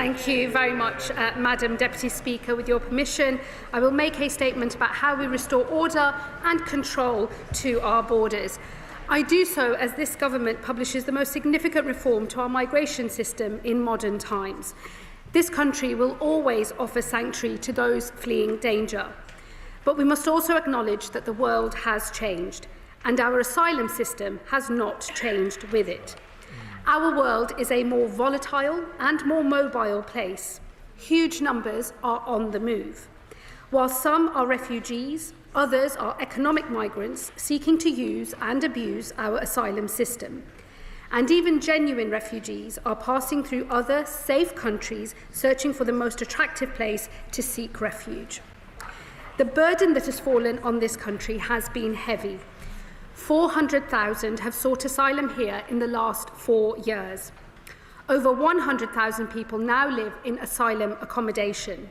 Thank you very much, Madam Deputy Speaker. With your permission, I will make a statement about how we restore order and control to our borders. I do so as this government publishes the most significant reform to our migration system in modern times. This country will always offer sanctuary to those fleeing danger. But we must also acknowledge that the world has changed, and our asylum system has not changed with it. Our world is a more volatile and more mobile place. Huge numbers are on the move. While some are refugees, others are economic migrants seeking to use and abuse our asylum system. And even genuine refugees are passing through other safe countries searching for the most attractive place to seek refuge. The burden that has fallen on this country has been heavy. 400,000 have sought asylum here in the last 4 years. Over 100,000 people now live in asylum accommodation,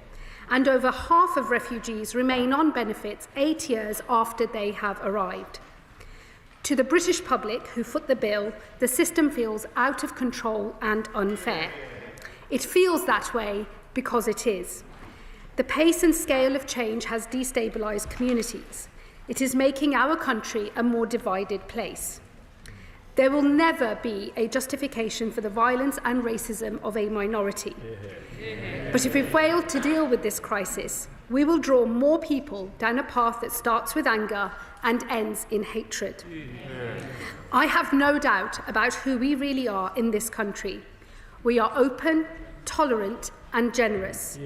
and over half of refugees remain on benefits 8 years after they have arrived. To the British public who foot the bill, the system feels out of control and unfair. It feels that way because it is. The pace and scale of change has destabilised communities. It is making our country a more divided place. There will never be a justification for the violence and racism of a minority. But if we fail to deal with this crisis, we will draw more people down a path that starts with anger and ends in hatred. I have no doubt about who we really are in this country. We are open, tolerant, and generous.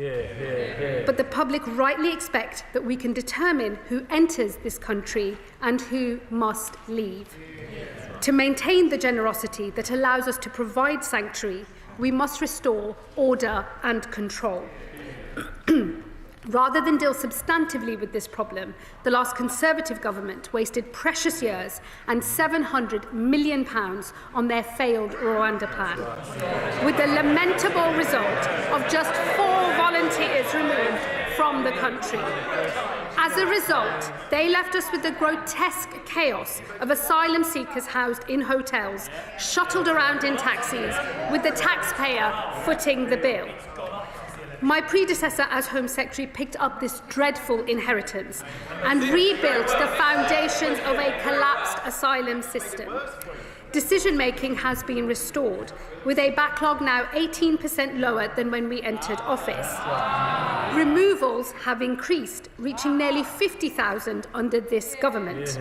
But the public rightly expect that we can determine who enters this country and who must leave. To maintain the generosity that allows us to provide sanctuary, we must restore order and control. Rather than deal substantively with this problem, the last Conservative government wasted precious years and £700 million on their failed Rwanda plan, with the lamentable result of just 4 volunteers removed from the country. As a result, they left us with the grotesque chaos of asylum seekers housed in hotels, shuttled around in taxis, with the taxpayer footing the bill. My predecessor as Home Secretary picked up this dreadful inheritance and rebuilt the foundations of a collapsed asylum system. Decision-making has been restored, with a backlog now 18% lower than when we entered office. Removals have increased, reaching nearly 50,000 under this government.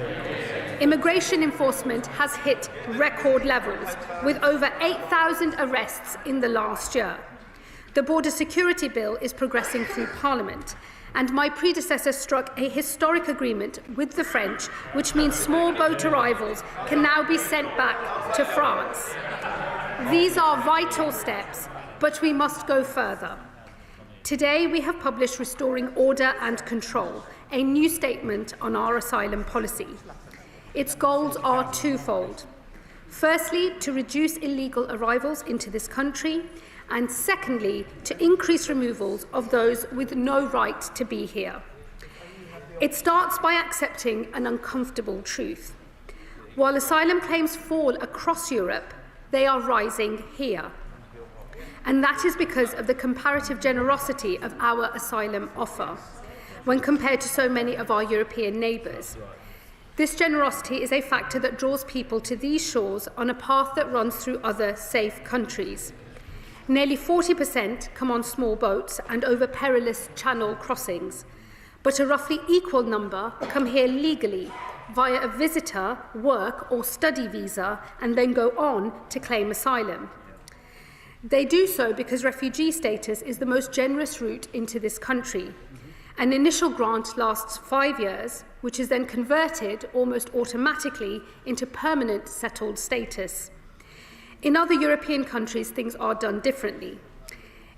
Immigration enforcement has hit record levels, with over 8,000 arrests in the last year. The Border Security Bill is progressing through Parliament, and my predecessor struck a historic agreement with the French, which means small boat arrivals can now be sent back to France. These are vital steps, but we must go further. Today, we have published Restoring Order and Control, a new statement on our asylum policy. Its goals are twofold. Firstly, to reduce illegal arrivals into this country, and secondly, to increase removals of those with no right to be here. It starts by accepting an uncomfortable truth. While asylum claims fall across Europe, they are rising here. And that is because of the comparative generosity of our asylum offer, when compared to so many of our European neighbours. This generosity is a factor that draws people to these shores on a path that runs through other safe countries. Nearly 40% come on small boats and over perilous channel crossings, but a roughly equal number come here legally via a visitor, work or study visa and then go on to claim asylum. They do so because refugee status is the most generous route into this country. An initial grant lasts 5 years, which is then converted almost automatically into permanent settled status. In other European countries, things are done differently.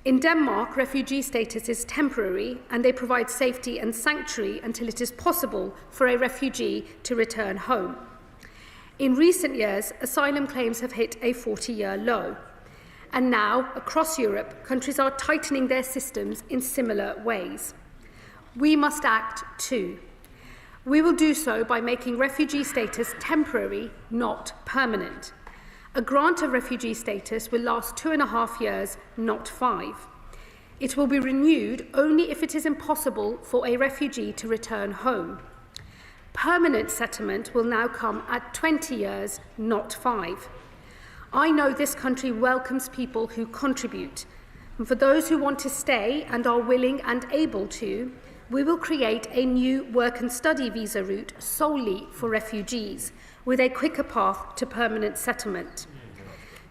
In Denmark, refugee status is temporary, and they provide safety and sanctuary until it is possible for a refugee to return home. In recent years, asylum claims have hit a 40-year low. And now, across Europe, countries are tightening their systems in similar ways. We must act too. We will do so by making refugee status temporary, not permanent. A grant of refugee status will last 2.5 years, not 5. It will be renewed only if it is impossible for a refugee to return home. Permanent settlement will now come at 20 years, not 5. I know this country welcomes people who contribute, and for those who want to stay and are willing and able to, we will create a new work and study visa route solely for refugees, with a quicker path to permanent settlement.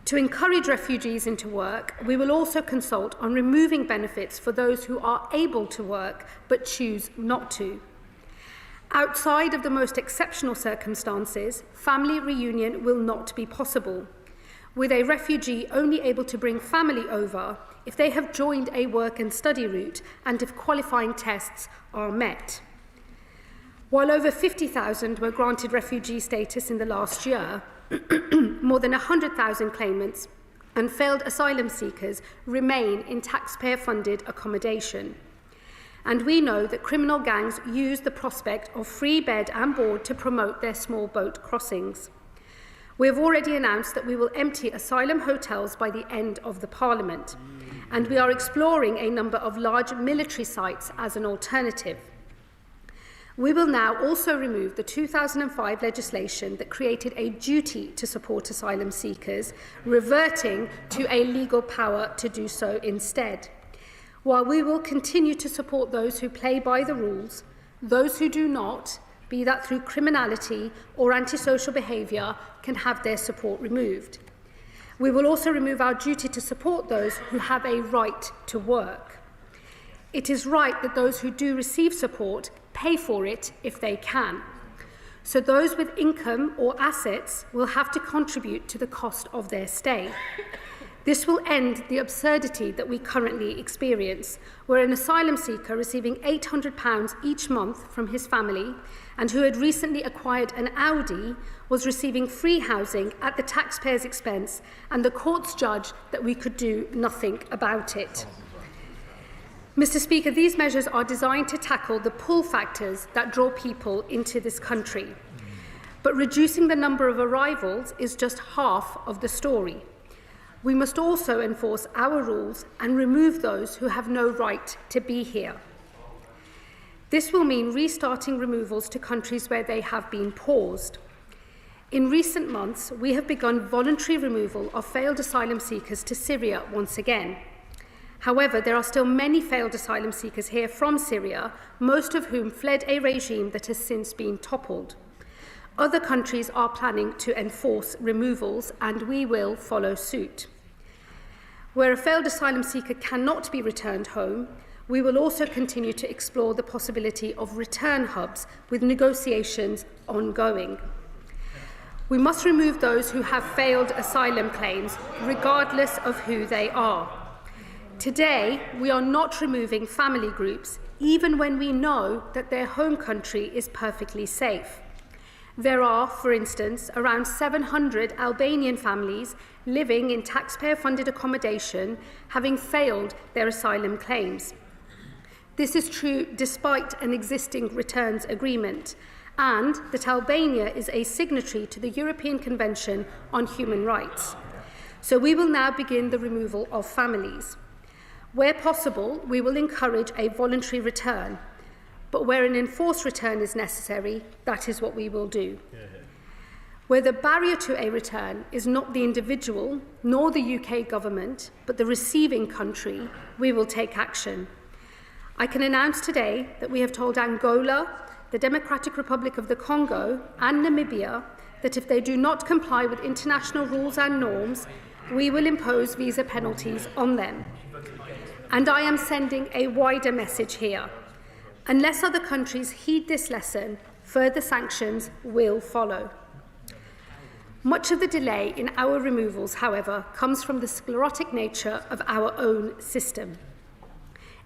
To encourage refugees into work, we will also consult on removing benefits for those who are able to work but choose not to. Outside of the most exceptional circumstances, family reunion will not be possible, with a refugee only able to bring family over if they have joined a work and study route and if qualifying tests are met. While over 50,000 were granted refugee status in the last year, more than 100,000 claimants and failed asylum seekers remain in taxpayer-funded accommodation. And we know that criminal gangs use the prospect of free bed and board to promote their small boat crossings. We have already announced that we will empty asylum hotels by the end of the Parliament, and we are exploring a number of large military sites as an alternative. We will now also remove the 2005 legislation that created a duty to support asylum seekers, reverting to a legal power to do so instead. While we will continue to support those who play by the rules, those who do not, be that through criminality or antisocial behaviour, can have their support removed. We will also remove our duty to support those who have a right to work. It is right that those who do receive support pay for it if they can. So those with income or assets will have to contribute to the cost of their stay. This will end the absurdity that we currently experience, where an asylum seeker receiving £800 each month from his family and who had recently acquired an Audi was receiving free housing at the taxpayer's expense, and the courts judged that we could do nothing about it. Mr. Speaker, these measures are designed to tackle the pull factors that draw people into this country. But reducing the number of arrivals is just half of the story. We must also enforce our rules and remove those who have no right to be here. This will mean restarting removals to countries where they have been paused. In recent months, we have begun voluntary removal of failed asylum seekers to Syria once again. However, there are still many failed asylum seekers here from Syria, most of whom fled a regime that has since been toppled. Other countries are planning to enforce removals, and we will follow suit. Where a failed asylum seeker cannot be returned home, we will also continue to explore the possibility of return hubs, with negotiations ongoing. We must remove those who have failed asylum claims, regardless of who they are. Today, we are not removing family groups, even when we know that their home country is perfectly safe. There are, for instance, around 700 Albanian families living in taxpayer-funded accommodation, having failed their asylum claims. This is true despite an existing returns agreement, and that Albania is a signatory to the European Convention on Human Rights. So we will now begin the removal of families. Where possible, we will encourage a voluntary return, but where an enforced return is necessary, that is what we will do. Where the barrier to a return is not the individual nor the UK government, but the receiving country, we will take action. I can announce today that we have told Angola, the Democratic Republic of the Congo, and Namibia that if they do not comply with international rules and norms, we will impose visa penalties on them. And I am sending a wider message here. Unless other countries heed this lesson, further sanctions will follow. Much of the delay in our removals, however, comes from the sclerotic nature of our own system.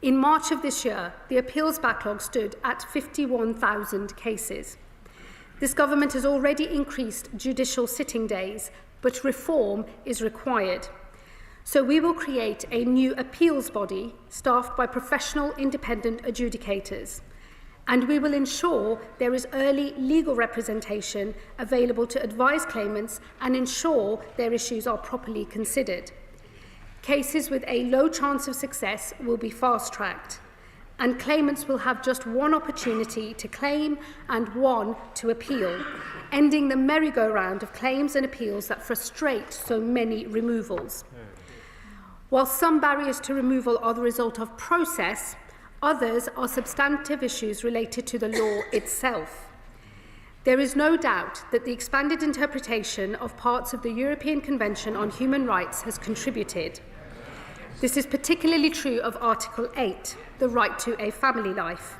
In March of this year, the appeals backlog stood at 51,000 cases. This government has already increased judicial sitting days, but reform is required. So we will create a new appeals body staffed by professional independent adjudicators, and we will ensure there is early legal representation available to advise claimants and ensure their issues are properly considered. cases with a low chance of success will be fast-tracked, and claimants will have just one opportunity to claim and one to appeal, ending the merry-go-round of claims and appeals that frustrate so many removals. While some barriers to removal are the result of process, others are substantive issues related to the law itself. There is no doubt that the expanded interpretation of parts of the European Convention on Human Rights has contributed. This is particularly true of Article 8, the right to a family life.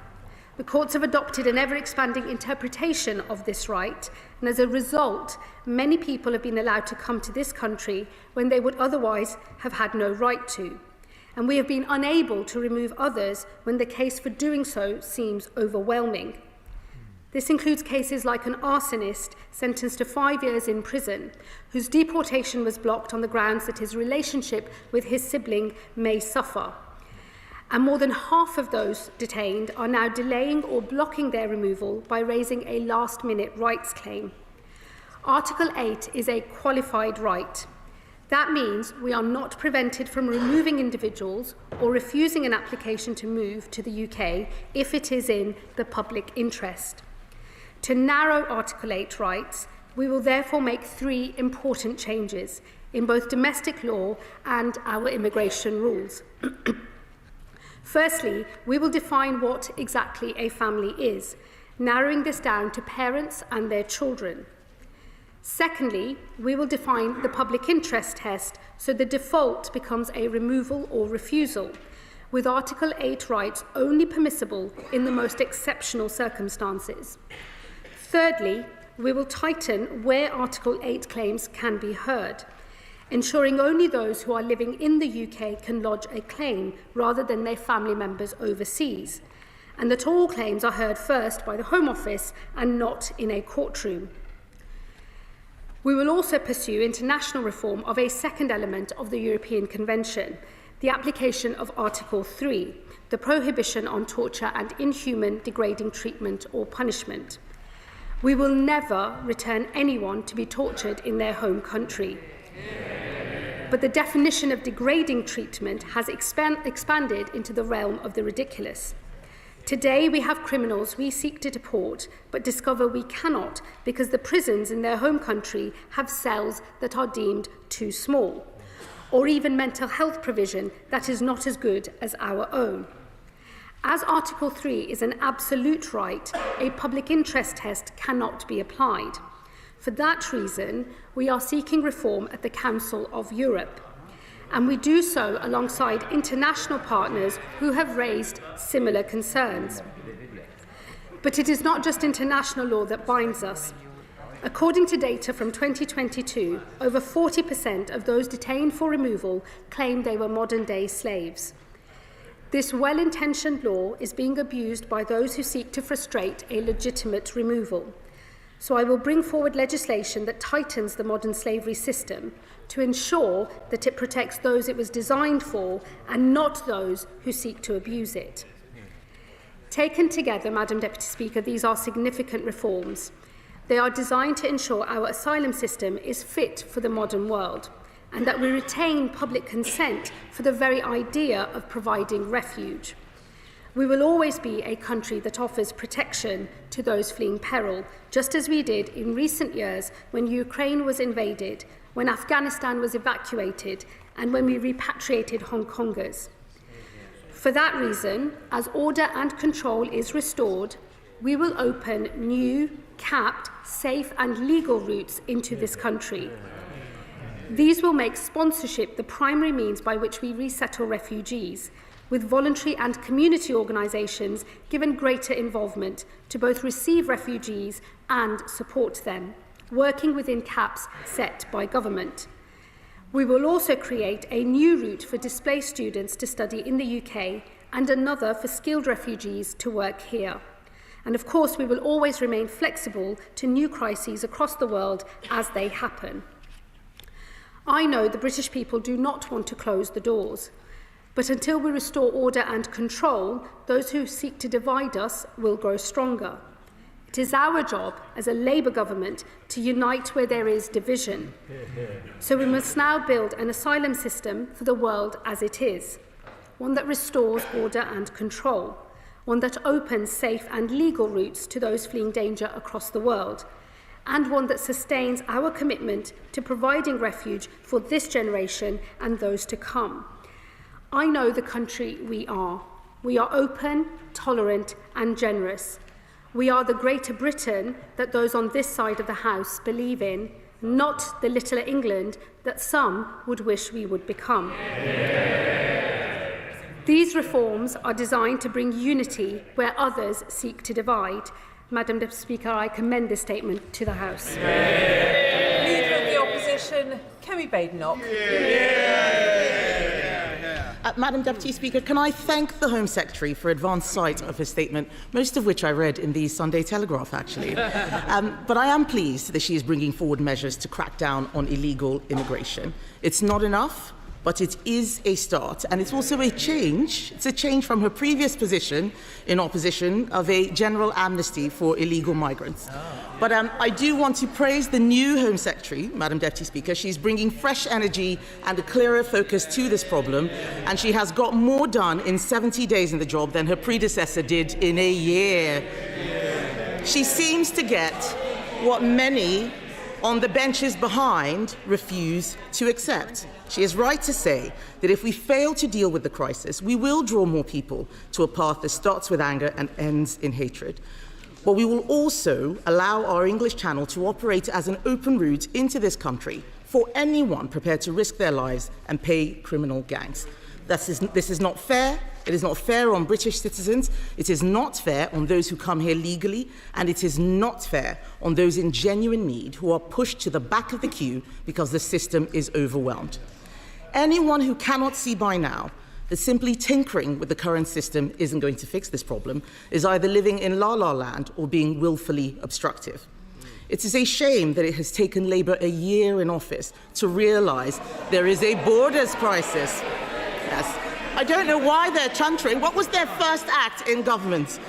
The courts have adopted an ever-expanding interpretation of this right, and as a result, many people have been allowed to come to this country when they would otherwise have had no right to. And we have been unable to remove others when the case for doing so seems overwhelming. This includes cases like an arsonist sentenced to 5 years in prison, whose deportation was blocked on the grounds that his relationship with his sibling may suffer. And more than half of those detained are now delaying or blocking their removal by raising a last-minute rights claim. Article 8 is a qualified right. That means we are not prevented from removing individuals or refusing an application to move to the UK if it is in the public interest. To narrow Article 8 rights, we will therefore make 3 important changes in both domestic law and our immigration rules. Firstly, we will define what exactly a family is, narrowing this down to parents and their children. Secondly, we will define the public interest test so the default becomes a removal or refusal, with Article 8 rights only permissible in the most exceptional circumstances. Thirdly, we will tighten where Article 8 claims can be heard, ensuring only those who are living in the UK can lodge a claim rather than their family members overseas, and that all claims are heard first by the Home Office and not in a courtroom. We will also pursue international reform of a second element of the European Convention, the application of Article 3, the prohibition on torture and inhuman, degrading treatment or punishment. We will never return anyone to be tortured in their home country. But the definition of degrading treatment has expanded into the realm of the ridiculous. Today we have criminals we seek to deport, but discover we cannot because the prisons in their home country have cells that are deemed too small, or even mental health provision that is not as good as our own. As Article 3 is an absolute right, a public interest test cannot be applied. For that reason, we are seeking reform at the Council of Europe, and we do so alongside international partners who have raised similar concerns. But it is not just international law that binds us. According to data from 2022, over 40% of those detained for removal claimed they were modern-day slaves. This well-intentioned law is being abused by those who seek to frustrate a legitimate removal. So I will bring forward legislation that tightens the modern slavery system to ensure that it protects those it was designed for and not those who seek to abuse it. Taken together, Madam Deputy Speaker, these are significant reforms. They are designed to ensure our asylum system is fit for the modern world, and that we retain public consent for the very idea of providing refuge. We will always be a country that offers protection to those fleeing peril, just as we did in recent years when Ukraine was invaded, when Afghanistan was evacuated, and when we repatriated Hong Kongers. For that reason, as order and control is restored, we will open new, capped, safe and legal routes into this country. These will make sponsorship the primary means by which we resettle refugees, with voluntary and community organisations given greater involvement to both receive refugees and support them, working within caps set by government. We will also create a new route for displaced students to study in the UK and another for skilled refugees to work here. And of course, we will always remain flexible to new crises across the world as they happen. I know the British people do not want to close the doors, but until we restore order and control, those who seek to divide us will grow stronger. It is our job as a Labour government to unite where there is division. So we must now build an asylum system for the world as it is, one that restores order and control, one that opens safe and legal routes to those fleeing danger across the world, and one that sustains our commitment to providing refuge for this generation and those to come. I know the country we are. We are open, tolerant and generous. We are the Greater Britain that those on this side of the House believe in, not the littler England that some would wish we would become. These reforms are designed to bring unity where others seek to divide. Madam Deputy Speaker, I commend this statement to the House. Leader of the Opposition, Kemi Badenoch. Madam Deputy Speaker, can I thank the Home Secretary for advance sight of his statement, most of which I read in the Sunday Telegraph, actually. But I am pleased that she is bringing forward measures to crack down on illegal immigration. It's not enough, but it is a start. And it's also a change. It's a change from her previous position in opposition of a general amnesty for illegal migrants. But I do want to praise the new Home Secretary, Madam Deputy Speaker. She's bringing fresh energy and a clearer focus to this problem, and she has got more done in 70 days in the job than her predecessor did in a year. She seems to get what many on the benches behind refuse to accept. She is right to say that if we fail to deal with the crisis, we will draw more people to a path that starts with anger and ends in hatred. But we will also allow our English Channel to operate as an open route into this country for anyone prepared to risk their lives and pay criminal gangs. This is not fair. It is not fair on British citizens, it is not fair on those who come here legally, and it is not fair on those in genuine need who are pushed to the back of the queue because the system is overwhelmed. Anyone who cannot see by now that simply tinkering with the current system isn't going to fix this problem is either living in la-la land or being willfully obstructive. It is a shame that it has taken Labour a year in office to realise there is a borders crisis. Yes. I don't know why they're chuntering. What was their first act in government?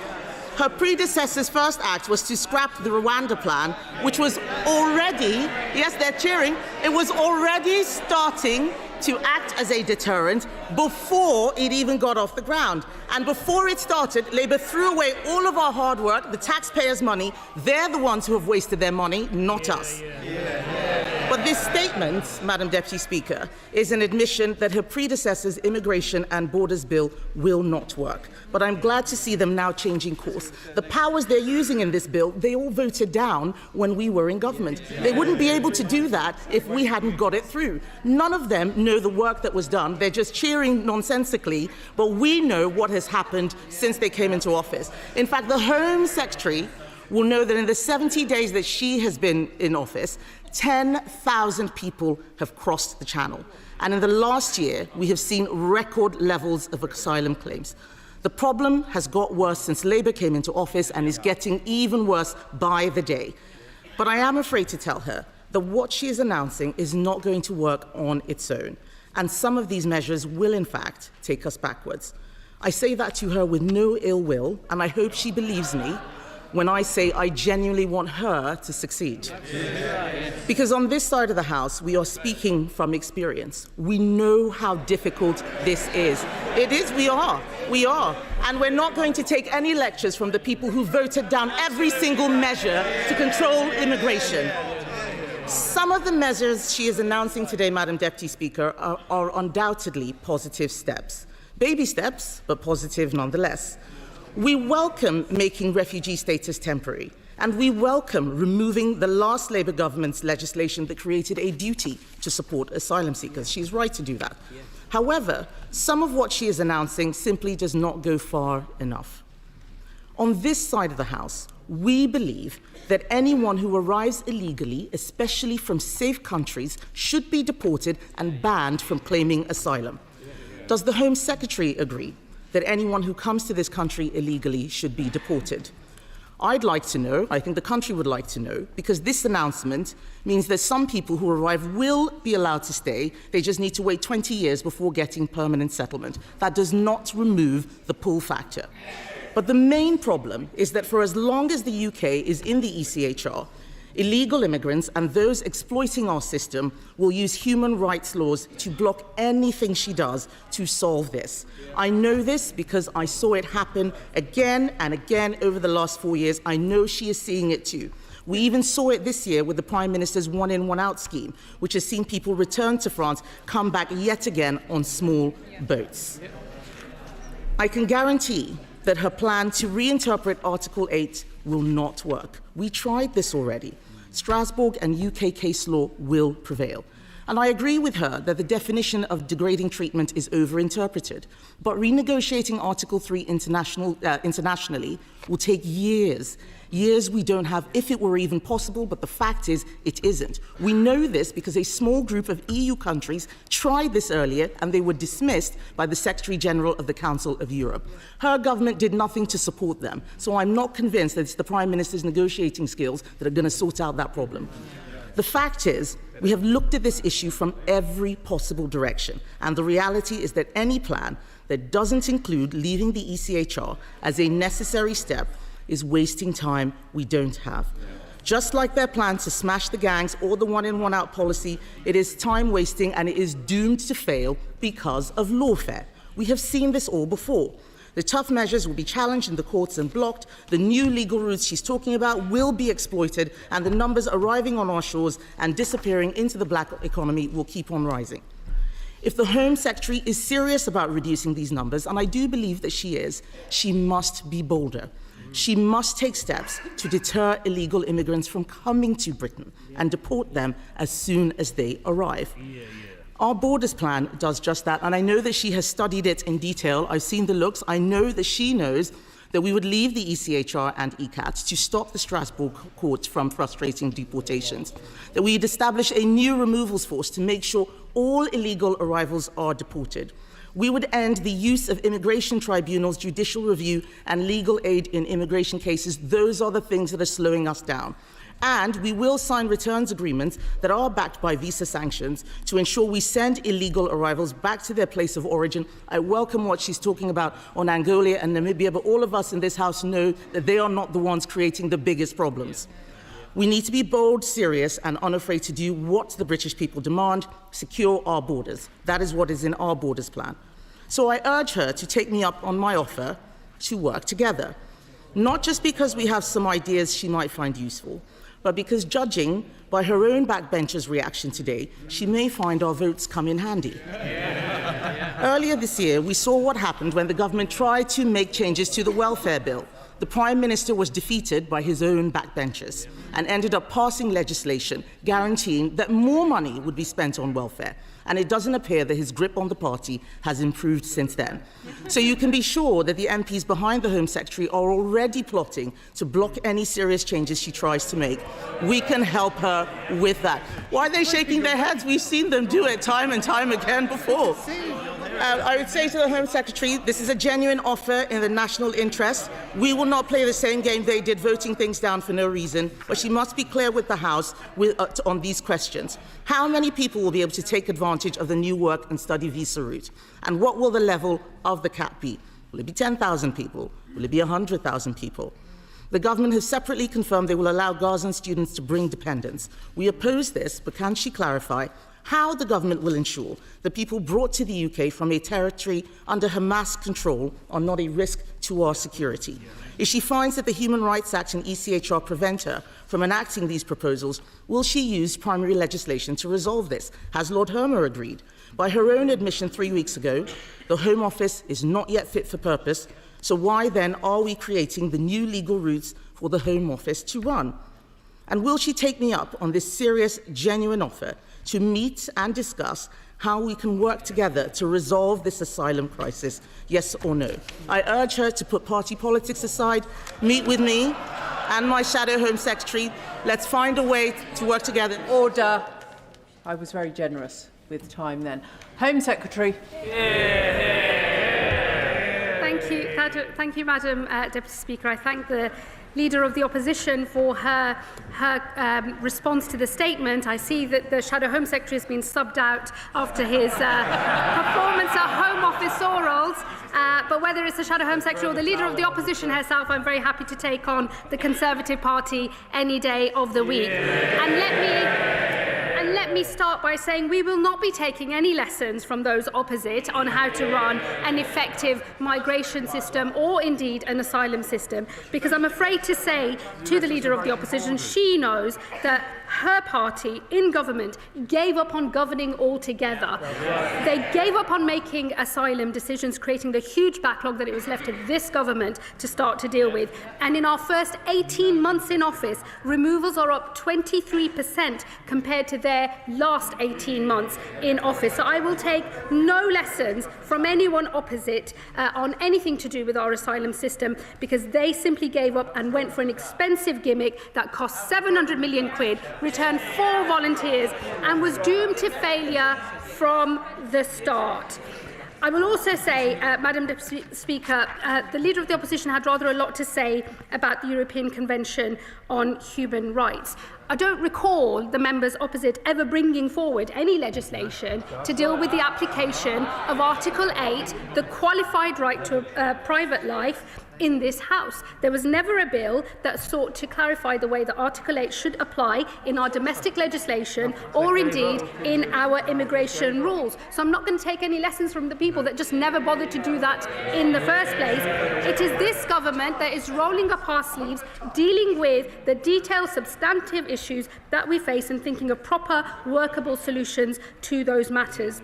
Her predecessor's first act was to scrap the Rwanda plan, which was already, yes, they're cheering, it was already starting to act as a deterrent before it even got off the ground. And before it started, Labour threw away all of our hard work, the taxpayers' money. They're the ones who have wasted their money, not us. But this statement, Madam Deputy Speaker, is an admission that her predecessor's immigration and borders bill will not work. But I'm glad to see them now changing course. The powers they're using in this bill, they all voted down when we were in government. They wouldn't be able to do that if we hadn't got it through. None of them know the work that was done. They're just cheering nonsensically, but we know what has happened since they came into office. In fact, the Home Secretary will know that in the 70 days that she has been in office, 10,000 people have crossed the Channel. And in the last year, we have seen record levels of asylum claims. The problem has got worse since Labour came into office and is getting even worse by the day. But I am afraid to tell her that what she is announcing is not going to work on its own. And some of these measures will, in fact, take us backwards. I say that to her with no ill will, and I hope she believes me when I say I genuinely want her to succeed. Because on this side of the House, we are speaking from experience. We know how difficult this is. It is, we are. And we're not going to take any lectures from the people who voted down every single measure to control immigration. Some of the measures she is announcing today, Madam Deputy Speaker, are undoubtedly positive steps. Baby steps, but positive nonetheless. We welcome making refugee status temporary, and we welcome removing the last Labour government's legislation that created a duty to support asylum seekers. She's right to do that. Yeah. However, some of what she is announcing simply does not go far enough. On this side of the House, we believe that anyone who arrives illegally, especially from safe countries, should be deported and banned from claiming asylum. Does the Home Secretary agree that anyone who comes to this country illegally should be deported? I'd like to know, I think the country would like to know, because this announcement means that some people who arrive will be allowed to stay. They just need to wait 20 years before getting permanent settlement. That does not remove the pull factor. But the main problem is that for as long as the UK is in the ECHR, illegal immigrants and those exploiting our system will use human rights laws to block anything she does to solve this. I know this because I saw it happen again and again over the last 4 years. I know she is seeing it too. We even saw it this year with the Prime Minister's one-in, one-out scheme, which has seen people return to France come back yet again on small boats. I can guarantee that her plan to reinterpret Article 8 will not work. We tried this already. Strasbourg and UK case law will prevail. And I agree with her that the definition of degrading treatment is overinterpreted. But renegotiating Article 3 internationally will take years. Years we don't have, if it were even possible, but the fact is, it isn't. We know this because a small group of EU countries tried this earlier and they were dismissed by the Secretary General of the Council of Europe. Her government did nothing to support them, so I'm not convinced that it's the Prime Minister's negotiating skills that are going to sort out that problem. The fact is, we have looked at this issue from every possible direction, and the reality is that any plan that doesn't include leaving the ECHR as a necessary step is wasting time we don't have. Just like their plan to smash the gangs or the one-in, one-out policy, it is time-wasting and it is doomed to fail because of lawfare. We have seen this all before. The tough measures will be challenged in the courts and blocked, the new legal routes she's talking about will be exploited, and the numbers arriving on our shores and disappearing into the black economy will keep on rising. If the Home Secretary is serious about reducing these numbers, and I do believe that she is, she must be bolder. She must take steps to deter illegal immigrants from coming to Britain and deport them as soon as they arrive. Our borders plan does just that, and I know that she has studied it in detail. I've seen the looks. I know that she knows that we would leave the ECHR and ECAT to stop the Strasbourg court from frustrating deportations, that we'd establish a new removals force to make sure all illegal arrivals are deported. We would end the use of immigration tribunals, judicial review, and legal aid in immigration cases. Those are the things that are slowing us down. And we will sign returns agreements that are backed by visa sanctions to ensure we send illegal arrivals back to their place of origin. I welcome what she's talking about on Angola and Namibia, but all of us in this House know that they are not the ones creating the biggest problems. We need to be bold, serious, and unafraid to do what the British people demand: secure our borders. That is what is in our borders plan. So I urge her to take me up on my offer to work together, not just because we have some ideas she might find useful, but because, judging by her own backbenchers' reaction today, she may find our votes come in handy. Earlier this year, we saw what happened when the government tried to make changes to the welfare bill. The Prime Minister was defeated by his own backbenchers and ended up passing legislation guaranteeing that more money would be spent on welfare. And it doesn't appear that his grip on the party has improved since then. So you can be sure that the MPs behind the Home Secretary are already plotting to block any serious changes she tries to make. We can help her with that. Why are they shaking their heads? We've seen them do it time and time again before. I would say to the Home Secretary, this is a genuine offer in the national interest. We will not play the same game they did, voting things down for no reason, but she must be clear with the House on these questions. How many people will be able to take advantage of the new work and study visa route? And what will the level of the cap be? Will it be 10,000 people? Will it be 100,000 people? The government has separately confirmed they will allow Gazan students to bring dependents. We oppose this, but can she clarify how the government will ensure that people brought to the UK from a territory under Hamas control are not a risk to our security? If she finds that the Human Rights Act and ECHR prevent her from enacting these proposals, will she use primary legislation to resolve this? Has Lord Hermer agreed? By her own admission 3 weeks ago, the Home Office is not yet fit for purpose, so why then are we creating the new legal routes for the Home Office to run? And will she take me up on this serious, genuine offer to meet and discuss how we can work together to resolve this asylum crisis, yes or no? I urge her to put party politics aside, meet with me and my Shadow Home Secretary. Let's find a way to work together. Order. I was very generous with time then. Home Secretary. Thank you, Madam Deputy Speaker. I thank the Leader of the Opposition for her response to the statement. I see that the Shadow Home Secretary has been subbed out after his performance at Home Office orals, but but whether it's the Shadow Home Secretary or the Leader of the Opposition herself, I'm very happy to take on the Conservative Party any day of the week. And let me start by saying we will not be taking any lessons from those opposite on how to run an effective migration system or indeed an asylum system, because I'm afraid to say to the Leader of the Opposition, she knows that her party in government gave up on governing altogether. They gave up on making asylum decisions, creating the huge backlog that it was left to this government to start to deal with. And in our first 18 months in office, removals are up 23% compared to their last 18 months in office. So I will take no lessons from anyone opposite on anything to do with our asylum system, because they simply gave up and went for an expensive gimmick that cost 700 million quid, returned 4 volunteers and was doomed to failure from the start. I will also say, Madam Deputy Speaker, the Leader of the Opposition had rather a lot to say about the European Convention on Human Rights. I don't recall the members opposite ever bringing forward any legislation to deal with the application of Article 8, the qualified right to a private life, in this House. There was never a bill that sought to clarify the way that Article 8 should apply in our domestic legislation or indeed in our immigration rules. So I'm not going to take any lessons from the people that just never bothered to do that in the first place. It is this government that is rolling up our sleeves, dealing with the detailed, substantive issues that we face and thinking of proper, workable solutions to those matters.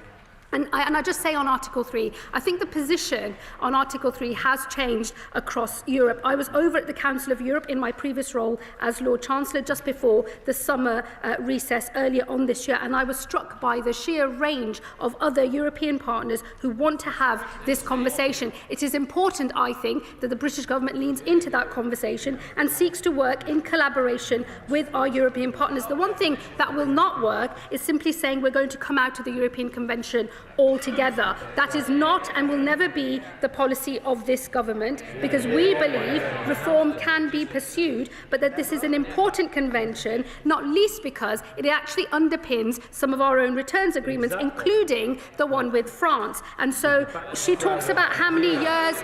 And I just say on Article 3, I think the position on Article 3 has changed across Europe. I was over at the Council of Europe in my previous role as Lord Chancellor just before the summer recess earlier on this year, and I was struck by the sheer range of other European partners who want to have this conversation. It is important, I think, that the British government leans into that conversation and seeks to work in collaboration with our European partners. The one thing that will not work is simply saying we're going to come out of the European Convention altogether. That is not and will never be the policy of this government, because we believe reform can be pursued, but that this is an important convention, not least because it actually underpins some of our own returns agreements, including the one with France. And so she talks about how many years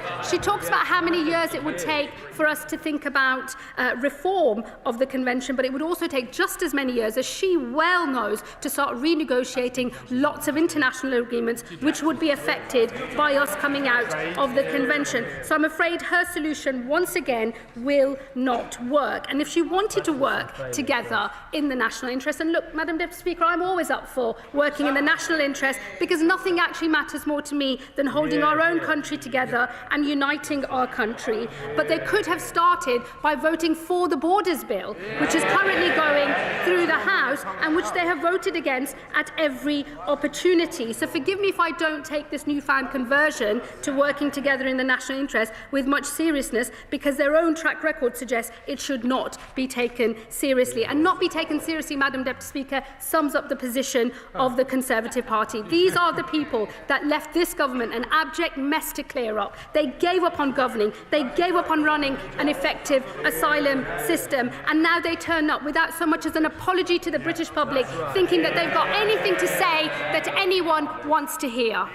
it would take for us to think about reform of the convention, but it would also take just as many years, as she well knows, to start renegotiating lots of international agreements which would be affected by us coming out of the convention. So I'm afraid her solution once again will not work. And if she wanted to work together in the national interest, and look, Madam Deputy Speaker, I'm always up for working in the national interest, because nothing actually matters more to me than holding our own country together and uniting our country. But they could have started by voting for the Borders Bill, which is currently going through the House and which they have voted against at every opportunity. So forgive me if I don't take this newfound conversion to working together in the national interest with much seriousness, because their own track record suggests it should not be taken seriously. And not be taken seriously, Madam Deputy Speaker, sums up the position of the Conservative Party. These are the people that left this government an abject mess to clear up. They gave up on governing. They gave up on running an effective asylum system. And now they turn up without so much as an apology to the British public, thinking that they've got anything to say that anyone wants to hear.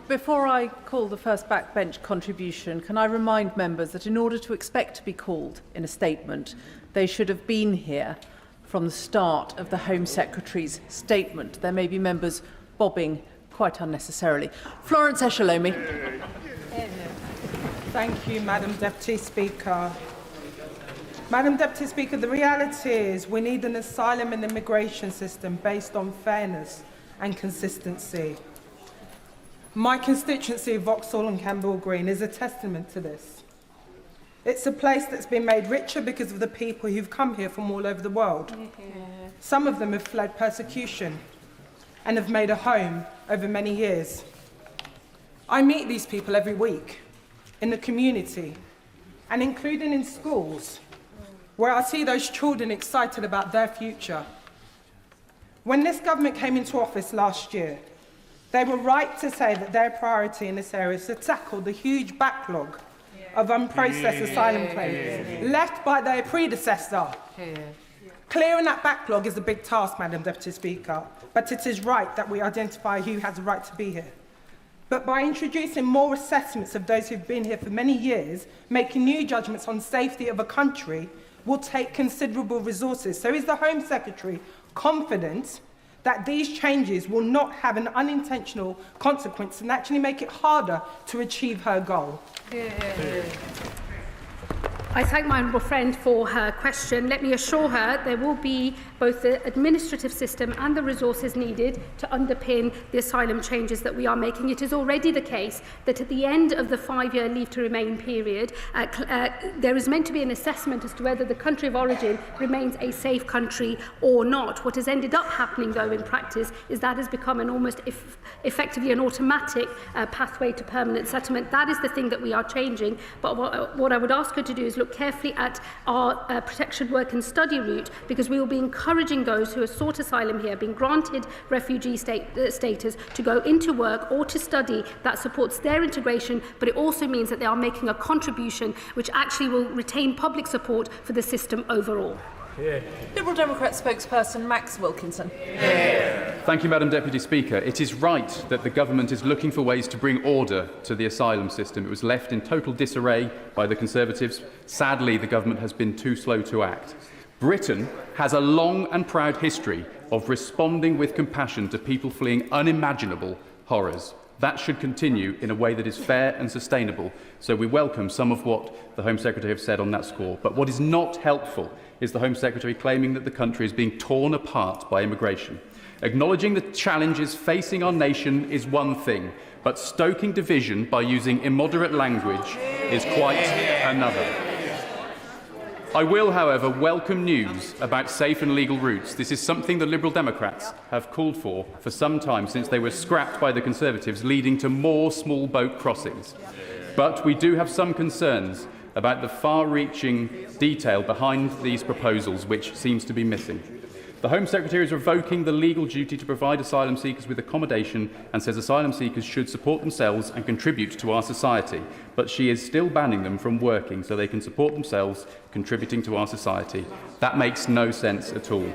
Before I call the first backbench contribution, can I remind members that in order to expect to be called in a statement, they should have been here from the start of the Home Secretary's statement. There may be members bobbing quite unnecessarily. Florence Eshalomi. Thank you, Madam Deputy Speaker. Madam Deputy Speaker, the reality is we need an asylum and immigration system based on fairness and consistency. My constituency of Vauxhall and Campbell Green is a testament to this. It's a place that's been made richer because of the people who've come here from all over the world. Some of them have fled persecution and have made a home over many years. I meet these people every week in the community and including in schools, where I see those children excited about their future. When this government came into office last year, they were right to say that their priority in this area is to tackle the huge backlog of unprocessed asylum claims left by their predecessor. Clearing that backlog is a big task, Madam Deputy Speaker, but it is right that we identify who has a right to be here. But by introducing more assessments of those who've been here for many years, making new judgments on safety of a country will take considerable resources. So is the Home Secretary confident that these changes will not have an unintentional consequence and actually make it harder to achieve her goal? I thank my honourable friend for her question. Let me assure her there will be both the administrative system and the resources needed to underpin the asylum changes that we are making. It is already the case that at the end of the 5-year leave to remain period, there is meant to be an assessment as to whether the country of origin remains a safe country or not. What has ended up happening, though, in practice is that has become an almost effectively an automatic pathway to permanent settlement. That is the thing that we are changing. But what I would ask her to do is look carefully at our protection work and study route, because we will be encouraging those who have sought asylum here, being granted refugee status, to go into work or to study that supports their integration, but it also means that they are making a contribution which actually will retain public support for the system overall. Liberal Democrat spokesperson Max Wilkinson. Thank you, Madam Deputy Speaker. It is right that the government is looking for ways to bring order to the asylum system. It was left in total disarray by the Conservatives. Sadly, the government has been too slow to act. Britain has a long and proud history of responding with compassion to people fleeing unimaginable horrors. That should continue in a way that is fair and sustainable. So we welcome some of what the Home Secretary has said on that score. But what is not helpful is the Home Secretary claiming that the country is being torn apart by immigration. Acknowledging the challenges facing our nation is one thing, but stoking division by using immoderate language is quite another. I will, however, welcome news about safe and legal routes. This is something the Liberal Democrats have called for some time, since they were scrapped by the Conservatives, leading to more small boat crossings. But we do have some concerns about the far-reaching detail behind these proposals, which seems to be missing. The Home Secretary is revoking the legal duty to provide asylum seekers with accommodation and says asylum seekers should support themselves and contribute to our society. But she is still banning them from working so they can support themselves, contributing to our society. That makes no sense at all.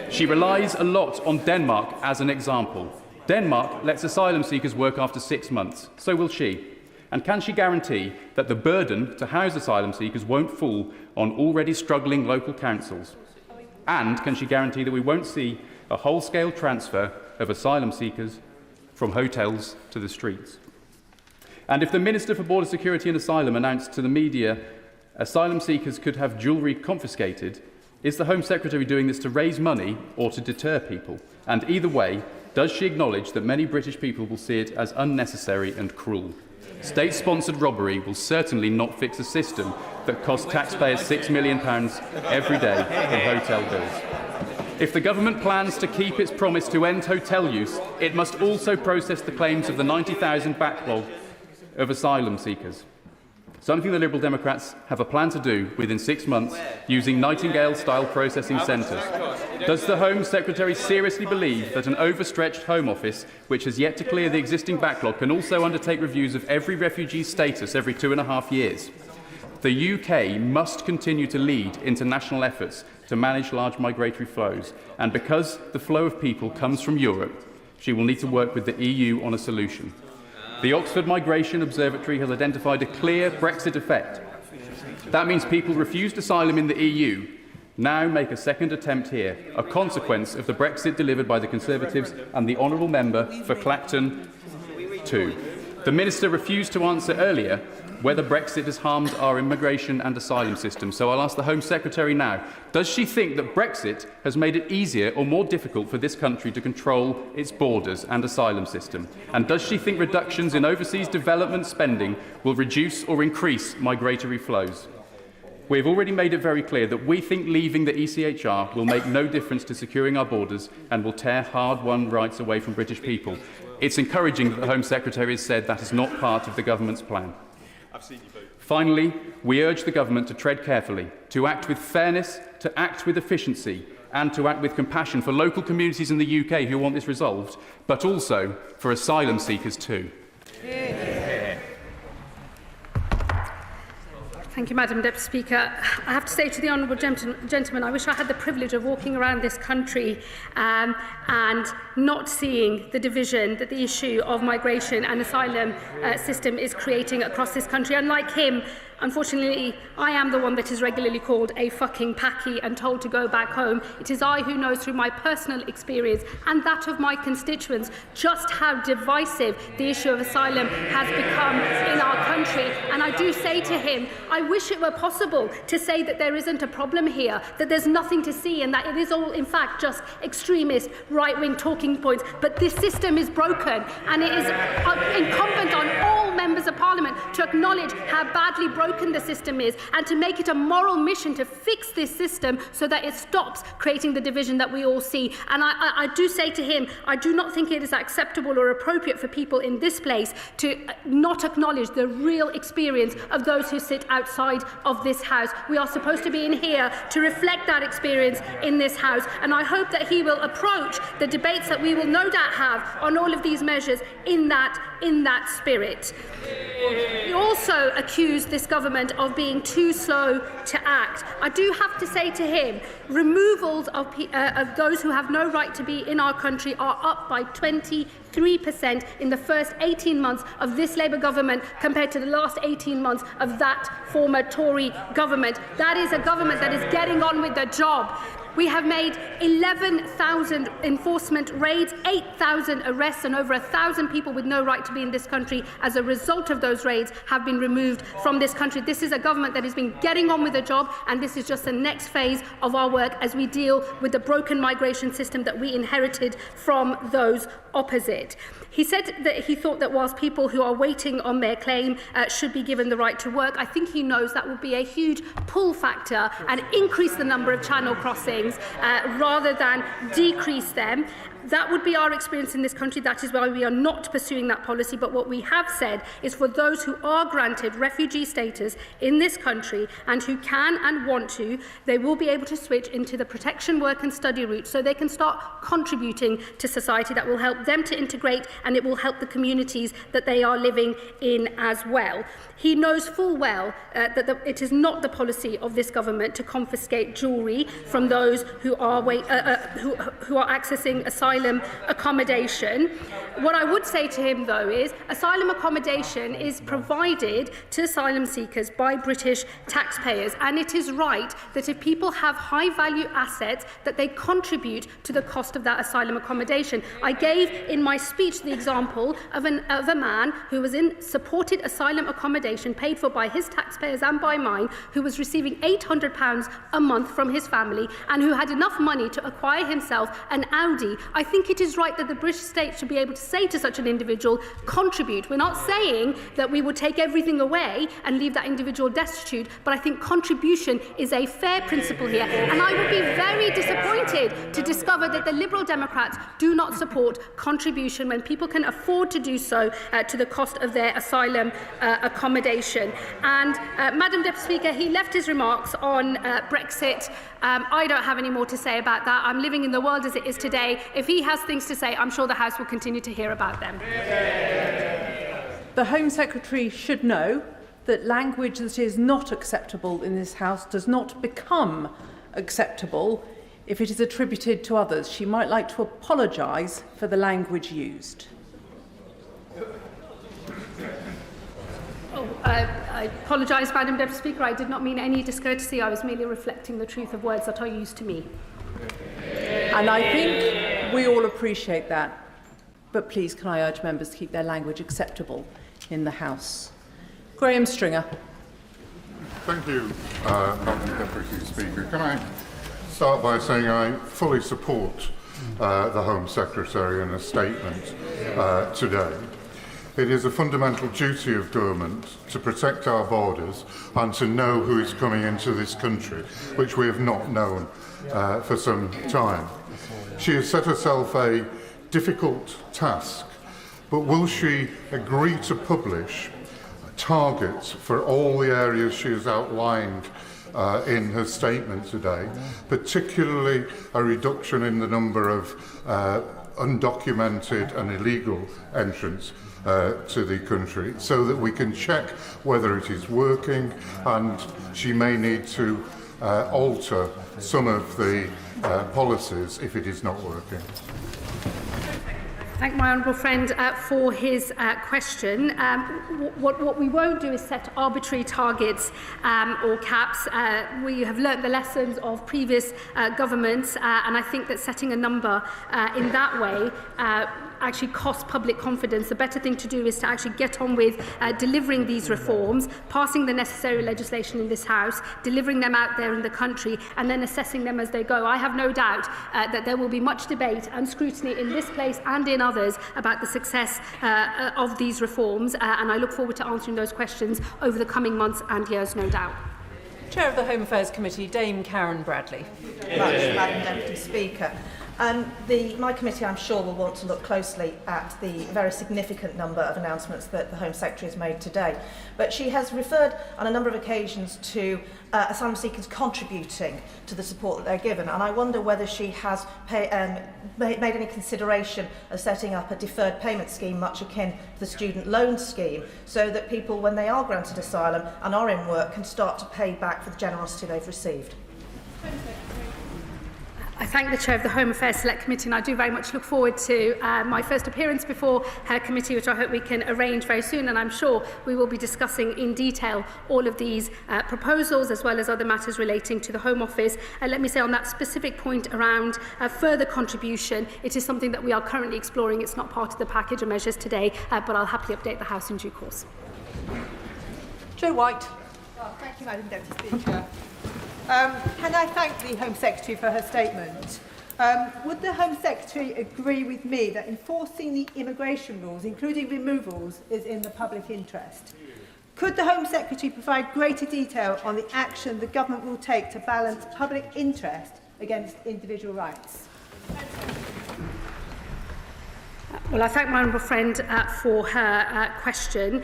She relies a lot on Denmark as an example. Denmark lets asylum seekers work after 6 months. So will she. And can she guarantee that the burden to house asylum seekers won't fall on already struggling local councils? And can she guarantee that we won't see a whole-scale transfer of asylum seekers from hotels to the streets? And if the Minister for Border Security and Asylum announced to the media asylum seekers could have jewellery confiscated, is the Home Secretary doing this to raise money or to deter people? And either way, does she acknowledge that many British people will see it as unnecessary and cruel? State-sponsored robbery will certainly not fix a system that costs taxpayers £6 million every day in hotel bills. If the government plans to keep its promise to end hotel use, it must also process the claims of the 90,000 backlog of asylum seekers. Something the Liberal Democrats have a plan to do within 6 months using Nightingale-style processing centres. Does the Home Secretary seriously believe that an overstretched Home Office, which has yet to clear the existing backlog, can also undertake reviews of every refugee's status every 2.5 years? The UK must continue to lead international efforts to manage large migratory flows, and because the flow of people comes from Europe, she will need to work with the EU on a solution. The Oxford Migration Observatory has identified a clear Brexit effect. That means people refused asylum in the EU now make a second attempt here, a consequence of the Brexit delivered by the Conservatives and the honourable member for Clacton 2. The Minister refused to answer earlier whether Brexit has harmed our immigration and asylum system. So I'll ask the Home Secretary now, does she think that Brexit has made it easier or more difficult for this country to control its borders and asylum system? And does she think reductions in overseas development spending will reduce or increase migratory flows? We have already made it very clear that we think leaving the ECHR will make no difference to securing our borders and will tear hard-won rights away from British people. It's encouraging that the Home Secretary has said that is not part of the government's plan. Finally, we urge the government to tread carefully, to act with fairness, to act with efficiency, and to act with compassion for local communities in the UK who want this resolved, but also for asylum seekers too. Thank you, Madam Deputy Speaker. I have to say to the honourable gentleman, I wish I had the privilege of walking around this country and not seeing the division that the issue of migration and asylum system is creating across this country. Unlike him, unfortunately, I am the one that is regularly called a fucking packy and told to go back home. It is I who knows through my personal experience and that of my constituents just how divisive the issue of asylum has become in our country. And I do say to him, I wish it were possible to say that there isn't a problem here, that there's nothing to see and that it is all, in fact, just extremist, right-wing talking points. But this system is broken and it is incumbent on all members of Parliament to acknowledge how badly broken the system is and to make it a moral mission to fix this system so that it stops creating the division that we all see. And I do say to him, I do not think it is acceptable or appropriate for people in this place to not acknowledge the real experience of those who sit outside of this House. We are supposed to be in here to reflect that experience in this House, and I hope that he will approach the debates that we will no doubt have on all of these measures in that spirit. He also accused this government of being too slow to act. I do have to say to him, removals of those who have no right to be in our country are up by 23% in the first 18 months of this Labour government compared to the last 18 months of that former Tory government. That is a government that is getting on with the job. We have made 11,000 enforcement raids, 8,000 arrests, and over 1,000 people with no right to be in this country as a result of those raids have been removed from this country. This is a government that has been getting on with the job, and this is just the next phase of our work as we deal with the broken migration system that we inherited from those opposite. He said that he thought that whilst people who are waiting on their claim should be given the right to work, I think he knows that would be a huge pull factor and increase the number of channel crossings rather than decrease them. That would be our experience in this country. That is why we are not pursuing that policy. But what we have said is for those who are granted refugee status in this country and who can and want to, they will be able to switch into the protection work and study route so they can start contributing to society. That will help them to integrate and it will help the communities that they are living in as well. He knows full well that it is not the policy of this government to confiscate jewellery from those who are accessing asylum accommodation. What I would say to him, though, is asylum accommodation is provided to asylum seekers by British taxpayers, and it is right that if people have high-value assets, that they contribute to the cost of that asylum accommodation. I gave in my speech the example of a man who was in supported asylum accommodation paid for by his taxpayers and by mine, who was receiving £800 a month from his family and who had enough money to acquire himself an Audi. I think it is right that the British state should be able to say to such an individual, contribute. We're not saying that we would take everything away and leave that individual destitute, but I think contribution is a fair principle here. And I would be very disappointed to discover that the Liberal Democrats do not support contribution when people can afford to do so to the cost of their asylum accommodation. And Madam Deputy Speaker, he left his remarks on Brexit. I don't have any more to say about that. I'm living in the world as it is today. If he has things to say, I'm sure the House will continue to hear about them. The Home Secretary should know that language that is not acceptable in this House does not become acceptable if it is attributed to others. She might like to apologise for the language used. I apologise, Madam Deputy Speaker. I did not mean any discourtesy. I was merely reflecting the truth of words that are used to me. And I think we all appreciate that. But please, can I urge members to keep their language acceptable in the House? Graham Stringer. Thank you, Madam Deputy Speaker. Can I start by saying I fully support the Home Secretary in a statement today. It is a fundamental duty of government to protect our borders and to know who is coming into this country, which we have not known for some time. She has set herself a difficult task, but will she agree to publish targets for all the areas she has outlined in her statement today, particularly a reduction in the number of undocumented and illegal entrants to the country, so that we can check whether it is working, and she may need to alter some of the policies if it is not working. Thank my honourable friend for his question. What we won't do is set arbitrary targets or caps. We have learnt the lessons of previous governments, and I think that setting a number in that way actually costs public confidence. The better thing to do is to actually get on with delivering these reforms, passing the necessary legislation in this House, delivering them out there in the country, and then assessing them as they go. I have no doubt that there will be much debate and scrutiny in this place and in others about the success of these reforms, and I look forward to answering those questions over the coming months and years, no doubt. Chair of the Home Affairs Committee, Dame Karen Bradley. Madam Deputy Speaker. My committee, I'm sure, will want to look closely at the very significant number of announcements that the Home Secretary has made today. But she has referred on a number of occasions to asylum seekers contributing to the support that they're given. And I wonder whether she has made any consideration of setting up a deferred payment scheme much akin to the student loan scheme, so that people, when they are granted asylum and are in work, can start to pay back for the generosity they've received. I thank the Chair of the Home Affairs Select Committee, and I do very much look forward to my first appearance before her committee, which I hope we can arrange very soon, and I'm sure we will be discussing in detail all of these proposals as well as other matters relating to the Home Office. Let me say on that specific point around further contribution, it is something that we are currently exploring. It's not part of the package of measures today, but I'll happily update the House in due course. Joe White. Thank you, Madam Deputy Speaker. Can I thank the Home Secretary for her statement? Would the Home Secretary agree with me that enforcing the immigration rules, including removals, is in the public interest? Could the Home Secretary provide greater detail on the action the government will take to balance public interest against individual rights? Well, I thank my honourable friend for her question.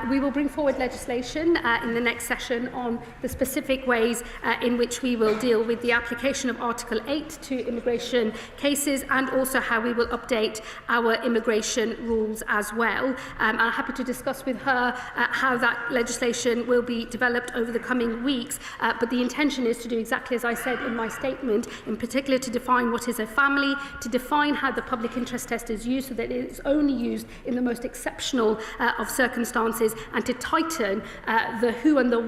We will bring forward legislation in the next session on the specific ways in which we will deal with the application of Article 8 to immigration cases, and also how we will update our immigration rules as well. I'm happy to discuss with her how that legislation will be developed over the coming weeks, but the intention is to do exactly as I said in my statement, in particular to define what is a family, to define how the public interest test is used so that it is only used in the most exceptional of circumstances, and to tighten the who and the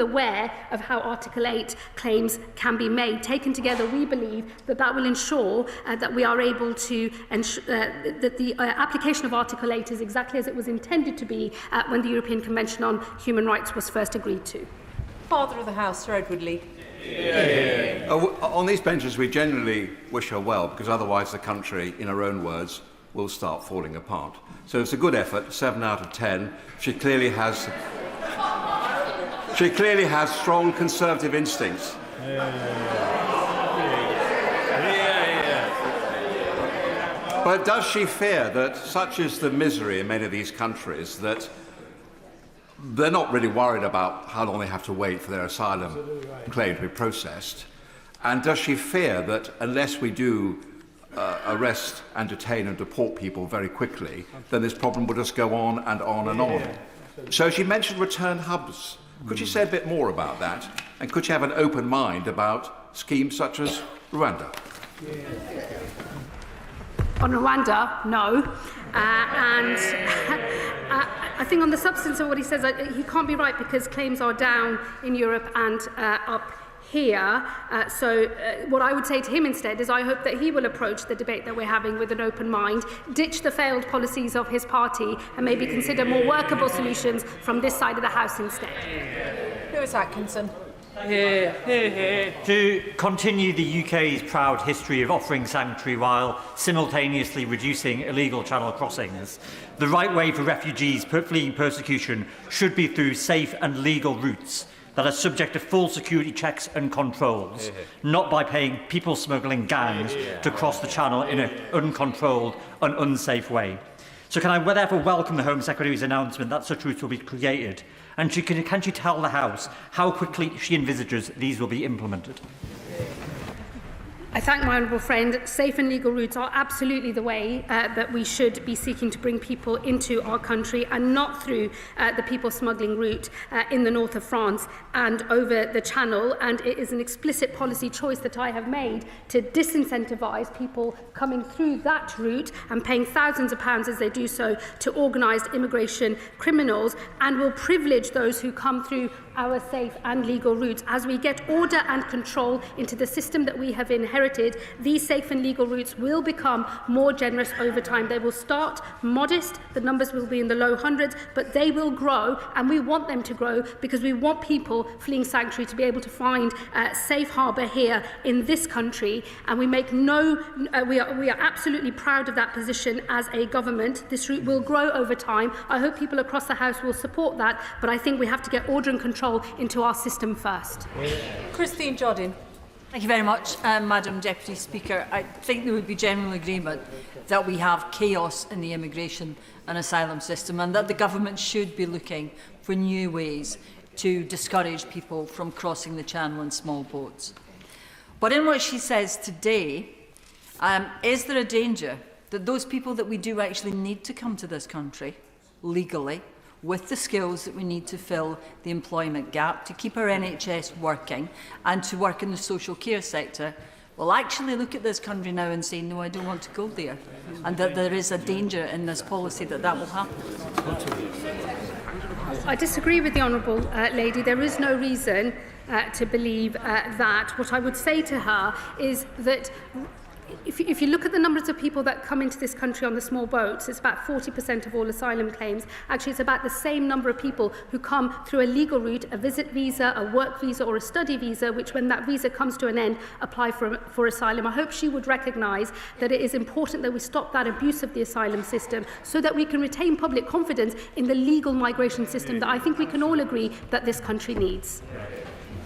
where of how Article 8 claims can be made. Taken together, we believe that that will ensure that we are able to ensure that the application of Article 8 is exactly as it was intended to be when the European Convention on Human Rights was first agreed to. Father of the House, Sir Edward Lee. On these benches, we generally wish her well, because otherwise the country, in her own words, will start falling apart. So it's a good effort, 7 out of 10. She clearly has strong conservative instincts. But does she fear that such is the misery in many of these countries that they're not really worried about how long they have to wait for their asylum claim to be processed? And does she fear that unless we do arrest and detain and deport people very quickly, then this problem will just go on and on and on? So she mentioned return hubs. Could you say a bit more about that? And could you have an open mind about schemes such as Rwanda? On Rwanda, no. I think on the substance of what he says, he can't be right, because claims are down in Europe and up here. What I would say to him instead is I hope that he will approach the debate that we're having with an open mind, ditch the failed policies of his party, and maybe consider more workable solutions from this side of the House instead. Lewis Atkinson. To continue the UK's proud history of offering sanctuary while simultaneously reducing illegal channel crossings, the right way for refugees fleeing persecution should be through safe and legal routes that are subject to full security checks and controls, not by paying people smuggling gangs to cross the channel in an uncontrolled and unsafe way. So can I therefore welcome the Home Secretary's announcement that such routes will be created? And can she tell the House how quickly she envisages these will be implemented? I thank my honourable friend. Safe and legal routes are absolutely the way that we should be seeking to bring people into our country, and not through the people smuggling route in the north of France and over the Channel. And it is an explicit policy choice that I have made to disincentivise people coming through that route and paying thousands of pounds as they do so to organised immigration criminals, and will privilege those who come through our safe and legal routes. As we get order and control into the system that we have inherited, these safe and legal routes will become more generous over time. They will start modest, the numbers will be in the low hundreds, but they will grow, and we want them to grow because we want people fleeing sanctuary to be able to find safe harbour here in this country. And we make we are absolutely proud of that position as a government. This route will grow over time. I hope people across the House will support that, but I think we have to get order and control into our system first. Christine Jodin. Thank you very much, Madam Deputy Speaker. I think there would be general agreement that we have chaos in the immigration and asylum system, and that the government should be looking for new ways to discourage people from crossing the Channel in small boats. But in what she says today, is there a danger that those people that we do actually need to come to this country legally, with the skills that we need to fill the employment gap, to keep our NHS working and to work in the social care sector, will actually look at this country now and say, no, I don't want to go there, and that there is a danger in this policy that will happen? I disagree with the honourable lady. There is no reason to believe that. What I would say to her is that if you look at the numbers of people that come into this country on the small boats, it's about 40% of all asylum claims. Actually, it's about the same number of people who come through a legal route, a visit visa, a work visa or a study visa, which when that visa comes to an end, apply for asylum. I hope she would recognise that it is important that we stop that abuse of the asylum system so that we can retain public confidence in the legal migration system that I think we can all agree that this country needs.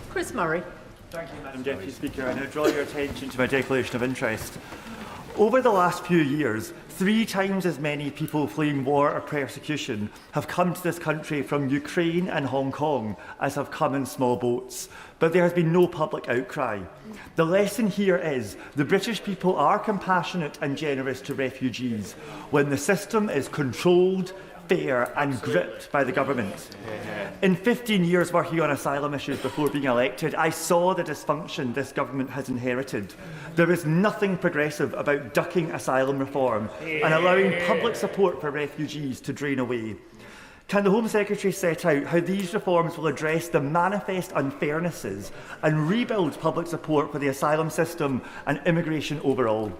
Chris Murray. Thank you, Madam Deputy Speaker. I now draw your attention to my declaration of interest. Over the last few years, 3 times as many people fleeing war or persecution have come to this country from Ukraine and Hong Kong as have come in small boats, but there has been no public outcry. The lesson here is the British people are compassionate and generous to refugees when the system is controlled, fair and gripped by the government. In 15 years working on asylum issues before being elected, I saw the dysfunction this government has inherited. There is nothing progressive about ducking asylum reform and allowing public support for refugees to drain away. Can the Home Secretary set out how these reforms will address the manifest unfairnesses and rebuild public support for the asylum system and immigration overall?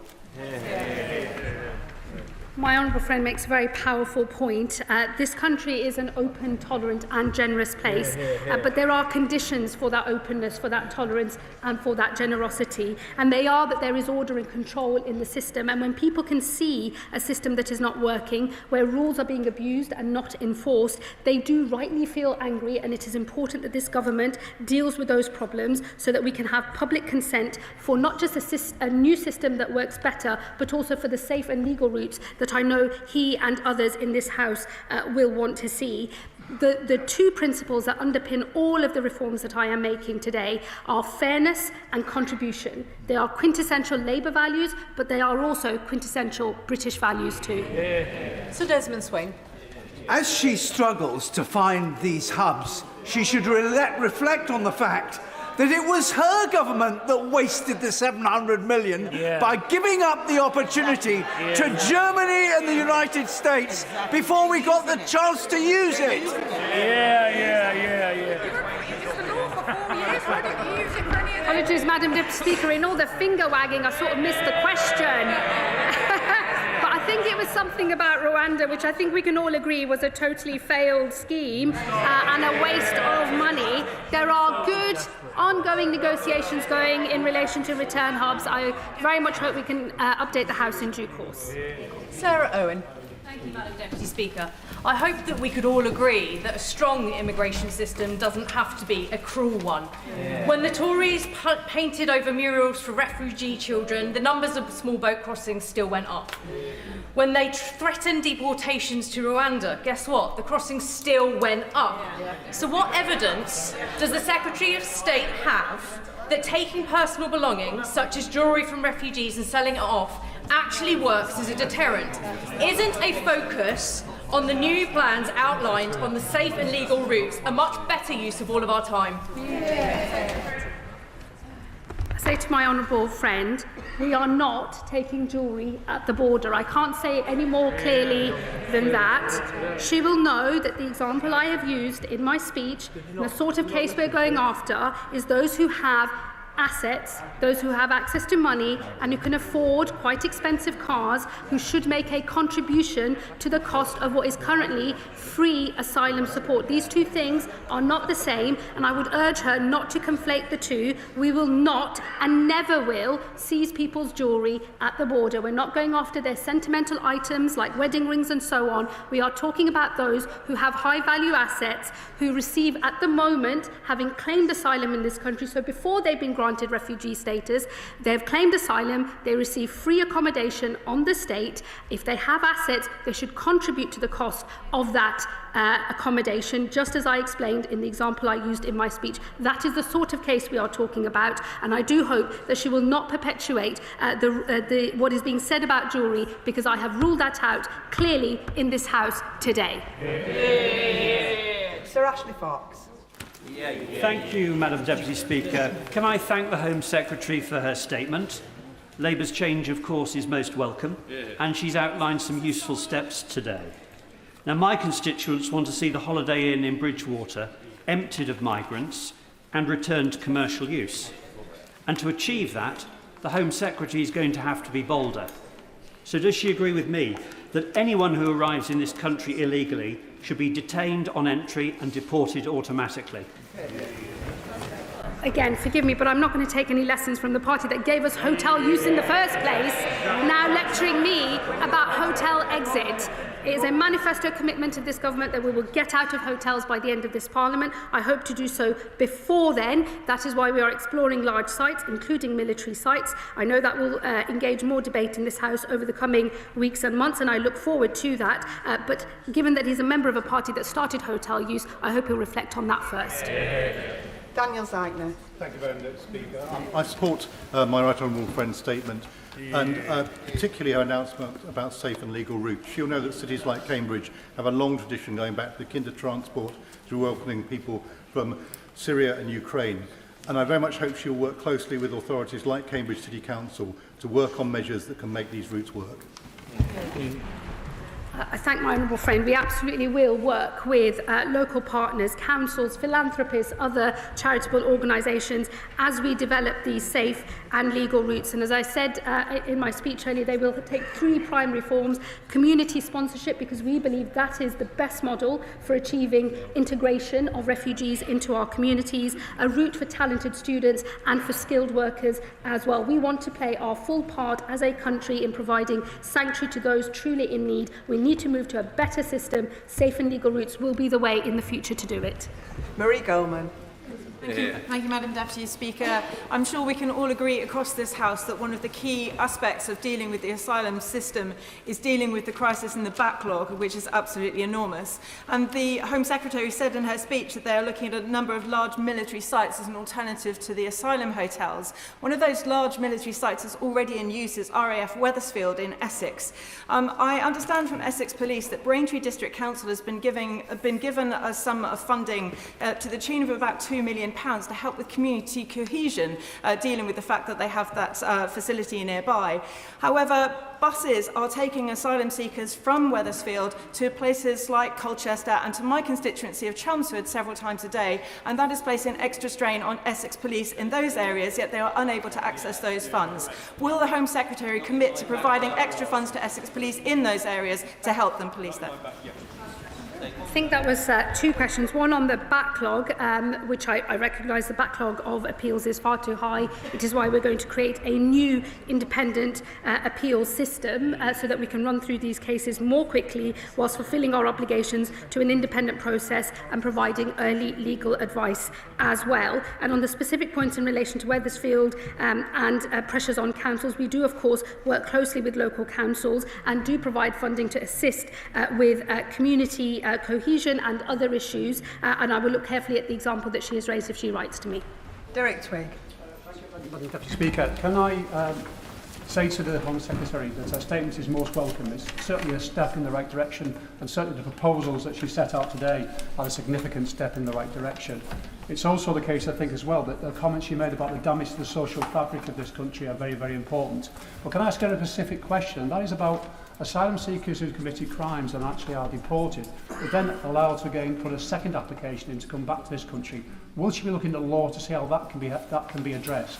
My honourable friend makes a very powerful point. This country is an open, tolerant and generous place, but there are conditions for that openness, for that tolerance and for that generosity, and they are that there is order and control in the system. And when people can see a system that is not working, where rules are being abused and not enforced, they do rightly feel angry, and it is important that this government deals with those problems so that we can have public consent for not just a new system that works better, but also for the safe and legal routes that I know he and others in this House will want to see. The 2 principles that underpin all of the reforms that I am making today are fairness and contribution. They are quintessential Labour values, but they are also quintessential British values too. Sir Desmond Swing. As she struggles to find these hubs, she should reflect on the fact that it was her government that wasted the 700 million by giving up the opportunity to Germany and the United States before we got the chance to use it. Apologies, Madam Deputy Speaker. In all the finger wagging, I sort of missed the question. But I think it was something about Rwanda, which I think we can all agree was a totally failed scheme and a waste of money. There are good ongoing negotiations going in relation to return hubs. I very much hope we can update the House in due course. Sarah Owen. Thank you, Madam Deputy Speaker. I hope that we could all agree that a strong immigration system doesn't have to be a cruel one. When the Tories painted over murals for refugee children, the numbers of small boat crossings still went up. When they threatened deportations to Rwanda, guess what? The crossings still went up. So what evidence does the Secretary of State have that taking personal belongings, such as jewellery from refugees, and selling it off actually works as a deterrent? Isn't a focus on the new plans outlined on the safe and legal routes a much better use of all of our time? I say to my honourable friend, we are not taking jewellery at the border. I can't say it any more clearly than that. She will know that the example I have used in my speech, and the sort of case we're going after, is those who have assets, those who have access to money and who can afford quite expensive cars, who should make a contribution to the cost of what is currently free asylum support. These two things are not the same, and I would urge her not to conflate the two. We will not and never will seize people's jewellery at the border. We're not going after their sentimental items like wedding rings and so on. We are talking about those who have high value assets, who receive at the moment, having claimed asylum in this country, so before they've been granted refugee status, they've claimed asylum, they receive free accommodation on the state. If they have assets, they should contribute to the cost of that accommodation, just as I explained in the example I used in my speech. That is the sort of case we are talking about, and I do hope that she will not perpetuate what is being said about jewellery, because I have ruled that out clearly in this House today. Sir Ashley Fox. Thank you, Madam Deputy Speaker. Can I thank the Home Secretary for her statement? Labour's change, of course, is most welcome, and she's outlined some useful steps today. Now, my constituents want to see the Holiday Inn in Bridgewater emptied of migrants and returned to commercial use. And to achieve that, the Home Secretary is going to have to be bolder. So does she agree with me that anyone who arrives in this country illegally should be detained on entry and deported automatically? Again, forgive me, but I'm not going to take any lessons from the party that gave us hotel use in the first place, now lecturing me about hotel exit. It is a manifesto commitment of this government that we will get out of hotels by the end of this Parliament. I hope to do so before then. That is why we are exploring large sites, including military sites. I know that will engage more debate in this House over the coming weeks and months, and I look forward to that. But given that he's a member of a party that started hotel use, I hope he'll reflect on that first. Daniel Zeigner. Thank you, Madam Speaker. I support my right honourable friend's statement, and particularly her announcement about safe and legal routes. She'll know that cities like Cambridge have a long tradition going back to the kinder transport through welcoming people from Syria and Ukraine. And I very much hope she'll work closely with authorities like Cambridge City Council to work on measures that can make these routes work. I thank my honourable friend. We absolutely will work with local partners, councils, philanthropists, other charitable organisations as we develop these safe and legal routes. And as I said in my speech earlier, they will take three primary forms: community sponsorship, because we believe that is the best model for achieving integration of refugees into our communities, a route for talented students and for skilled workers as well. We want to play our full part as a country in providing sanctuary to those truly in need. We need to move to a better system. Safe and legal routes will be the way in the future to do it. Marie Goldman. Thank you, Madam Deputy Speaker. I'm sure we can all agree across this House that one of the key aspects of dealing with the asylum system is dealing with the crisis and the backlog, which is absolutely enormous. And the Home Secretary said in her speech that they are looking at a number of large military sites as an alternative to the asylum hotels. One of those large military sites is already in use is RAF Wethersfield in Essex. I understand from Essex Police that Braintree District Council has been given a sum of funding to the tune of about £2 million to help with community cohesion, dealing with the fact that they have that facility nearby. However, buses are taking asylum seekers from Wethersfield to places like Colchester and to my constituency of Chelmsford several times a day, and that is placing extra strain on Essex Police in those areas, yet they are unable to access those funds. Will the Home Secretary commit to providing extra funds to Essex Police in those areas to help them police them? I think that was two questions. One on the backlog, which I recognise the backlog of appeals is far too high. It is why we're going to create a new independent appeals system so that we can run through these cases more quickly whilst fulfilling our obligations to an independent process and providing early legal advice as well. And on the specific points in relation to Wethersfield and pressures on councils, we do of course work closely with local councils and do provide funding to assist with community cohesion and other issues, and I will look carefully at the example that she has raised if she writes to me. Derek Twigg. Madam Deputy Speaker, can I say to the Home Secretary that her statement is most welcome. It's certainly a step in the right direction, and certainly the proposals that she set out today are a significant step in the right direction. It's also the case, I think, as well, that the comments she made about the damage to the social fabric of this country are very, very important. But can I ask her a specific question? And that is about asylum seekers who committed crimes and actually are deported, but then allowed to again put a second application in to come back to this country. Will she be looking at law to see how that can be addressed?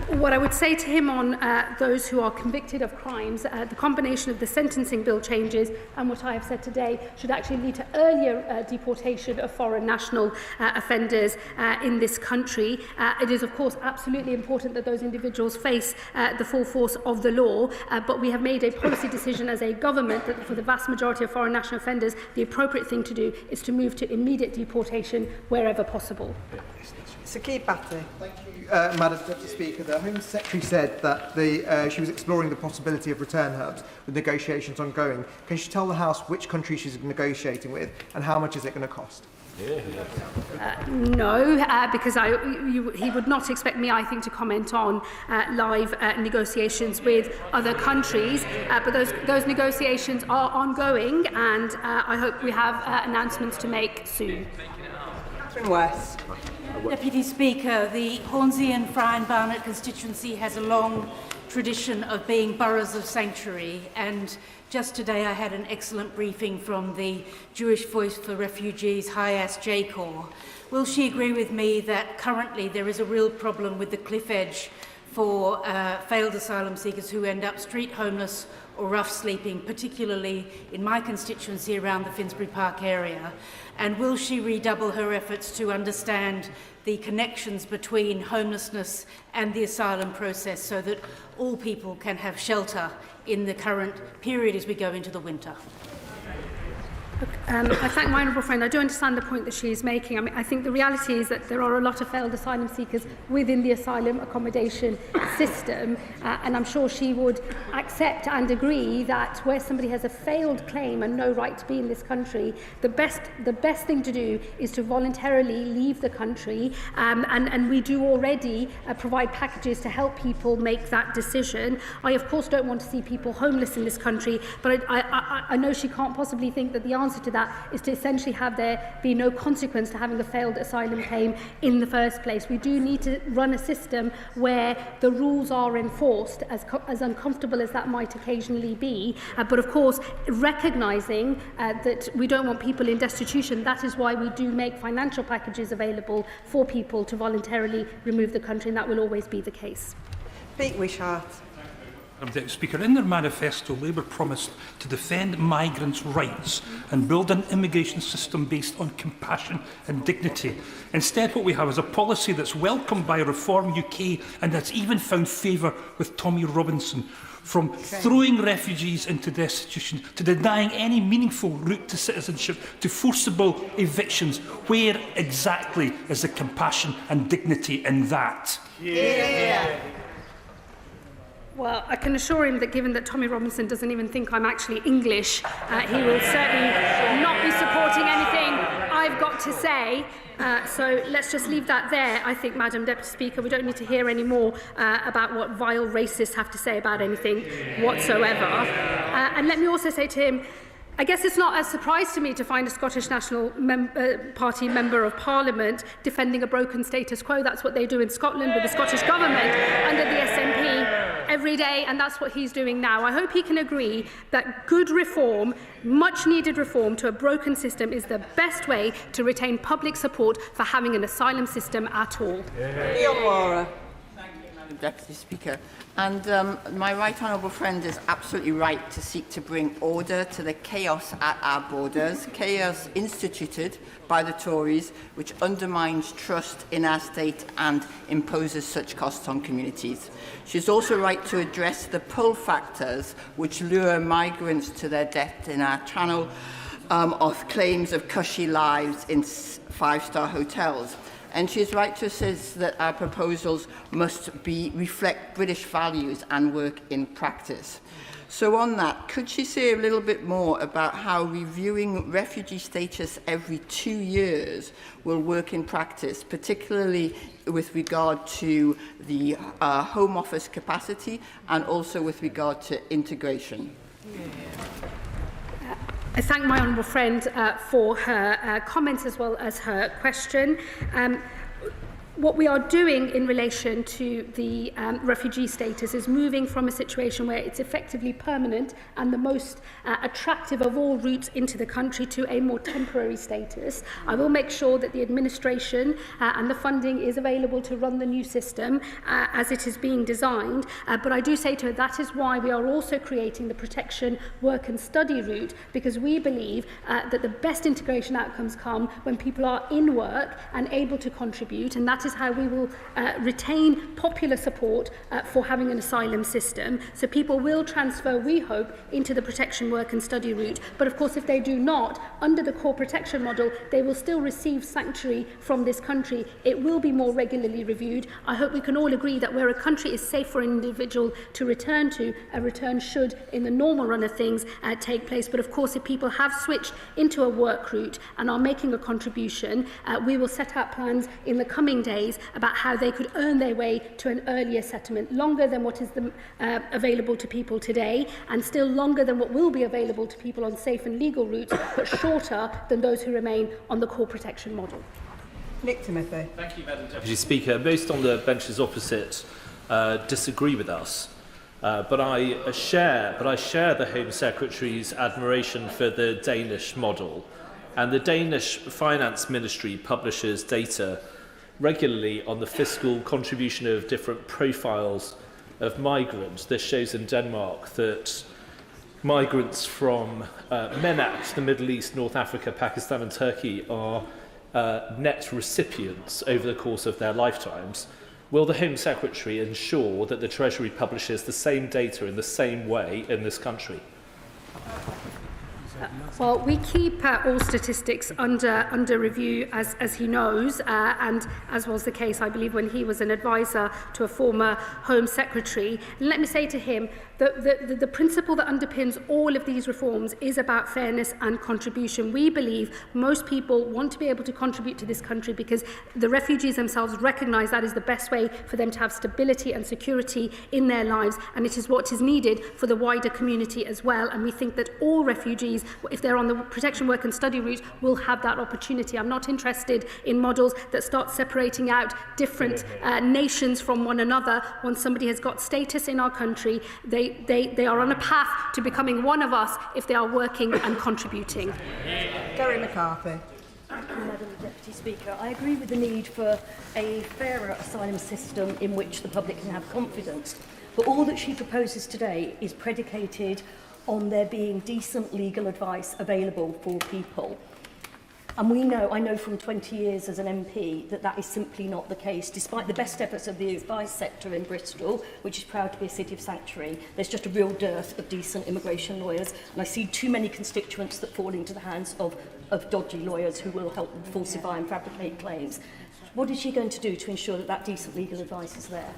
What I would say to him on those who are convicted of crimes, the combination of the sentencing bill changes and what I have said today should actually lead to earlier deportation of foreign national offenders in this country. It is, of course, absolutely important that those individuals face the full force of the law, but we have made a policy decision as a government that for the vast majority of foreign national offenders, the appropriate thing to do is to move to immediate deportation wherever possible. Thank you, Madam Deputy Speaker. The Home Secretary said that she was exploring the possibility of return hubs with negotiations ongoing. Can she tell the House which country she's negotiating with and how much is it going to cost? No, because he would not expect me, I think, to comment on live negotiations with other countries. But those negotiations are ongoing, and I hope we have announcements to make soon. Catherine West. Deputy Speaker, the Hornsey and Friar Barnet constituency has a long tradition of being boroughs of sanctuary, and just today I had an excellent briefing from the Jewish Voice for Refugees Hayas J-Corps. Will she agree with me that currently there is a real problem with the cliff edge for failed asylum seekers who end up street homeless or rough sleeping, particularly in my constituency around the Finsbury Park area? And will she redouble her efforts to understand the connections between homelessness and the asylum process so that all people can have shelter in the current period as we go into the winter? I thank my honourable friend. I do understand the point that she is making. I mean, I think the reality is that there are a lot of failed asylum seekers within the asylum accommodation system, and I'm sure she would accept and agree that where somebody has a failed claim and no right to be in this country, the best thing to do is to voluntarily leave the country, and we do already provide packages to help people make that decision. I, of course, don't want to see people homeless in this country, but I know she can't possibly think that the answer to that is to essentially have there be no consequence to having a failed asylum claim in the first place. We do need to run a system where the rules are enforced, as uncomfortable as that might occasionally be, but of course recognising that we don't want people in destitution. That is why we do make financial packages available for people to voluntarily remove the country, and that will always be the case. Pete Wishart. Madam Deputy Speaker, in their manifesto, Labour promised to defend migrants' rights and build an immigration system based on compassion and dignity. Instead, what we have is a policy that's welcomed by Reform UK and that's even found favour with Tommy Robinson. From throwing refugees into destitution to denying any meaningful route to citizenship to forcible evictions, where exactly is the compassion and dignity in that? Yeah. Well, I can assure him that given that Tommy Robinson doesn't even think I'm actually English, he will certainly not be supporting anything I've got to say. So let's just leave that there, I think, Madam Deputy Speaker. We don't need to hear any more about what vile racists have to say about anything whatsoever. And let me also say to him, I guess it's not a surprise to me to find a Scottish National Party Member of Parliament defending a broken status quo. That's what they do in Scotland with the Scottish Government under the SNP every day, and that's what he's doing now. I hope he can agree that good reform, much needed reform to a broken system is the best way to retain public support for having an asylum system at all. Deputy Speaker. And my right honourable friend is absolutely right to seek to bring order to the chaos at our borders, chaos instituted by the Tories, which undermines trust in our state and imposes such costs on communities. She's also right to address the pull factors which lure migrants to their death in our channel of claims of cushy lives in five-star hotels. And she is right to assist that our proposals must reflect British values and work in practice. So on that, could she say a little bit more about how reviewing refugee status every 2 years will work in practice, particularly with regard to the Home Office capacity and also with regard to integration? I thank my honourable friend for her comments as well as her question. What we are doing in relation to the refugee status is moving from a situation where it's effectively permanent and the most attractive of all routes into the country to a more temporary status. I will make sure that the administration and the funding is available to run the new system as it is being designed. But I do say to her that is why we are also creating the protection, work and study route, because we believe that the best integration outcomes come when people are in work and able to contribute, and that is how we will retain popular support for having an asylum system. So people will transfer, we hope, into the protection, work and study route. But of course, if they do not, under the core protection model, they will still receive sanctuary from this country. It will be more regularly reviewed. I hope we can all agree that where a country is safe for an individual to return to, a return should, in the normal run of things, take place. But of course, if people have switched into a work route and are making a contribution, we will set out plans in the coming days about how they could earn their way to an earlier settlement, longer than what is available to people today, and still longer than what will be available to people on safe and legal routes, but shorter than those who remain on the core protection model. Nick Timothy. Thank you, Madam Deputy Speaker. Most on the benches opposite disagree with us. But I share the Home Secretary's admiration for the Danish model. And the Danish Finance Ministry publishes data regularly on the fiscal contribution of different profiles of migrants. This shows in Denmark that migrants from MENAC, the Middle East, North Africa, Pakistan and Turkey are net recipients over the course of their lifetimes. Will the Home Secretary ensure that the Treasury publishes the same data in the same way in this country? Well, we keep all statistics under review, as he knows, and as was the case, I believe, when he was an advisor to a former Home Secretary. And let me say to him that the principle that underpins all of these reforms is about fairness and contribution. We believe most people want to be able to contribute to this country because the refugees themselves recognise that is the best way for them to have stability and security in their lives, and it is what is needed for the wider community as well. And we think that all refugees, if they're on the protection, work and study route, will have that opportunity. I'm not interested in models that start separating out different nations from one another. Once somebody has got status in our country, they are on a path to becoming one of us if they are working and contributing. Gary McCarthy. Thank you, Madam Deputy Speaker. I agree with the need for a fairer asylum system in which the public can have confidence. But all that she proposes today is predicated on there being decent legal advice available for people. And I know from 20 years as an MP that is simply not the case. Despite the best efforts of the advice sector in Bristol, which is proud to be a city of sanctuary, there's just a real dearth of decent immigration lawyers. And I see too many constituents that fall into the hands of dodgy lawyers who will help them falsify and fabricate claims. What is she going to do to ensure that decent legal advice is there?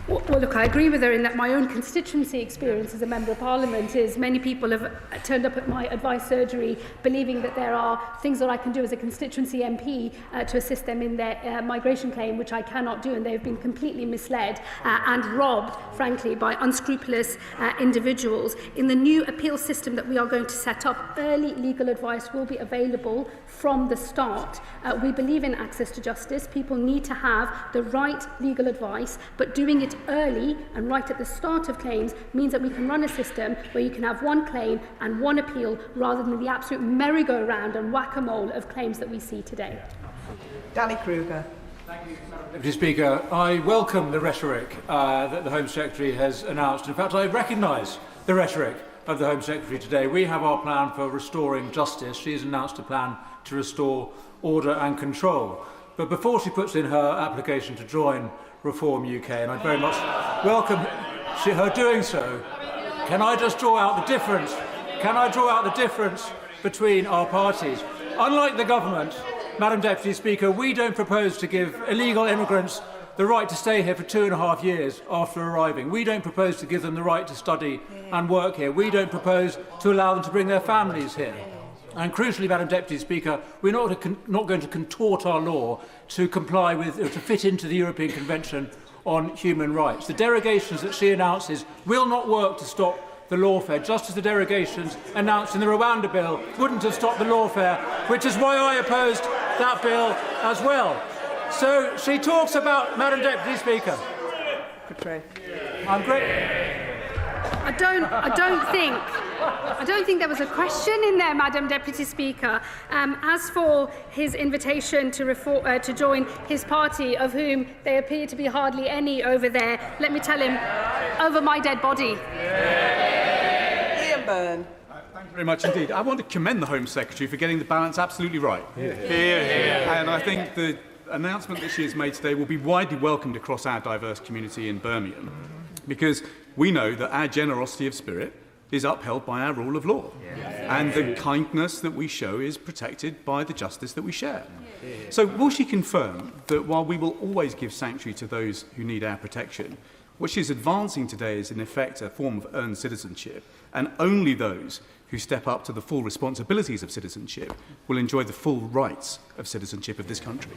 Well, look, I agree with her in that my own constituency experience as a Member of Parliament is many people have turned up at my advice surgery believing that there are things that I can do as a constituency MP to assist them in their migration claim, which I cannot do, and they've been completely misled and robbed, frankly, by unscrupulous individuals. In the new appeal system that we are going to set up, early legal advice will be available from the start. We believe in access to justice. People need to have the right legal advice, but doing it early and right at the start of claims means that we can run a system where you can have one claim and one appeal rather than the absolute merry-go-round and whack-a-mole of claims that we see today. Danny Kruger. Thank you, Madam Deputy Speaker. I welcome the rhetoric that the Home Secretary has announced. In fact, I recognise the rhetoric of the Home Secretary today. We have our plan for restoring justice. She has announced a plan to restore order and control. But before she puts in her application to join Reform UK, and I very much welcome her doing so, can I just draw out the difference? Can I draw out the difference between our parties? Unlike the government, Madam Deputy Speaker, we don't propose to give illegal immigrants the right to stay here for 2.5 years after arriving. We don't propose to give them the right to study and work here. We don't propose to allow them to bring their families here. And crucially, Madam Deputy Speaker, we're not going to contort our law to comply with, or to fit into the European Convention on Human Rights. The derogations that she announces will not work to stop the lawfare, just as the derogations announced in the Rwanda bill wouldn't have stopped the lawfare, which is why I opposed that bill as well. So she talks about, Madam Deputy Speaker. I'm great. I don't think there was a question in there, Madam Deputy Speaker. As for his invitation to join his party, of whom there appear to be hardly any over there, let me tell him, over my dead body. Liam Byrne. Thank you very much indeed. I want to commend the Home Secretary for getting the balance absolutely right. And I think the announcement that she has made today will be widely welcomed across our diverse community in Birmingham, because we know that our generosity of spirit is upheld by our rule of law, and the kindness that we show is protected by the justice that we share. So will she confirm that while we will always give sanctuary to those who need our protection, what she's advancing today is in effect a form of earned citizenship, and only those who step up to the full responsibilities of citizenship will enjoy the full rights of citizenship of this country?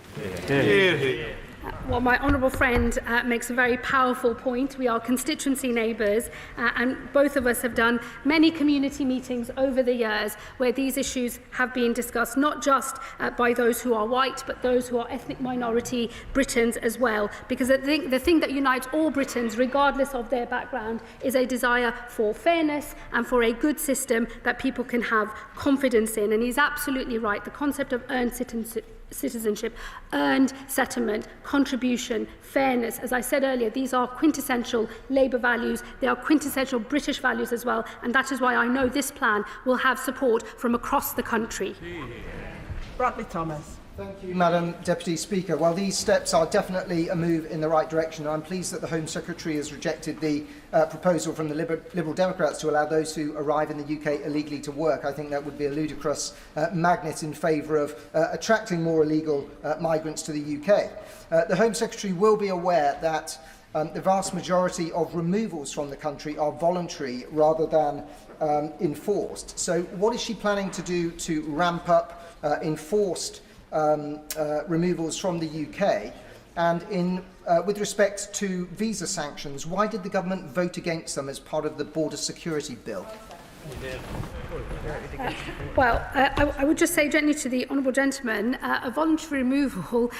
Well, my honourable friend makes a very powerful point. We are constituency neighbours, and both of us have done many community meetings over the years where these issues have been discussed, not just by those who are white, but those who are ethnic minority Britons as well. Because the thing that unites all Britons, regardless of their background, is a desire for fairness and for a good system that people can have confidence in. And he's absolutely right. The concept of earned citizenship, earned settlement, contribution, fairness. As I said earlier, these are quintessential Labour values. They are quintessential British values as well. And that is why I know this plan will have support from across the country. Bradley Thomas. Thank you, Madam Deputy Speaker. Well, these steps are definitely a move in the right direction. I'm pleased that the Home Secretary has rejected the proposal from the Liberal Democrats to allow those who arrive in the UK illegally to work. I think that would be a ludicrous magnet in favour of attracting more illegal migrants to the UK. The Home Secretary will be aware that the vast majority of removals from the country are voluntary rather than enforced. So what is she planning to do to ramp up enforced removals from the UK? And with respect to visa sanctions, why did the government vote against them as part of the border security bill? I would just say gently to the honourable gentleman, a voluntary removal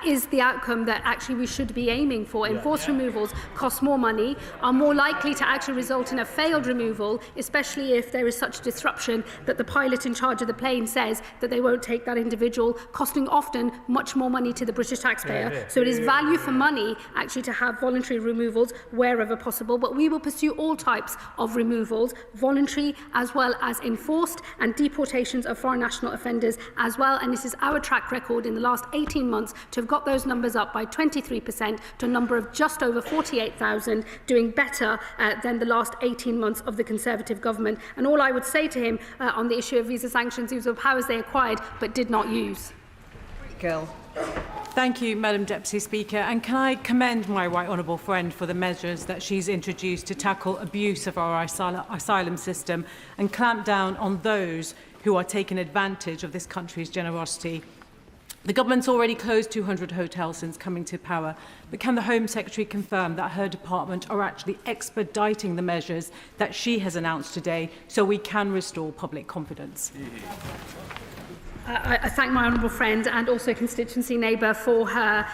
is the outcome that actually we should be aiming for. Enforced removals cost more money, are more likely to actually result in a failed removal, especially if there is such disruption that the pilot in charge of the plane says that they won't take that individual, costing often much more money to the British taxpayer. So it is value for money actually to have voluntary removals wherever possible, but we will pursue all types of removals, voluntary as well as enforced, and deportations of foreign national offenders as well. And this is our track record in the last 18 months to have got those numbers up by 23% to a number of just over 48,000, doing better than the last 18 months of the Conservative government. And all I would say to him on the issue of visa sanctions, these were powers they acquired but did not use. Gill. Thank you, Madam Deputy Speaker. And can I commend my right honourable friend for the measures that she's introduced to tackle abuse of our asylum system and clamp down on those who are taking advantage of this country's generosity. The government's already closed 200 hotels since coming to power, but can the Home Secretary confirm that her department are actually expediting the measures that she has announced today so we can restore public confidence? I thank my honourable friend and also constituency neighbour for her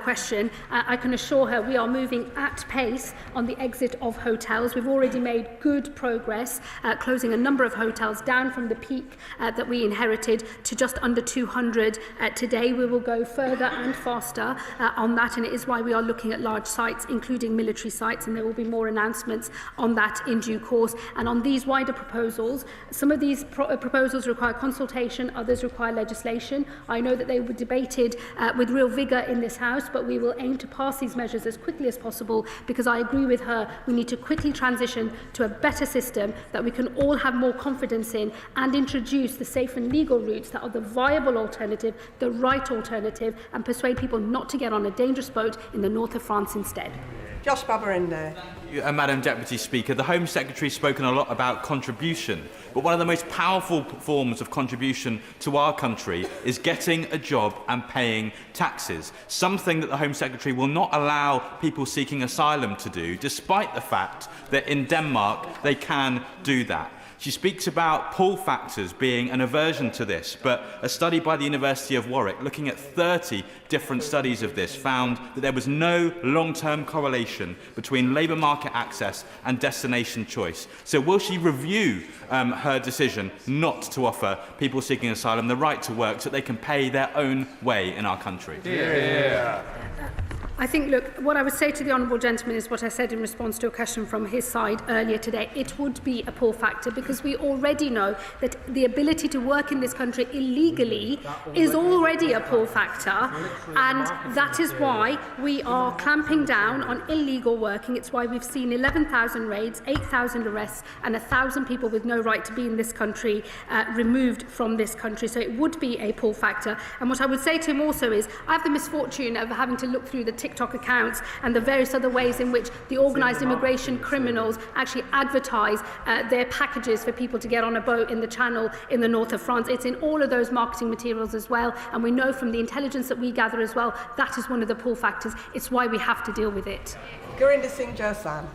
question. I can assure her we are moving at pace on the exit of hotels. We've already made good progress, closing a number of hotels down from the peak that we inherited to just under 200 today. We will go further and faster on that, and it is why we are looking at large sites, including military sites, and there will be more announcements on that in due course. And on these wider proposals, some of these proposals require consultation, others others require legislation. I know that they were debated with real vigour in this House, but we will aim to pass these measures as quickly as possible, because I agree with her, we need to quickly transition to a better system that we can all have more confidence in, and introduce the safe and legal routes that are the viable alternative, the right alternative, and persuade people not to get on a dangerous boat in the north of France instead. Josh Babarinder. Madam Deputy Speaker, the Home Secretary has spoken a lot about contribution, but one of the most powerful forms of contribution to our country is getting a job and paying taxes, something that the Home Secretary will not allow people seeking asylum to do, despite the fact that in Denmark they can do that. She speaks about pull factors being an aversion to this, but a study by the University of Warwick, looking at 30 different studies of this, found that there was no long-term correlation between labour market access and destination choice. So will she review her decision not to offer people seeking asylum the right to work so that they can pay their own way in our country? I think, look, what I would say to the honourable gentleman is what I said in response to a question from his side earlier today. It would be a pull factor, because we already know that the ability to work in this country illegally is already a pull factor, and that is why we are clamping down on illegal working. It's why we've seen 11,000 raids, 8,000 arrests, and 1,000 people with no right to be in this country removed from this country. So it would be a pull factor. And what I would say to him also is, I have the misfortune of having to look through the TikTok accounts and the various other ways in which the organised immigration criminals actually advertise their packages for people to get on a boat in the Channel in the north of France. It's in all of those marketing materials as well, and we know from the intelligence that we gather as well, that is one of the pull factors. It's why we have to deal with it. Gurinder Singh Josan.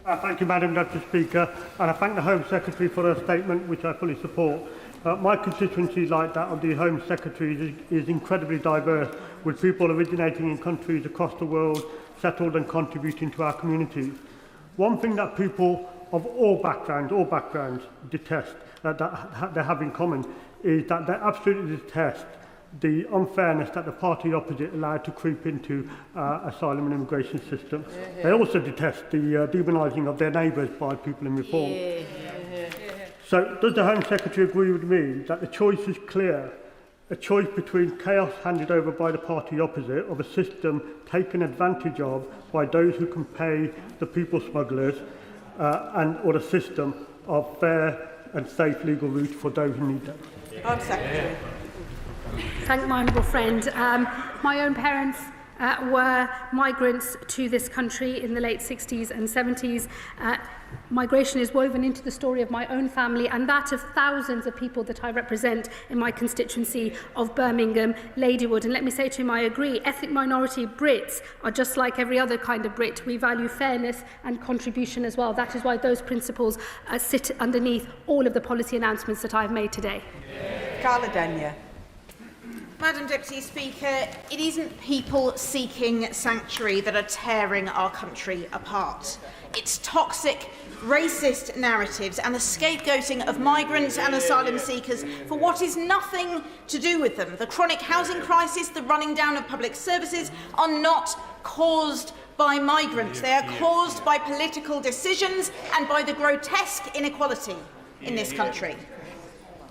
Thank you, Madam Deputy Speaker, and I thank the Home Secretary for her statement, which I fully support. My constituency, like that of the Home Secretary, is incredibly diverse, with people originating in countries across the world, settled and contributing to our communities. One thing that people of all backgrounds detest, that they have in common, is that they absolutely detest the unfairness that the party opposite allowed to creep into asylum and immigration system. They also detest the demonising of their neighbours by people in reform. So does the Home Secretary agree with me that the choice is clear? A choice between chaos handed over by the party opposite of a system taken advantage of by those who can pay the people smugglers or a system of fair and safe legal routes for those who need them? Home Secretary. Thank my honourable friend. My own parents were migrants to this country in the late 60s and 70s. Migration is woven into the story of my own family and that of thousands of people that I represent in my constituency of Birmingham, Ladywood. And let me say to him, I agree, ethnic minority Brits are just like every other kind of Brit. We value fairness and contribution as well. That is why those principles sit underneath all of the policy announcements that I've made today. Carla Denyer. Madam Deputy Speaker, it isn't people seeking sanctuary that are tearing our country apart. It's toxic, racist narratives and the scapegoating of migrants and asylum seekers for what is nothing to do with them. The chronic housing crisis, the running down of public services are not caused by migrants. They are caused by political decisions and by the grotesque inequality in this country.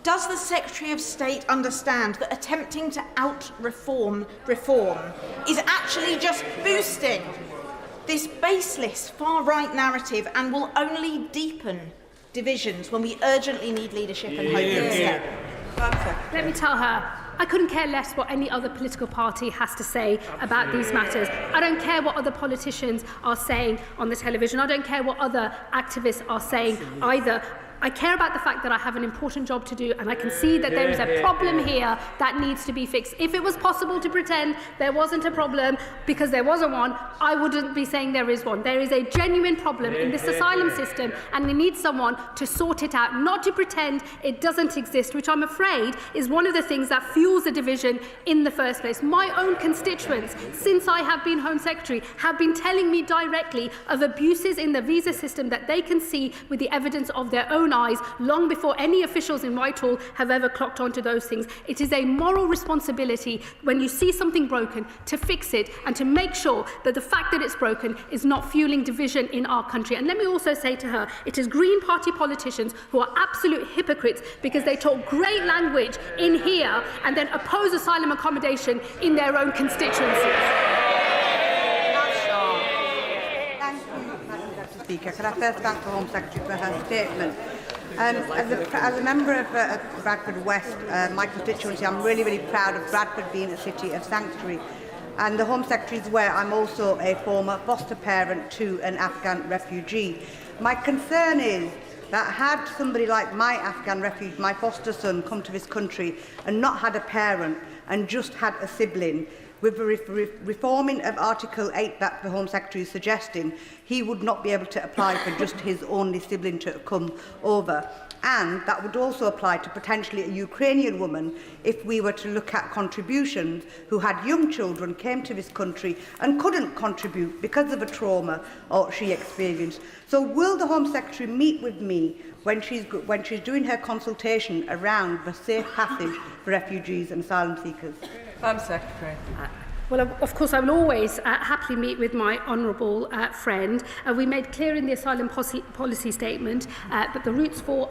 Does the Secretary of State understand that attempting to out-reform reform is actually just boosting this baseless far-right narrative and will only deepen divisions when we urgently need leadership and hope instead? Let me tell her, I couldn't care less what any other political party has to say about these matters. I don't care what other politicians are saying on the television. I don't care what other activists are saying either. I care about the fact that I have an important job to do and I can see that there is a problem here that needs to be fixed. If it was possible to pretend there wasn't a problem because there wasn't one, I wouldn't be saying there is one. There is a genuine problem in this asylum system and we need someone to sort it out, not to pretend it doesn't exist, which I'm afraid is one of the things that fuels the division in the first place. My own constituents, since I have been Home Secretary, have been telling me directly of abuses in the visa system that they can see with the evidence of their own own eyes long before any officials in Whitehall have ever clocked onto those things. It is a moral responsibility when you see something broken to fix it and to make sure that the fact that it's broken is not fueling division in our country. And let me also say to her, it is Green Party politicians who are absolute hypocrites because they talk great language in here and then oppose asylum accommodation in their own constituencies. Speaker, can I first thank the Home Secretary for her statement? As a member of Bradford West, my constituency, I'm really proud of Bradford being a city of sanctuary. And the Home Secretary is aware I'm also a former foster parent to an Afghan refugee. My concern is that had somebody like my Afghan refugee, my foster son, come to this country and not had a parent and just had a sibling, with the reforming of Article 8 that the Home Secretary is suggesting, he would not be able to apply for just his only sibling to come over. And that would also apply to potentially a Ukrainian woman if we were to look at contributions who had young children, came to this country and couldn't contribute because of a trauma or she experienced. So will the Home Secretary meet with me when she's doing her consultation around the safe passage for refugees and asylum seekers? Home Secretary. Well, of course, I will always happily meet with my honourable friend. We made clear in the asylum policy statement that the routes for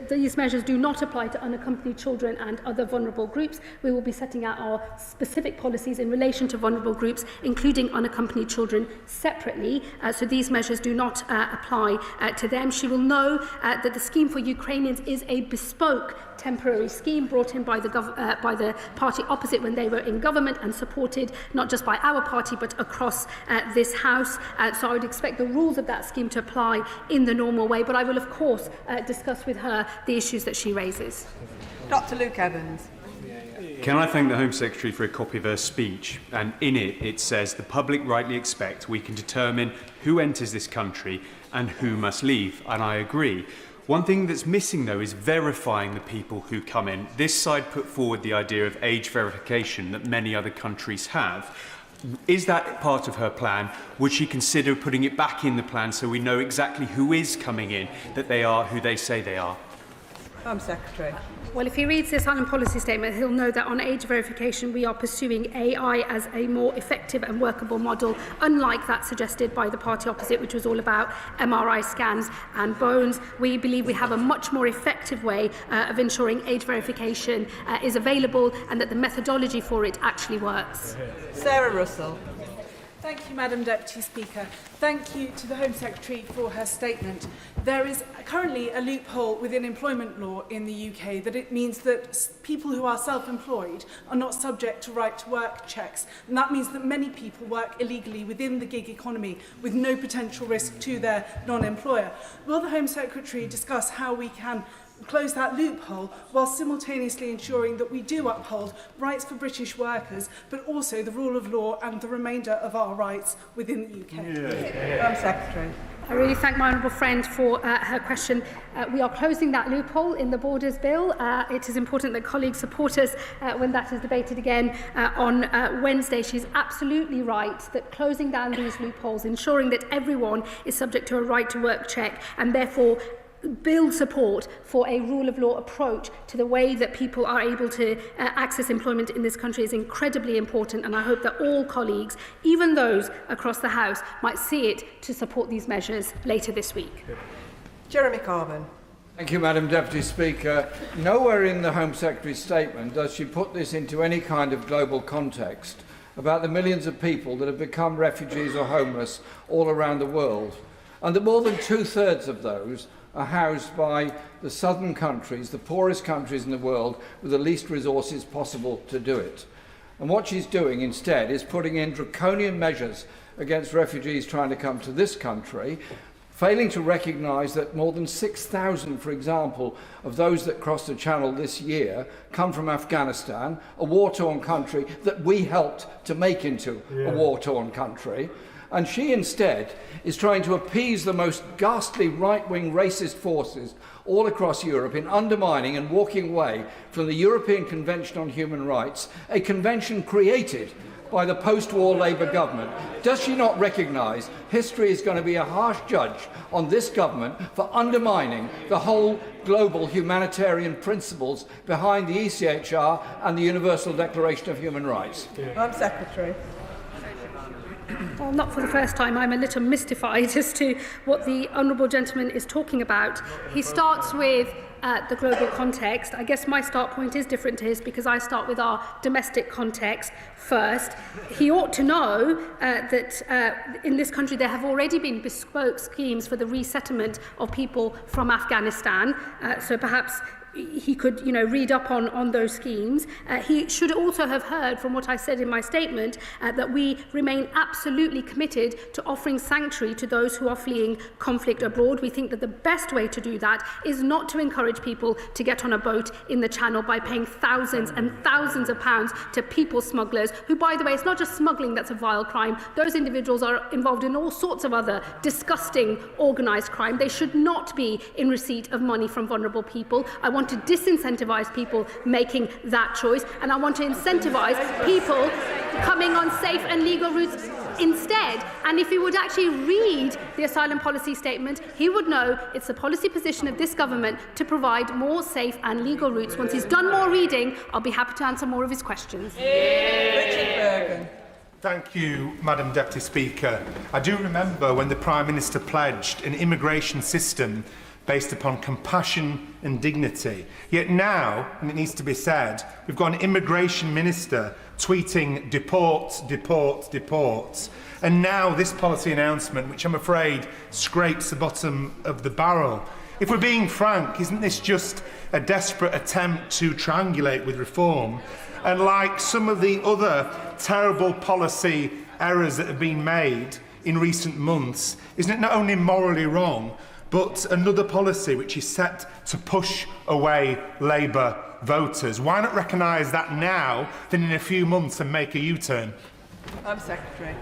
these measures do not apply to unaccompanied children and other vulnerable groups. We will be setting out our specific policies in relation to vulnerable groups, including unaccompanied children, separately. So these measures do not apply to them. She will know that the scheme for Ukrainians is a bespoke temporary scheme brought in by the party opposite when they were in government and supported not just by our party but across this House. So I would expect the rules of that scheme to apply in the normal way, but I will of course discuss with her the issues that she raises. Dr. Luke Evans. Can I thank the Home Secretary for a copy of her speech? And in it says, the public rightly expect we can determine who enters this country and who must leave. And I agree. One thing that's missing, though, is verifying the people who come in. This side put forward the idea of age verification that many other countries have. Is that part of her plan? Would she consider putting it back in the plan so we know exactly who is coming in, that they are who they say they are? Home Secretary. Well, if he reads the asylum policy statement, he'll know that on age verification we are pursuing AI as a more effective and workable model, unlike that suggested by the party opposite, which was all about MRI scans and bones. We believe we have a much more effective way of ensuring age verification is available and that the methodology for it actually works. Sarah Russell. Thank you, Madam Deputy Speaker. Thank you to the Home Secretary for her statement. There is currently a loophole within employment law in the UK that it means that people who are self-employed are not subject to right-to-work checks. And that means that many people work illegally within the gig economy with no potential risk to their non-employer. Will the Home Secretary discuss how we can close that loophole while simultaneously ensuring that we do uphold rights for British workers, but also the rule of law and the remainder of our rights within the UK? Home Secretary. I really thank my honourable friend for her question. We are closing that loophole in the Borders Bill. It is important that colleagues support us when that is debated again on Wednesday. She's absolutely right that closing down these loopholes, ensuring that everyone is subject to a right to work check and therefore build support for a rule of law approach to the way that people are able to access employment in this country is incredibly important, and I hope that all colleagues, even those across the House, might see it to support these measures later this week. Jeremy Corbyn. Thank you, Madam Deputy Speaker. Nowhere in the Home Secretary's statement does she put this into any kind of global context about the millions of people that have become refugees or homeless all around the world, and that more than two-thirds of those are housed by the southern countries, the poorest countries in the world, with the least resources possible to do it. And what she's doing instead is putting in draconian measures against refugees trying to come to this country, failing to recognise that more than 6,000, for example, of those that crossed the Channel this year come from Afghanistan, a war-torn country that we helped to make into a war-torn country. And she instead is trying to appease the most ghastly right-wing racist forces all across Europe in undermining and walking away from the European Convention on Human Rights, a convention created by the post-war Labour government. Does she not recognise history is going to be a harsh judge on this government for undermining the whole global humanitarian principles behind the ECHR and the Universal Declaration of Human Rights? Home Secretary. Well, not for the first time. I'm a little mystified as to what the honourable gentleman is talking about. He starts with the global context. I guess my start point is different to his because I start with our domestic context first. He ought to know that in this country there have already been bespoke schemes for the resettlement of people from Afghanistan. So perhaps he could, read up on those schemes. He should also have heard from what I said in my statement that we remain absolutely committed to offering sanctuary to those who are fleeing conflict abroad. We think that the best way to do that is not to encourage people to get on a boat in the Channel by paying thousands and thousands of pounds to people smugglers, who, by the way, it's not just smuggling that's a vile crime. Those individuals are involved in all sorts of other disgusting organised crime. They should not be in receipt of money from vulnerable people. I want to disincentivise people making that choice, and I want to incentivise people coming on safe and legal routes instead. And if he would actually read the asylum policy statement, he would know it's the policy position of this government to provide more safe and legal routes. Once he's done more reading, I'll be happy to answer more of his questions. Richard Bergen. Thank you, Madam Deputy Speaker. I do remember when the Prime Minister pledged an immigration system based upon compassion and dignity. Yet now, and it needs to be said, we've got an immigration minister tweeting deport, deport, deport. And now this policy announcement, which I'm afraid scrapes the bottom of the barrel. If we're being frank, isn't this just a desperate attempt to triangulate with reform? And like some of the other terrible policy errors that have been made in recent months, isn't it not only morally wrong, but another policy which is set to push away Labour voters? Why not recognise that now than in a few months and make a U-turn? Home Secretary.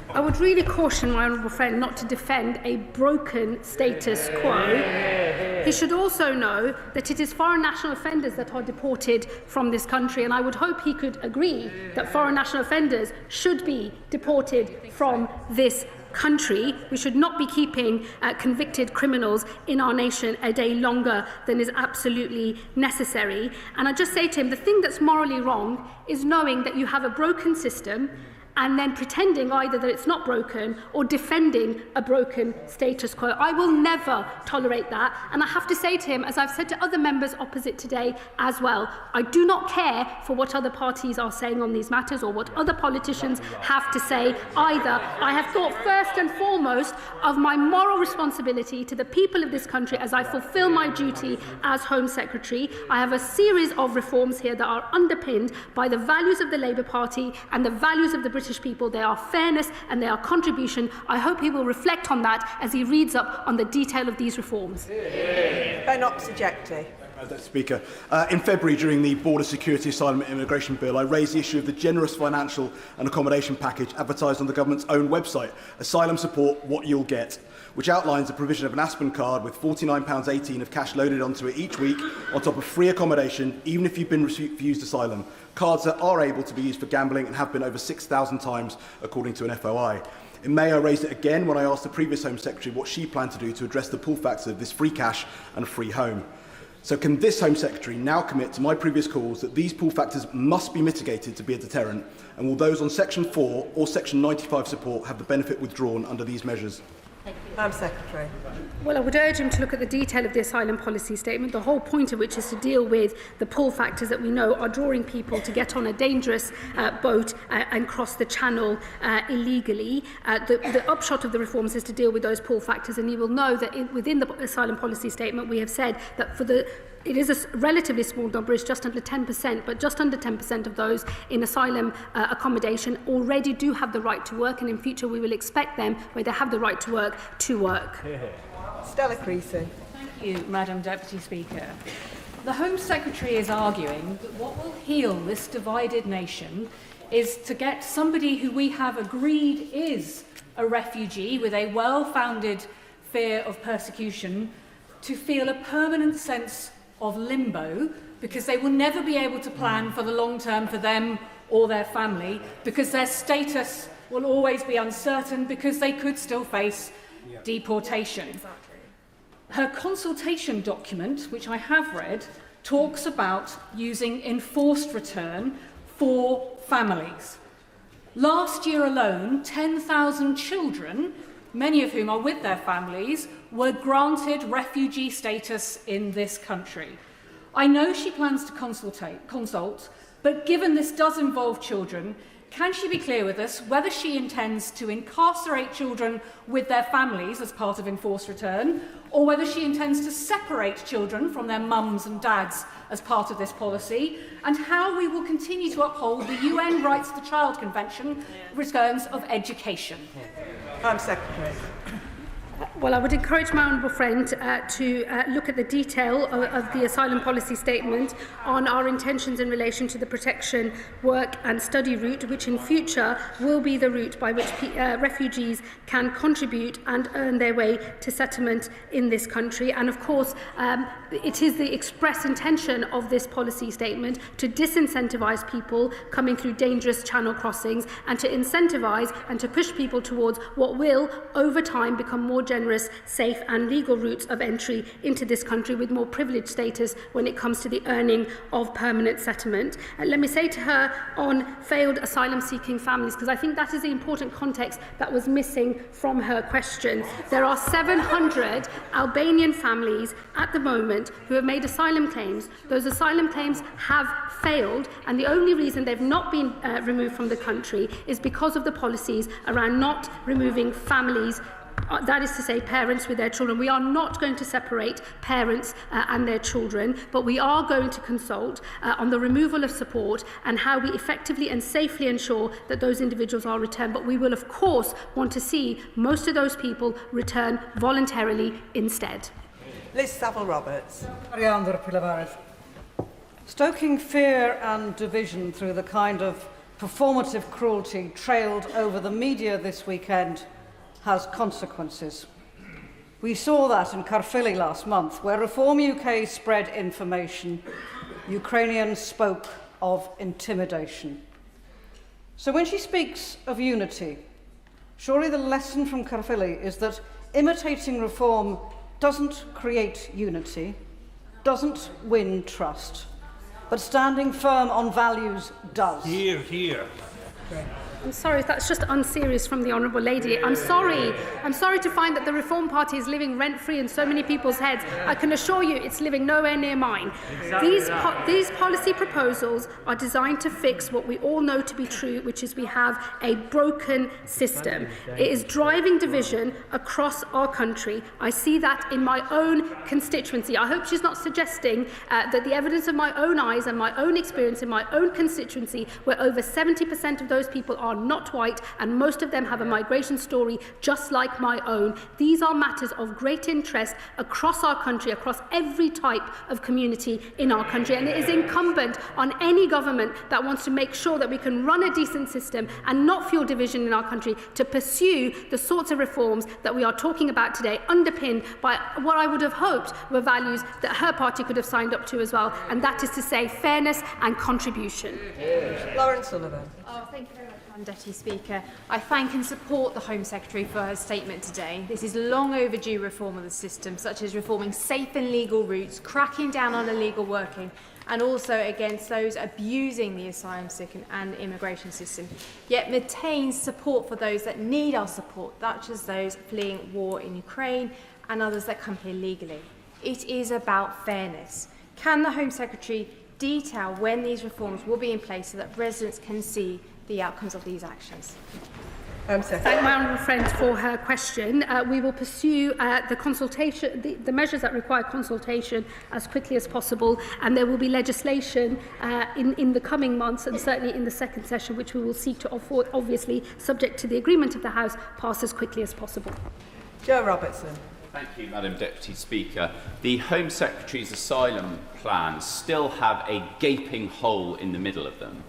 I would really caution my honourable friend not to defend a broken status quo. He should also know that it is foreign national offenders that are deported from this country, and I would hope he could agree that foreign national offenders should be deported from this country. We should not be keeping convicted criminals in our nation a day longer than is absolutely necessary. And I just say to him, the thing that's morally wrong is knowing that you have a broken system and then pretending either that it's not broken or defending a broken status quo. I will never tolerate that. And I have to say to him, as I've said to other members opposite today as well, I do not care for what other parties are saying on these matters or what other politicians have to say either. I have thought first and foremost of my moral responsibility to the people of this country as I fulfil my duty as Home Secretary. I have a series of reforms here that are underpinned by the values of the Labour Party and the values of the British people. They are fairness and they are contribution. I hope he will reflect on that as he reads up on the detail of these reforms. Ben Oxojecti. Mr. Speaker, in February, during the Border Security, Asylum and Immigration Bill, I raised the issue of the generous financial and accommodation package advertised on the government's own website, Asylum Support What You'll Get, which outlines the provision of an Aspen card with £49.18 of cash loaded onto it each week, on top of free accommodation, even if you've been refused asylum. Cards that are able to be used for gambling and have been over 6,000 times, according to an FOI. In May, I raised it again when I asked the previous Home Secretary what she planned to do to address the pull factor of this free cash and free home. So can this Home Secretary now commit to my previous calls that these pull factors must be mitigated to be a deterrent? And will those on Section 4 or Section 95 support have the benefit withdrawn under these measures? Home Secretary. Well, I would urge him to look at the detail of the asylum policy statement, the whole point of which is to deal with the pull factors that we know are drawing people to get on a dangerous boat and cross the channel illegally. The upshot of the reforms is to deal with those pull factors, and you will know that within the asylum policy statement we have said that it is a relatively small number, it's just under 10%, but just under 10% of those in asylum accommodation already do have the right to work, and in future we will expect them, where they have the right to work, to work. Stella Creasy. Thank you, Madam Deputy Speaker. The Home Secretary is arguing that what will heal this divided nation is to get somebody who we have agreed is a refugee with a well-founded fear of persecution to feel a permanent sense of limbo, because they will never be able to plan for the long term for them or their family, because their status will always be uncertain because they could still face deportation. Her consultation document, which I have read, talks about using enforced return for families. Last year alone, 10,000 children, many of whom are with their families, were granted refugee status in this country. I know she plans to consult, but given this does involve children, can she be clear with us whether she intends to incarcerate children with their families as part of enforced return, or whether she intends to separate children from their mums and dads as part of this policy, and how we will continue to uphold the UN Rights of the Child Convention returns of education? Secretary. Well, I would encourage my honourable friend to look at the detail of the asylum policy statement on our intentions in relation to the protection, work and study route, which in future will be the route by which refugees can contribute and earn their way to settlement in this country. And of course, it is the express intention of this policy statement to disincentivise people coming through dangerous channel crossings and to incentivise and to push people towards what will, over time, become more generous, safe and legal routes of entry into this country with more privileged status when it comes to the earning of permanent settlement. Let me say to her on failed asylum-seeking families, because I think that is the important context that was missing from her question. There are 700 Albanian families at the moment who have made asylum claims. Those asylum claims have failed, and the only reason they've not been removed from the country is because of the policies around not removing families, that is to say parents with their children. We are not going to separate parents and their children, but we are going to consult on the removal of support and how we effectively and safely ensure that those individuals are returned. But we will, of course, want to see most of those people return voluntarily instead. Liz Saville-Roberts. Stoking fear and division through the kind of performative cruelty trailed over the media this weekend has consequences. We saw that in Caerphilly last month, where Reform UK spread information. Ukrainians spoke of intimidation. So when she speaks of unity, surely the lesson from Caerphilly is that imitating Reform doesn't create unity, doesn't win trust, but standing firm on values does. Here, here. I'm sorry, that's just unserious from the Honourable Lady. I'm sorry to find that the Reform Party is living rent-free in so many people's heads. I can assure you it's living nowhere near mine. These policy proposals are designed to fix what we all know to be true, which is we have a broken system. It is driving division across our country. I see that in my own constituency. I hope she's not suggesting that the evidence of my own eyes and my own experience in my own constituency, where over 70% of those people are not white, and most of them have a migration story just like my own. These are matters of great interest across our country, across every type of community in our country, and it is incumbent on any government that wants to make sure that we can run a decent system and not fuel division in our country to pursue the sorts of reforms that we are talking about today, underpinned by what I would have hoped were values that her party could have signed up to as well, and that is to say fairness and contribution. Lauren Sullivan. Thank you very much, Madam Deputy Speaker. I thank and support the Home Secretary for her statement today. This is long overdue reform of the system, such as reforming safe and legal routes, cracking down on illegal working, and also against those abusing the asylum seeking and immigration system, yet maintains support for those that need our support, such as those fleeing war in Ukraine and others that come here legally. It is about fairness. Can the Home Secretary detail when these reforms will be in place so that residents can see the outcomes of these actions? Thank my honourable friend for her question. We will pursue the consultation, the measures that require consultation as quickly as possible, and there will be legislation in the coming months, and certainly in the second session, which we will seek to, obviously, subject to the agreement of the House, pass as quickly as possible. Joe Robertson. Thank you, Madam Deputy Speaker. The Home Secretary's asylum plans still have a gaping hole in the middle of them,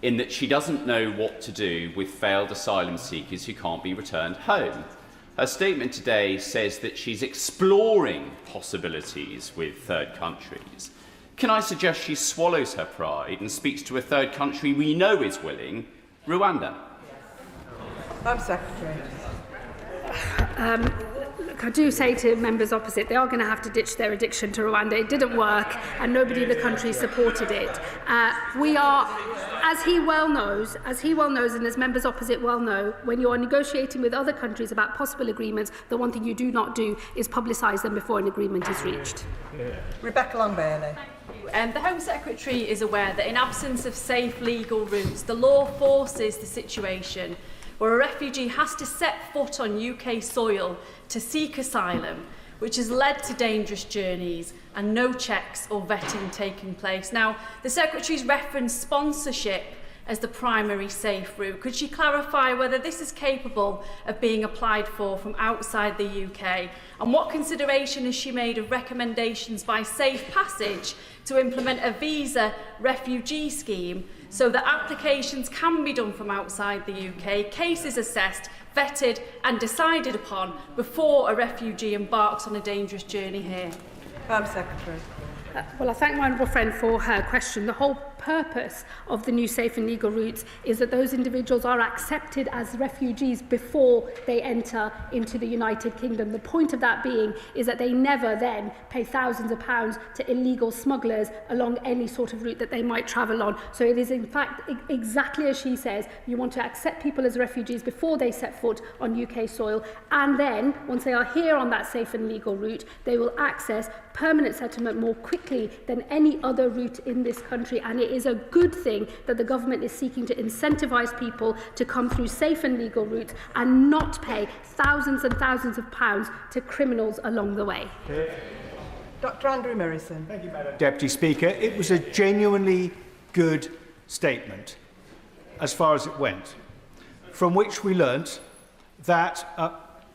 in that she doesn't know what to do with failed asylum seekers who can't be returned home. Her statement today says that she's exploring possibilities with third countries. Can I suggest she swallows her pride and speaks to a third country we know is willing, Rwanda? Home Secretary. Look, I do say to members opposite, they are going to have to ditch their addiction to Rwanda. It didn't work, and nobody in the country supported it. We are, as he well knows, and as members opposite well know, when you are negotiating with other countries about possible agreements, the one thing you do not do is publicise them before an agreement is reached. Rebecca Long-Bailey. The Home Secretary is aware that in absence of safe legal routes, the law forces the situation where a refugee has to set foot on UK soil to seek asylum, which has led to dangerous journeys and no checks or vetting taking place. Now, the Secretary's referenced sponsorship as the primary safe route. Could she clarify whether this is capable of being applied for from outside the UK? And what consideration has she made of recommendations by Safe Passage to implement a visa refugee scheme so that applications can be done from outside the UK, cases assessed, vetted and decided upon before a refugee embarks on a dangerous journey here? Home Secretary. Well, I thank my honourable friend for her question. The whole purpose of the new safe and legal routes is that those individuals are accepted as refugees before they enter into the United Kingdom. The point of that being is that they never then pay thousands of pounds to illegal smugglers along any sort of route that they might travel on. So it is in fact exactly as she says, you want to accept people as refugees before they set foot on UK soil, and then once they are here on that safe and legal route, they will access permanent settlement more quickly than any other route in this country. And it is a good thing that the government is seeking to incentivise people to come through safe and legal routes and not pay thousands and thousands of pounds to criminals along the way. Dr. Andrew Mirison. Thank you, Madam Deputy Speaker. It was a genuinely good statement as far as it went, from which we learnt that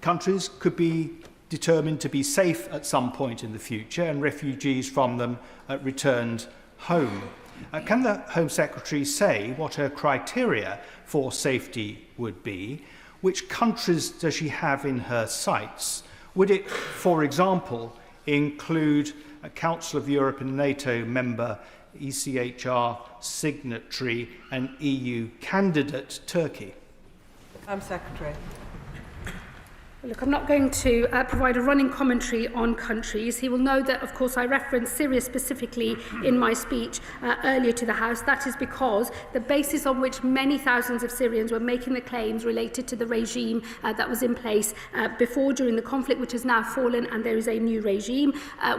countries could be determined to be safe at some point in the future and refugees from them returned home. Can the Home Secretary say what her criteria for safety would be? Which countries does she have in her sights? Would it, for example, include a Council of Europe and NATO member, ECHR signatory and EU candidate Turkey? Home Secretary. Look, I'm not going to provide a running commentary on countries. He will know that, of course, I referenced Syria specifically in my speech earlier to the House. That is because the basis on which many thousands of Syrians were making the claims related to the regime that was in place before, during the conflict, which has now fallen, and there is a new regime.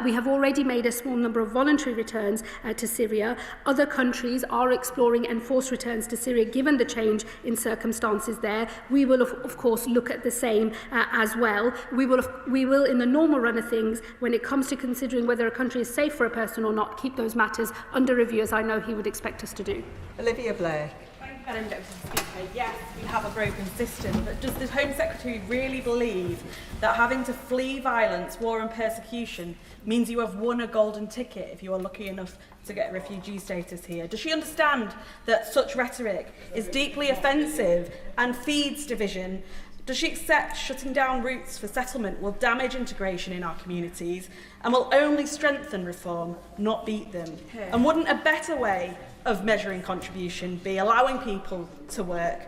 We have already made a small number of voluntary returns to Syria. Other countries are exploring enforced returns to Syria, given the change in circumstances there. We will, of course, look at the same as well. We will, in the normal run of things, when it comes to considering whether a country is safe for a person or not, keep those matters under review, as I know he would expect us to do. Olivia Blair. Thank you, Madam Deputy Speaker. Yes, we have a broken system, but does the Home Secretary really believe that having to flee violence, war and persecution means you have won a golden ticket if you are lucky enough to get refugee status here? Does she understand that such rhetoric is deeply offensive and feeds division? Does she accept shutting down routes for settlement will damage integration in our communities and will only strengthen reform, not beat them? And wouldn't a better way of measuring contribution be allowing people to work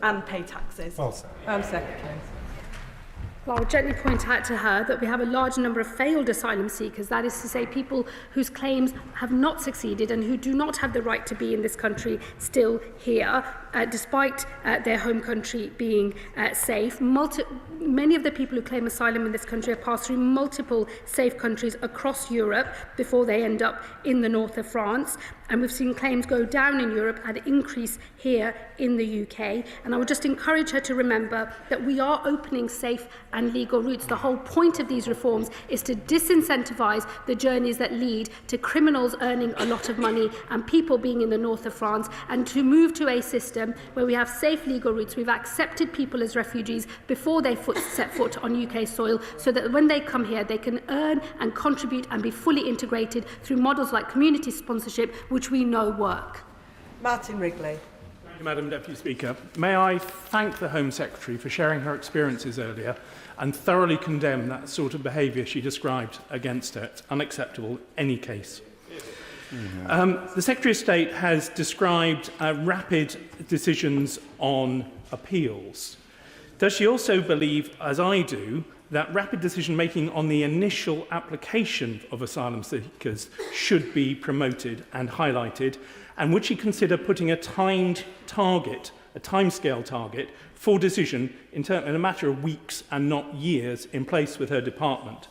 and pay taxes? Secretary. Well, I would gently point out to her that we have a large number of failed asylum seekers, that is to say people whose claims have not succeeded and who do not have the right to be in this country still here, despite their home country being safe. Many of the people who claim asylum in this country have passed through multiple safe countries across Europe before they end up in the north of France. And we've seen claims go down in Europe and increase here in the UK. And I would just encourage her to remember that we are opening safe and legal routes. The whole point of these reforms is to disincentivise the journeys that lead to criminals earning a lot of money and people being in the north of France, and to move to a system where we have safe legal routes. We've accepted people as refugees before they set foot on UK soil, so that when they come here they can earn and contribute and be fully integrated through models like community sponsorship, which we know work. Martin Wrigley. Thank you, Madam Deputy Speaker. May I thank the Home Secretary for sharing her experiences earlier and thoroughly condemn that sort of behaviour she described against her. It's unacceptable in any case. The Secretary of State has described rapid decisions on appeals. Does she also believe, as I do, that rapid decision-making on the initial application of asylum seekers should be promoted and highlighted? And would she consider putting a timed target, a timescale target, for decision in a matter of weeks and not years in place with her department?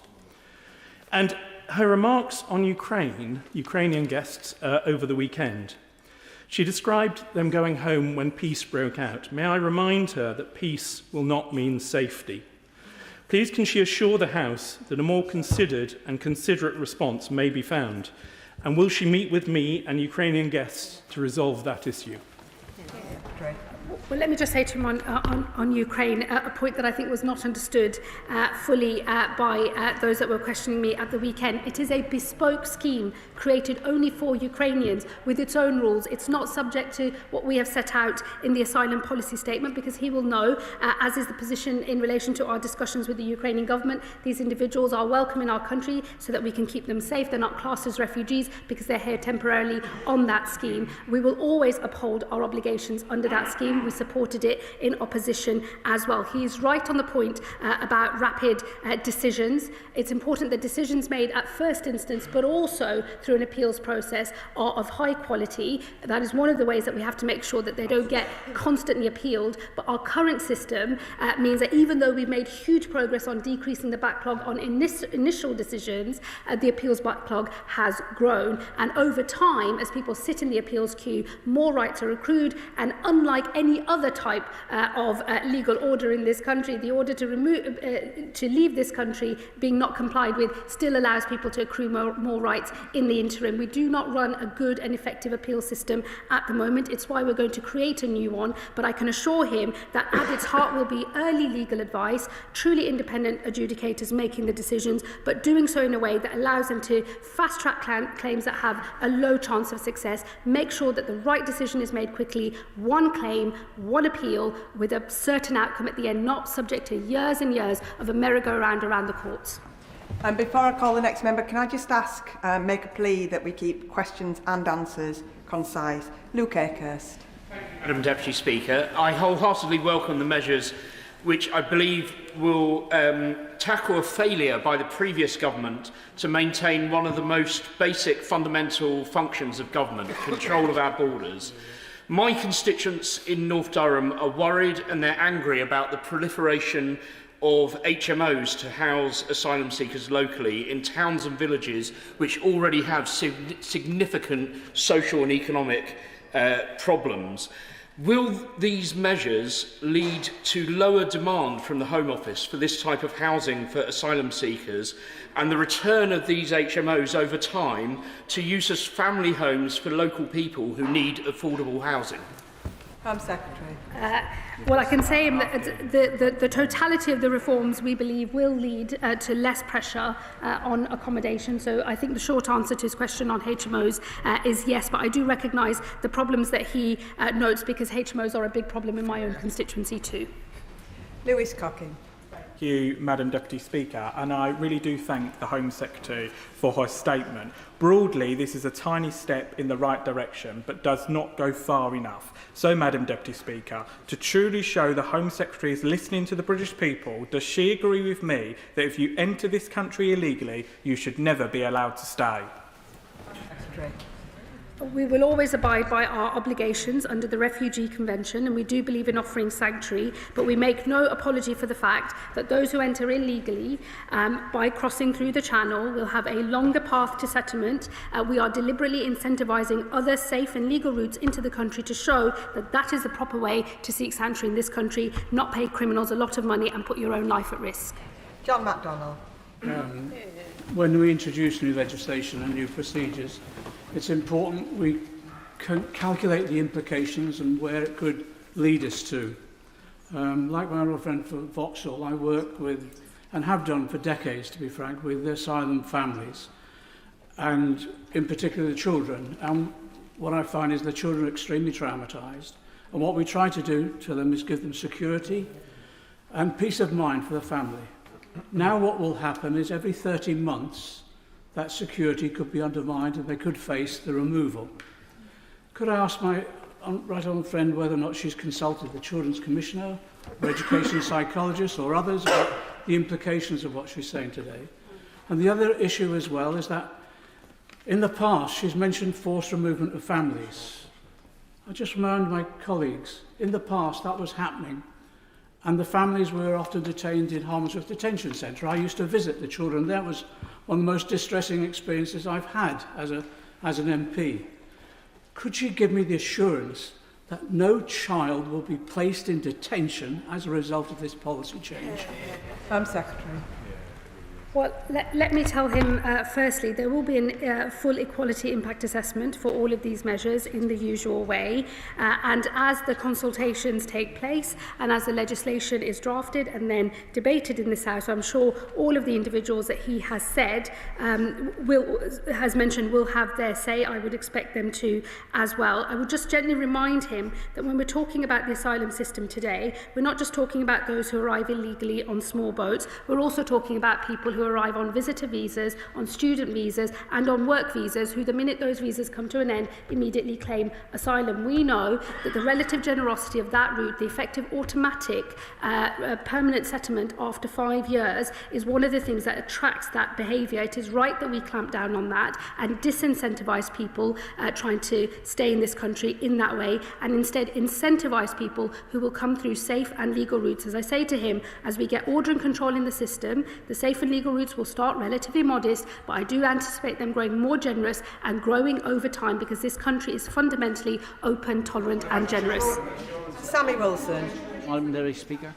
And her remarks on Ukrainian guests over the weekend. She described them going home when peace broke out. May I remind her that peace will not mean safety? Please can she assure the House that a more considered and considerate response may be found? And will she meet with me and Ukrainian guests to resolve that issue? Well, let me just say to him on Ukraine, a point that I think was not understood fully by those that were questioning me at the weekend. It is a bespoke scheme created only for Ukrainians with its own rules. It's not subject to what we have set out in the asylum policy statement, because he will know, as is the position in relation to our discussions with the Ukrainian government, these individuals are welcome in our country so that we can keep them safe. They're not classed as refugees because they're here temporarily on that scheme. We will always uphold our obligations under that scheme. We supported it in opposition as well. He's right on the point about rapid decisions. It's important that decisions made at first instance, but also through an appeals process, are of high quality. That is one of the ways that we have to make sure that they don't get constantly appealed. But our current system means that even though we've made huge progress on decreasing the backlog on initial decisions, the appeals backlog has grown. And over time, as people sit in the appeals queue, more rights are accrued. And unlike any other type of legal order in this country, the order to leave this country being not complied with still allows people to accrue more rights in the interim. We do not run a good and effective appeal system at the moment. It's why we're going to create a new one. But I can assure him that at its heart will be early legal advice, truly independent adjudicators making the decisions, but doing so in a way that allows them to fast-track claims that have a low chance of success, make sure that the right decision is made quickly, one claim, one appeal, with a certain outcome at the end, not subject to years and years of a merry-go-round around the courts. And before I call the next member, can I just ask, make a plea that we keep questions and answers concise? Luke Akehurst. Madam Deputy Speaker, I wholeheartedly welcome the measures which I believe will tackle a failure by the previous government to maintain one of the most basic fundamental functions of government, control of our borders. My constituents in North Durham are worried and they're angry about the proliferation of HMOs to house asylum seekers locally in towns and villages which already have significant social and economic problems. Will these measures lead to lower demand from the Home Office for this type of housing for asylum seekers and the return of these HMOs over time to use as family homes for local people who need affordable housing? Home Secretary. Well, I can say that the totality of the reforms we believe will lead to less pressure on accommodation. So I think the short answer to his question on HMOs is yes, but I do recognise the problems that he notes, because HMOs are a big problem in my own constituency too. Lewis Cocking. Thank you, Madam Deputy Speaker, and I really do thank the Home Secretary for her statement. Broadly, this is a tiny step in the right direction, but does not go far enough. So, Madam Deputy Speaker, to truly show the Home Secretary is listening to the British people, does she agree with me that if you enter this country illegally, you should never be allowed to stay? Secretary. We will always abide by our obligations under the Refugee Convention, and we do believe in offering sanctuary, but we make no apology for the fact that those who enter illegally by crossing through the Channel will have a longer path to settlement. We are deliberately incentivising other safe and legal routes into the country to show that that is the proper way to seek sanctuary in this country, not pay criminals a lot of money and put your own life at risk. John MacDonald. When we introduce new legislation and new procedures, it's important we can calculate the implications and where it could lead us to. Like my old friend for Vauxhall, I work with, and have done for decades, to be frank, with asylum families, and in particular the children. And what I find is the children are extremely traumatised. And what we try to do to them is give them security and peace of mind for the family. Now what will happen is every 30 months, that security could be undermined and they could face the removal. Could I ask my right honourable friend whether or not she's consulted the Children's Commissioner, or education psychologists or others about the implications of what she's saying today? And the other issue as well is that in the past she's mentioned forced removement of families. I just remind my colleagues, in the past that was happening and the families were often detained in Harmondsworth Detention Centre. I used to visit the children. That was one of the most distressing experiences I've had as an MP. Could she give me the assurance that no child will be placed in detention as a result of this policy change? Secretary. Well, let me tell him, firstly, there will be a full equality impact assessment for all of these measures in the usual way. And as the consultations take place and as the legislation is drafted and then debated in this House, I'm sure all of the individuals that he has said, has mentioned, will have their say. I would expect them to as well. I would just gently remind him that when we're talking about the asylum system today, we're not just talking about those who arrive illegally on small boats. We're also talking about people who arrive on visitor visas, on student visas and on work visas, who the minute those visas come to an end immediately claim asylum. We know that the relative generosity of that route, the effective automatic permanent settlement after 5 years, is one of the things that attracts that behaviour. It is right that we clamp down on that and disincentivise people trying to stay in this country in that way, and instead incentivise people who will come through safe and legal routes. As I say to him, as we get order and control in the system, the safe and legal routes will start relatively modest, but I do anticipate them growing more generous and growing over time, because this country is fundamentally open, tolerant and generous. Sammy Wilson. Madam Deputy Speaker.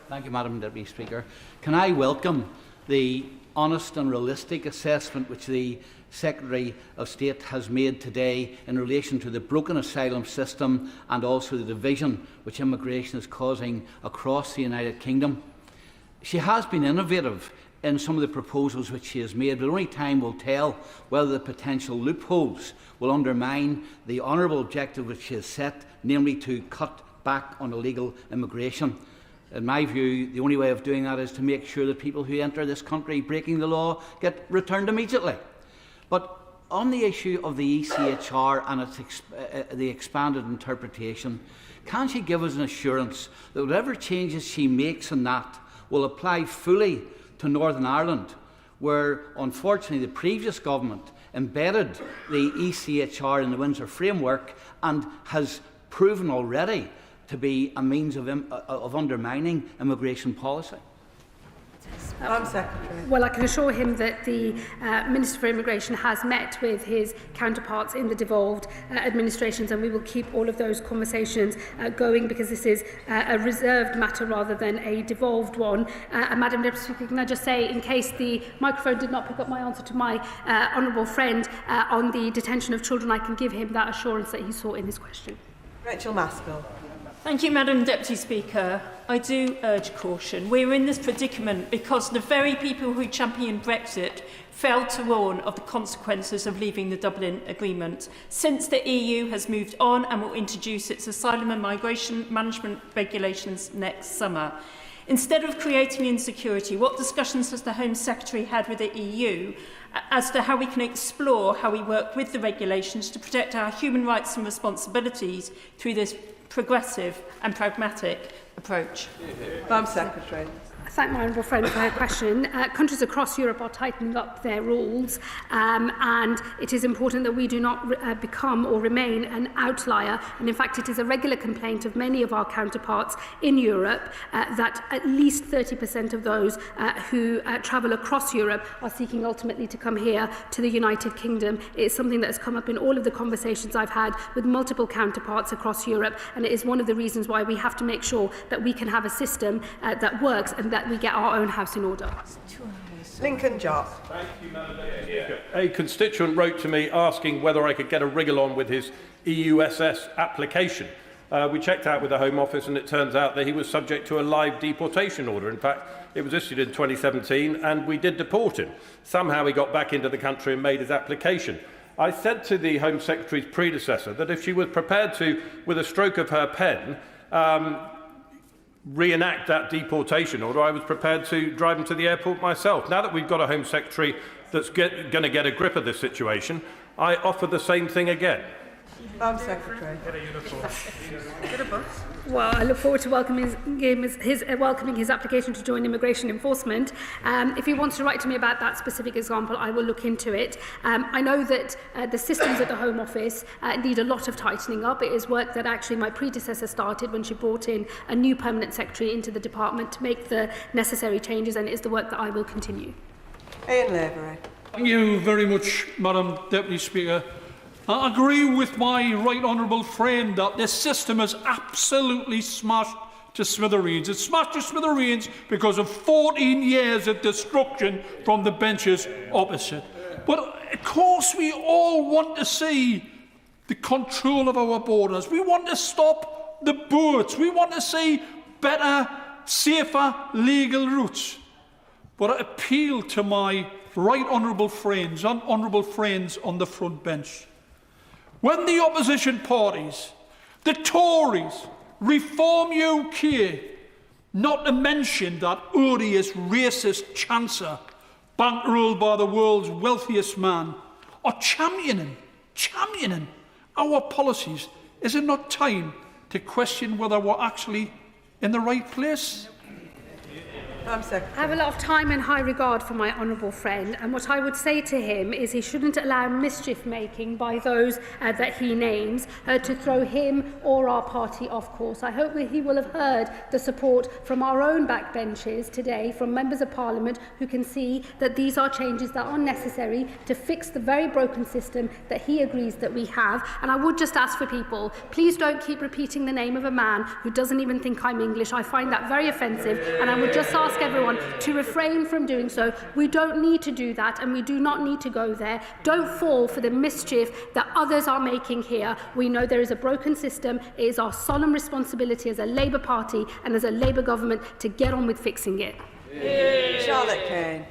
Thank you, Madam Deputy Speaker. Can I welcome the honest and realistic assessment which the Secretary of State has made today in relation to the broken asylum system and also the division which immigration is causing across the United Kingdom. She has been innovative in some of the proposals which she has made, but only time will tell whether the potential loopholes will undermine the honourable objective which she has set, namely to cut back on illegal immigration. In my view, the only way of doing that is to make sure that people who enter this country breaking the law get returned immediately. But on the issue of the ECHR and its the expanded interpretation, can she give us an assurance that whatever changes she makes in that will apply fully to Northern Ireland, where unfortunately the previous government embedded the ECHR in the Windsor framework and has proven already to be a means of undermining immigration policy? Secretary. Well, I can assure him that the Minister for Immigration has met with his counterparts in the devolved administrations, and we will keep all of those conversations going, because this is a reserved matter rather than a devolved one. And Madam Deputy Speaker, can I just say, in case the microphone did not pick up my answer to my honourable friend on the detention of children, I can give him that assurance that he sought in his question. Rachel Maskell. Thank you, Madam Deputy Speaker. I do urge caution. We're in this predicament because the very people who championed Brexit failed to warn of the consequences of leaving the Dublin Agreement. Since the EU has moved on and will introduce its asylum and migration management regulations next summer. Instead of creating insecurity, what discussions has the Home Secretary had with the EU as to how we can explore how we work with the regulations to protect our human rights and responsibilities through this progressive and pragmatic approach? Madam Secretary. I thank my honourable friend for her question. Countries across Europe are tightening up their rules, and it is important that we do not become or remain an outlier. And in fact, it is a regular complaint of many of our counterparts in Europe that at least 30% of those who travel across Europe are seeking ultimately to come here to the United Kingdom. It is something that has come up in all of the conversations I've had with multiple counterparts across Europe, and it is one of the reasons why we have to make sure that we can have a system that works and that we get our own house in order. Lincoln Job. Thank you, Madam Speaker. A constituent wrote to me asking whether I could get a wriggle on with his EUSS application. We checked out with the Home Office, and it turns out that he was subject to a live deportation order. In fact, it was issued in 2017, and we did deport him. Somehow he got back into the country and made his application. I said to the Home Secretary's predecessor that if she was prepared to, with a stroke of her pen, reenact that deportation order, I was prepared to drive them to the airport myself. Now that we've got a Home Secretary that's going to get a grip of this situation, I offer the same thing again. Home Secretary. Get a bus. Well, I look forward to welcoming his application to join immigration enforcement. If he wants to write to me about that specific example, I will look into it. I know that the systems at the Home Office need a lot of tightening up. It is work that actually my predecessor started when she brought in a new permanent secretary into the department to make the necessary changes, and it is the work that I will continue. Ian Lavery. Thank you very much, Madam Deputy Speaker. I agree with my right honourable friend that this system is absolutely smashed to smithereens. It's smashed to smithereens because of 14 years of destruction from the benches opposite. But of course we all want to see the control of our borders. We want to stop the boats. We want to see better, safer, legal routes. But I appeal to my right honourable friends and honourable friends on the front bench. When the opposition parties, the Tories, Reform UK, not to mention that odious racist Chancellor, bankrolled by the world's wealthiest man, are championing our policies, is it not time to question whether we're actually in the right place? I have a lot of time and high regard for my honourable friend, and what I would say to him is he shouldn't allow mischief making by those that he names to throw him or our party off course. I hope that he will have heard the support from our own backbenches today, from members of Parliament who can see that these are changes that are necessary to fix the very broken system that he agrees that we have. And I would just ask for people, please don't keep repeating the name of a man who doesn't even think I'm English. I find that very offensive, and I would just ask everyone to refrain from doing so. We don't need to do that, and we do not need to go there. Don't fall for the mischief that others are making here. We know there is a broken system. It is our solemn responsibility as a Labour Party and as a Labour government to get on with fixing it. Charlotte Kane.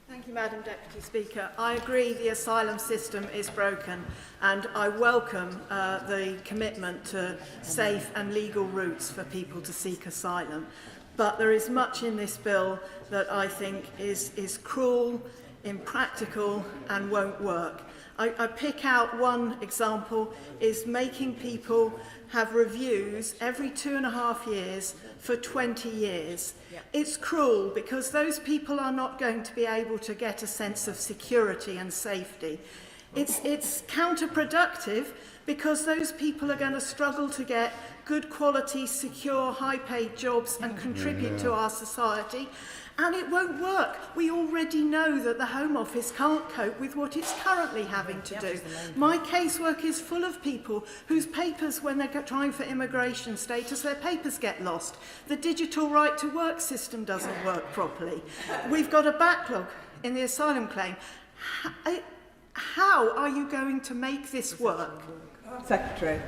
Thank you, Madam Deputy Speaker. I agree the asylum system is broken, and I welcome the commitment to safe and legal routes for people to seek asylum. But there is much in this bill that I think is cruel, impractical and won't work. I pick out one example, is making people have reviews every 2.5 years for 20 years. Yeah. It's cruel because those people are not going to be able to get a sense of security and safety. It's counterproductive because those people are going to struggle to get good quality, secure, high-paid jobs and contribute to our society. And it won't work. We already know that the Home Office can't cope with what it's currently having to do. My casework is full of people whose papers, when they're trying for immigration status, their papers get lost. The digital right to work system doesn't work properly. We've got a backlog in the asylum claim. How are you going to make this work? Secretary.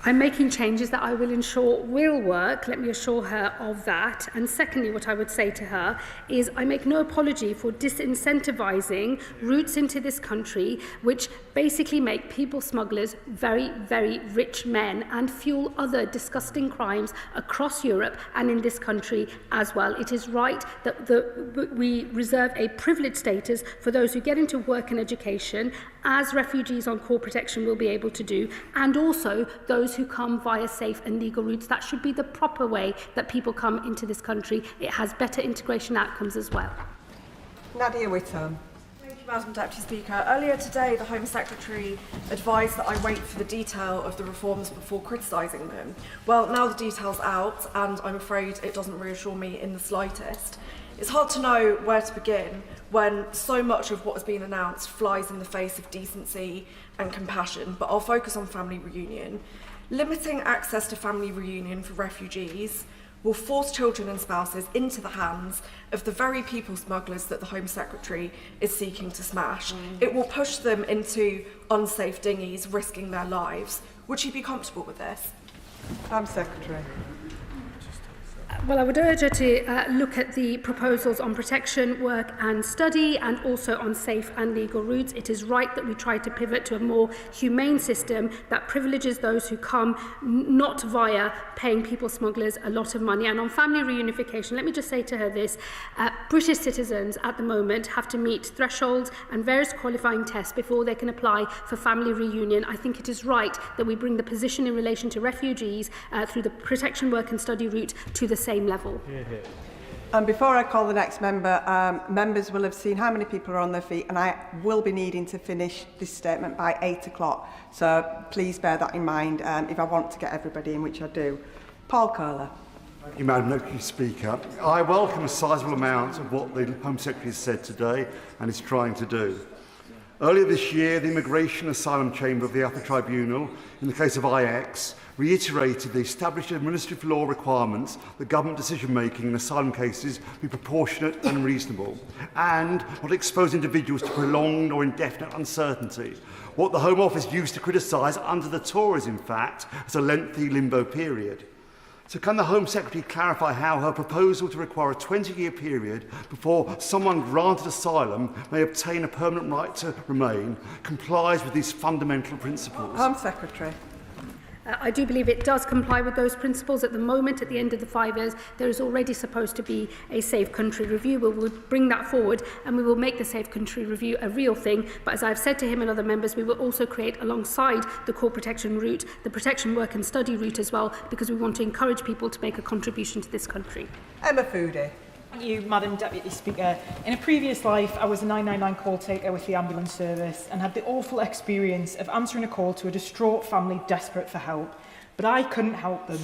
I'm making changes that I will ensure will work. Let me assure her of that. And secondly, what I would say to her is I make no apology for disincentivising routes into this country which basically make people smugglers very, very rich men and fuel other disgusting crimes across Europe and in this country as well. It is right that we reserve a privileged status for those who get into work and education, as refugees on core protection will be able to do, and also those who come via safe and legal routes. That should be the proper way that people come into this country. It has better integration outcomes as well. Nadia Whittam. Thank you, Madam Deputy Speaker. Earlier today, the Home Secretary advised that I wait for the detail of the reforms before criticising them. Well, now the detail's out, and I'm afraid it doesn't reassure me in the slightest. It's hard to know where to begin when so much of what has been announced flies in the face of decency and compassion, but I'll focus on family reunion. Limiting access to family reunion for refugees will force children and spouses into the hands of the very people smugglers that the Home Secretary is seeking to smash. It will push them into unsafe dinghies, risking their lives. Would she be comfortable with this? Home Secretary. Well, I would urge her to look at the proposals on protection, work and study, and also on safe and legal routes. It is right that we try to pivot to a more humane system that privileges those who come, not via paying people smugglers a lot of money. And on family reunification, let me just say to her this. British citizens at the moment have to meet thresholds and various qualifying tests before they can apply for family reunion. I think it is right that we bring the position in relation to refugees through the protection, work and study route to the same level. And before I call the next member, members will have seen how many people are on their feet, and I will be needing to finish this statement by 8 o'clock. So please bear that in mind if I want to get everybody in, which I do. Paul Kohler. Thank you, Madam Deputy Speaker. I welcome a sizable amount of what the Home Secretary has said today and is trying to do. Earlier this year, the Immigration Asylum Chamber of the Upper Tribunal, in the case of IX, reiterated the established administrative law requirements that government decision-making in asylum cases be proportionate and reasonable, and not expose individuals to prolonged or indefinite uncertainty, what the Home Office used to criticise under the Tories, in fact, as a lengthy limbo period. So can the Home Secretary clarify how her proposal to require a 20-year period before someone granted asylum may obtain a permanent right to remain complies with these fundamental principles? Home Secretary. I do believe it does comply with those principles. At the moment, at the end of the 5 years, there is already supposed to be a safe country review. We will bring that forward and we will make the safe country review a real thing. But as I've said to him and other members, we will also create alongside the core protection route, the protection, work and study route as well, because we want to encourage people to make a contribution to this country. Emma Foodie. Thank you, Madam Deputy Speaker. In a previous life, I was a 999 call taker with the ambulance service and had the awful experience of answering a call to a distraught family desperate for help. But I couldn't help them.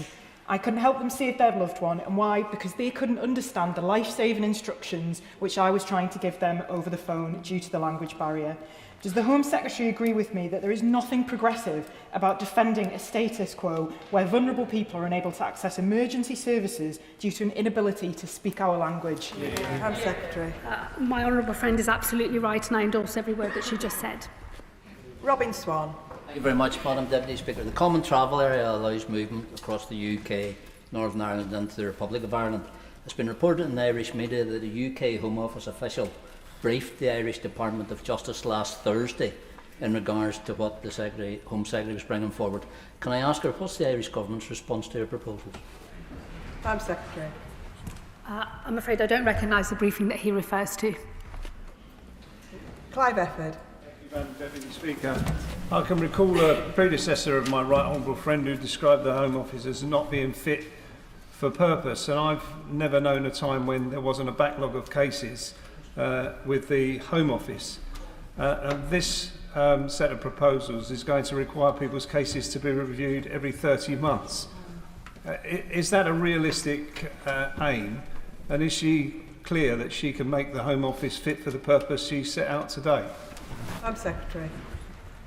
I couldn't help them save their loved one. And why? Because they couldn't understand the life-saving instructions which I was trying to give them over the phone due to the language barrier. Does the Home Secretary agree with me that there is nothing progressive about defending a status quo where vulnerable people are unable to access emergency services due to an inability to speak our language? Home Secretary. My honourable friend is absolutely right, and I endorse every word that she just said. Robin Swan. Thank you very much, Madam Deputy Speaker. The Common Travel Area allows movement across the UK, Northern Ireland and the Republic of Ireland. It's been reported in the Irish media that a UK Home Office official briefed the Irish Department of Justice last Thursday in regards to what the Home Secretary was bringing forward. Can I ask her, what's the Irish Government's response to her proposals? Home Secretary. I'm afraid I don't recognise the briefing that he refers to. Clive Efford. Madam Deputy Speaker, I can recall a predecessor of my right honourable friend who described the Home Office as not being fit for purpose, and I've never known a time when there wasn't a backlog of cases with the Home Office. And this set of proposals is going to require people's cases to be reviewed every 30 months. Is that a realistic aim? And is she clear that she can make the Home Office fit for the purpose she set out today? Home Secretary.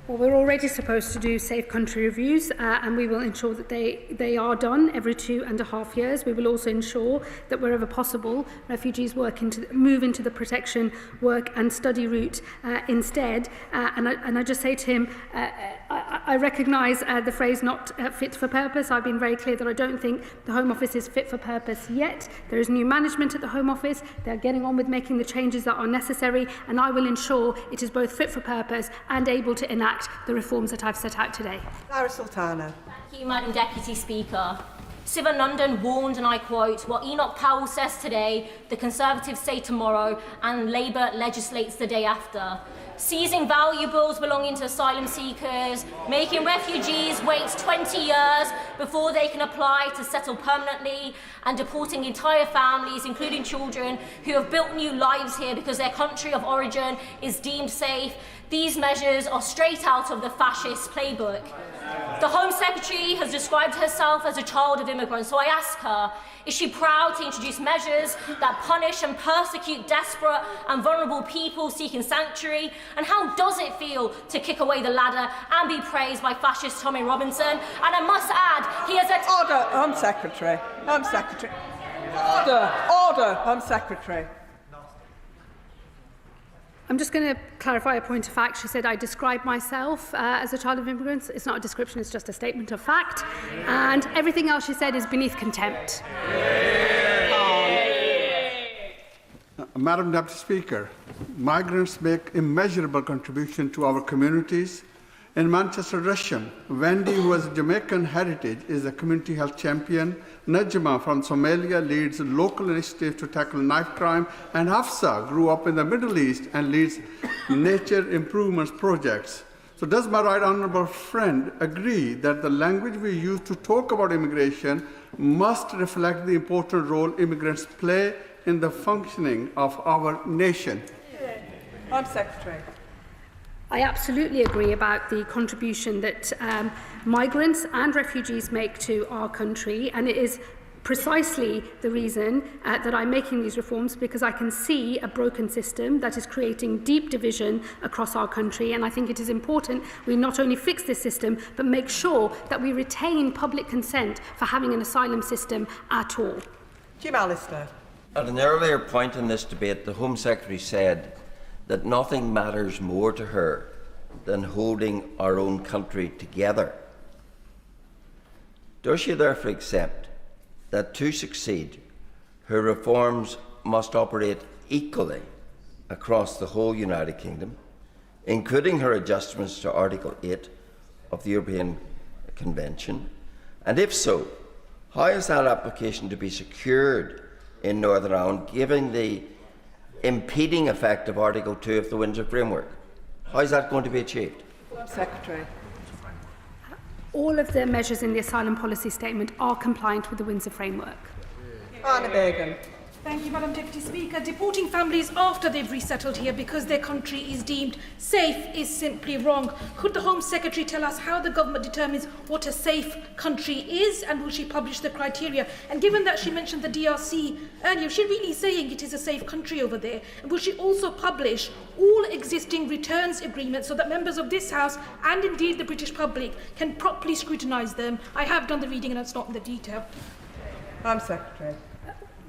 Well, we're already supposed to do safe country reviews and we will ensure that they are done every 2.5 years. We will also ensure that wherever possible, refugees move into the protection, work and study route instead. And I just say to him, I recognise the phrase not fit for purpose. I've been very clear that I don't think the Home Office is fit for purpose yet. There is new management at the Home Office. They're getting on with making the changes that are necessary, and I will ensure it is both fit for purpose and able to enact the reforms that I've set out today. Lara Sultana. Thank you, Madam Deputy Speaker. Sivanandan warned, and I quote, "What Enoch Powell says today, the Conservatives say tomorrow, and Labour legislates the day after. Seizing valuables belonging to asylum seekers, making refugees wait 20 years before they can apply to settle permanently, and deporting entire families, including children, who have built new lives here because their country of origin is deemed safe. These measures are straight out of the fascist playbook." The Home Secretary has described herself as a child of immigrants, so I ask her, is she proud to introduce measures that punish and persecute desperate and vulnerable people seeking sanctuary? And how does it feel to kick away the ladder and be praised by fascist Tommy Robinson? And I must add, he has a... Order, Home Secretary. Home Secretary. Order, Home Secretary. I'm just going to clarify a point of fact. She said I described myself as a child of immigrants. It's not a description, it's just a statement of fact. And everything else she said is beneath contempt. Madam Deputy Speaker, migrants make immeasurable contribution to our communities. In Manchester, Russian, Wendy, who has Jamaican heritage, is a community health champion. Najma from Somalia leads local initiatives to tackle knife crime. And Hafsa grew up in the Middle East and leads nature improvements projects. So does my right honourable friend agree that the language we use to talk about immigration must reflect the important role immigrants play in the functioning of our nation? Home Secretary. I absolutely agree about the contribution that migrants and refugees make to our country, and it is precisely the reason that I'm making these reforms, because I can see a broken system that is creating deep division across our country, and I think it is important we not only fix this system but make sure that we retain public consent for having an asylum system at all. Jim Allister. At an earlier point in this debate, the Home Secretary said that nothing matters more to her than holding our own country together. Does she therefore accept that to succeed, her reforms must operate equally across the whole United Kingdom, including her adjustments to Article 8 of the European Convention? And if so, how is that application to be secured in Northern Ireland, given the impeding effect of Article 2 of the Windsor Framework? How is that going to be achieved? Secretary. All of the measures in the asylum policy statement are compliant with the Windsor Framework. Anna Begum. Thank you, Madam Deputy Speaker. Deporting families after they've resettled here because their country is deemed safe is simply wrong. Could the Home Secretary tell us how the government determines what a safe country is, and will she publish the criteria? And given that she mentioned the DRC earlier, is she really saying it is a safe country over there? And will she also publish all existing returns agreements so that members of this House and indeed the British public can properly scrutinise them? I have done the reading and it's not in the detail. Home Secretary.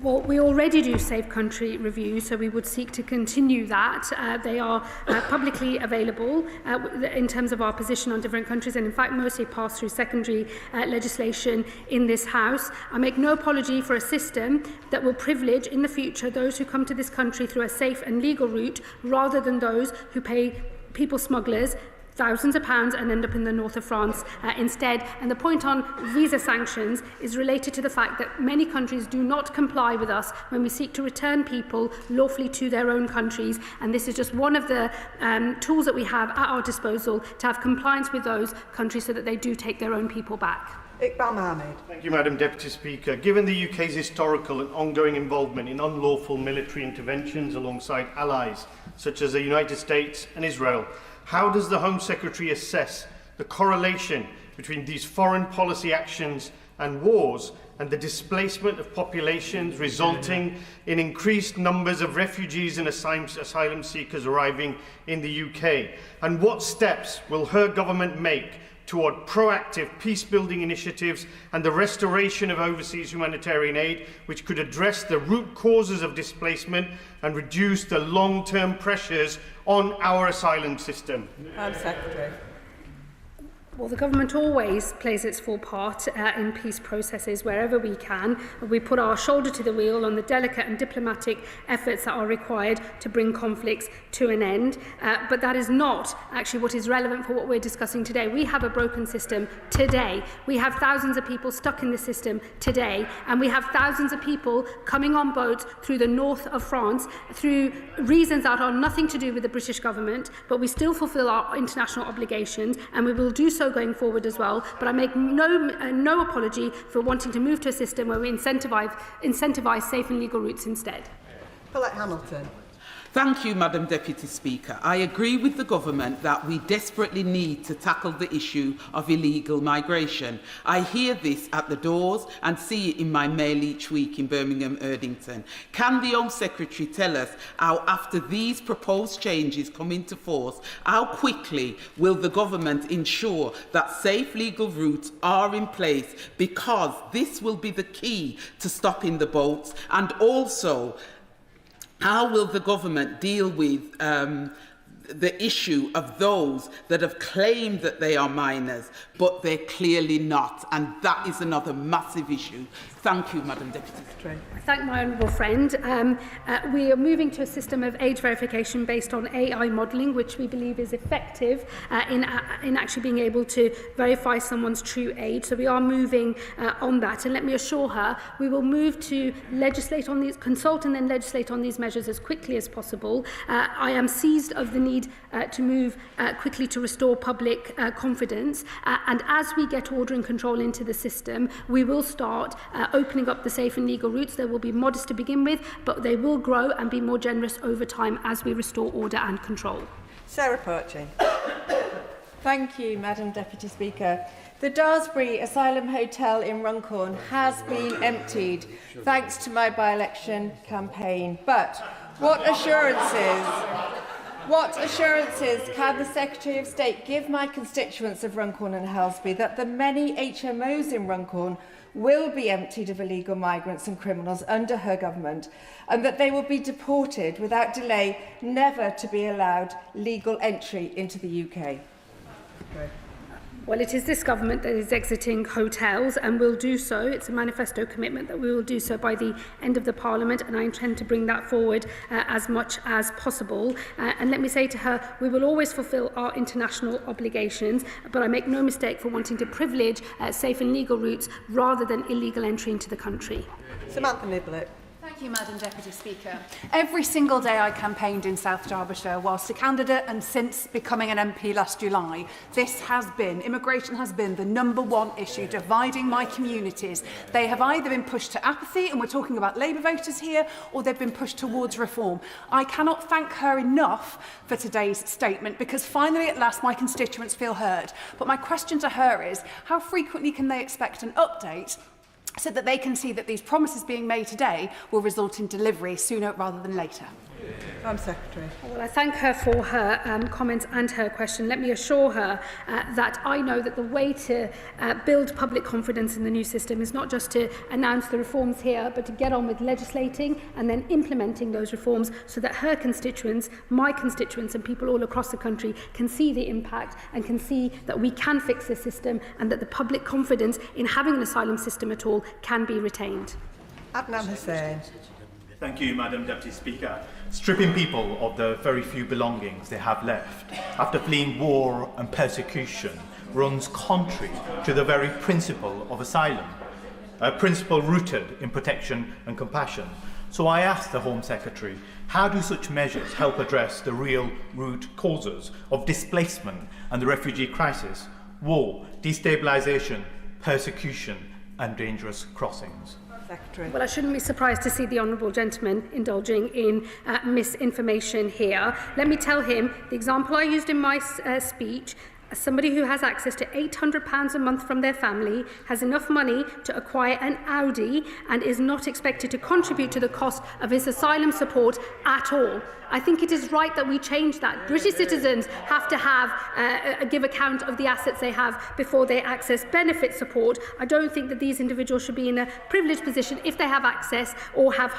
Well, we already do safe country reviews, so we would seek to continue that. They are publicly available in terms of our position on different countries, and in fact mostly pass through secondary legislation in this House. I make no apology for a system that will privilege in the future those who come to this country through a safe and legal route rather than those who pay people smugglers thousands of pounds and end up in the north of France instead. And the point on visa sanctions is related to the fact that many countries do not comply with us when we seek to return people lawfully to their own countries, and this is just one of the tools that we have at our disposal to have compliance with those countries so that they do take their own people back. Iqbal Mohammed. Thank you, Madam Deputy Speaker. Given the UK's historical and ongoing involvement in unlawful military interventions alongside allies such as the United States and Israel, how does the Home Secretary assess the correlation between these foreign policy actions and wars and the displacement of populations resulting in increased numbers of refugees and asylum seekers arriving in the UK? And what steps will her government make toward proactive peace-building initiatives and the restoration of overseas humanitarian aid, which could address the root causes of displacement and reduce the long-term pressures on our asylum system? Secretary. Well, the government always plays its full part in peace processes wherever we can. We put our shoulder to the wheel on the delicate and diplomatic efforts that are required to bring conflicts to an end. But that is not actually what is relevant for what we're discussing today. We have a broken system today. We have thousands of people stuck in the system today, and we have thousands of people coming on boats through the north of France through reasons that are nothing to do with the British government, but we still fulfil our international obligations, and we will do so going forward as well. But I make no apology for wanting to move to a system where we incentivise safe and legal routes instead. Paulette Hamilton. Thank you, Madam Deputy Speaker. I agree with the government that we desperately need to tackle the issue of illegal migration. I hear this at the doors and see it in my mail each week in Birmingham, Erdington. Can the Home Secretary tell us how, after these proposed changes come into force, how quickly will the government ensure that safe legal routes are in place, because this will be the key to stopping the boats? And also, how will the government deal with the issue of those that have claimed that they are minors, but they're clearly not, and that is another massive issue. Thank you, Madam Deputy Secretary. I thank my honourable friend. We are moving to a system of age verification based on AI modelling, which we believe is effective in actually being able to verify someone's true age. So we are moving on that. And let me assure her, we will move to legislate on these, consult and then legislate on these measures as quickly as possible. I am seized of the need to move quickly to restore public confidence. And as we get order and control into the system, we will start opening up the safe and legal routes. They will be modest to begin with, but they will grow and be more generous over time as we restore order and control. Sarah Perchin. Thank you, Madam Deputy Speaker. The Daresbury Asylum Hotel in Runcorn has been emptied thanks to my by-election campaign. But what assurances can the Secretary of State give my constituents of Runcorn and Helsby that the many HMOs in Runcorn will be emptied of illegal migrants and criminals under her government, and that they will be deported without delay, never to be allowed legal entry into the UK? Well, it is this government that is exiting hotels and will do so. It's a manifesto commitment that we will do so by the end of the Parliament, and I intend to bring that forward as much as possible. And let me say to her, we will always fulfil our international obligations, but I make no mistake for wanting to privilege safe and legal routes rather than illegal entry into the country. Samantha Niblett. Thank you, Madam Deputy Speaker. Every single day I campaigned in South Derbyshire whilst a candidate and since becoming an MP last July. Immigration has been the #1 issue dividing my communities. They have either been pushed to apathy, and we're talking about Labour voters here, or they've been pushed towards reform. I cannot thank her enough for today's statement, because finally at last my constituents feel heard. But my question to her is, how frequently can they expect an update so that they can see that these promises being made today will result in delivery sooner rather than later? Secretary. Well, I thank her for her comments and her question. Let me assure her that I know that the way to build public confidence in the new system is not just to announce the reforms here, but to get on with legislating and then implementing those reforms so that her constituents, my constituents and people all across the country can see the impact and can see that we can fix this system and that the public confidence in having an asylum system at all can be retained. Adnan Hussain. Thank you, Madam Deputy Speaker. Stripping people of the very few belongings they have left after fleeing war and persecution runs contrary to the very principle of asylum, a principle rooted in protection and compassion. So I ask the Home Secretary, how do such measures help address the real root causes of displacement and the refugee crisis: war, destabilisation, persecution and dangerous crossings? Secretary. Well, I shouldn't be surprised to see the honourable gentleman indulging in misinformation here. Let me tell him the example I used in my speech. Somebody who has access to £800 a month from their family, has enough money to acquire an Audi and is not expected to contribute to the cost of his asylum support at all. I think it is right that we change that. British citizens have to have give account of the assets they have before they access benefit support. I don't think that these individuals should be in a privileged position if they have access or have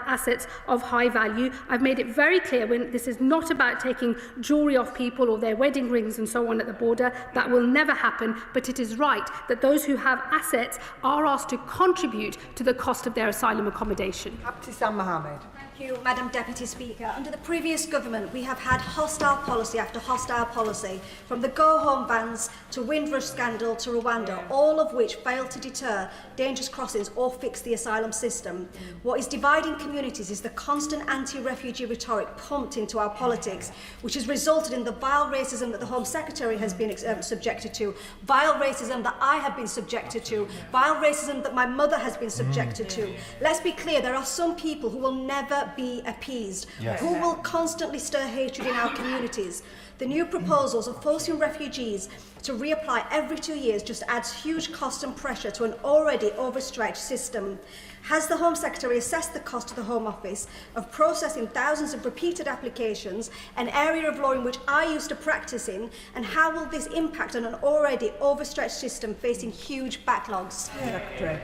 assets of high value. I've made it very clear when this is not about taking jewellery off people or their wedding rings and so on at the border. That will never happen, but it is right that those who have assets are asked to contribute to the cost of their asylum accommodation. Abtisam Mohammed. Thank you, Madam Deputy Speaker. Under the previous government, we have had hostile policy after hostile policy, from the go-home bans to Windrush scandal to Rwanda, all of which failed to deter dangerous crossings or fix the asylum system. What is dividing communities is the constant anti-refugee rhetoric pumped into our politics, which has resulted in the vile racism that the Home Secretary has been subjected to, vile racism that I have been subjected to, vile racism that my mother has been subjected to. Let's be clear, there are some people who will never be appeased, who will constantly stir hatred in our communities. The new proposals of forcing refugees to reapply every 2 years just adds huge cost and pressure to an already overstretched system. Has the Home Secretary assessed the cost to the Home Office of processing thousands of repeated applications, an area of law in which I used to practice in, and how will this impact on an already overstretched system facing huge backlogs? Secretary.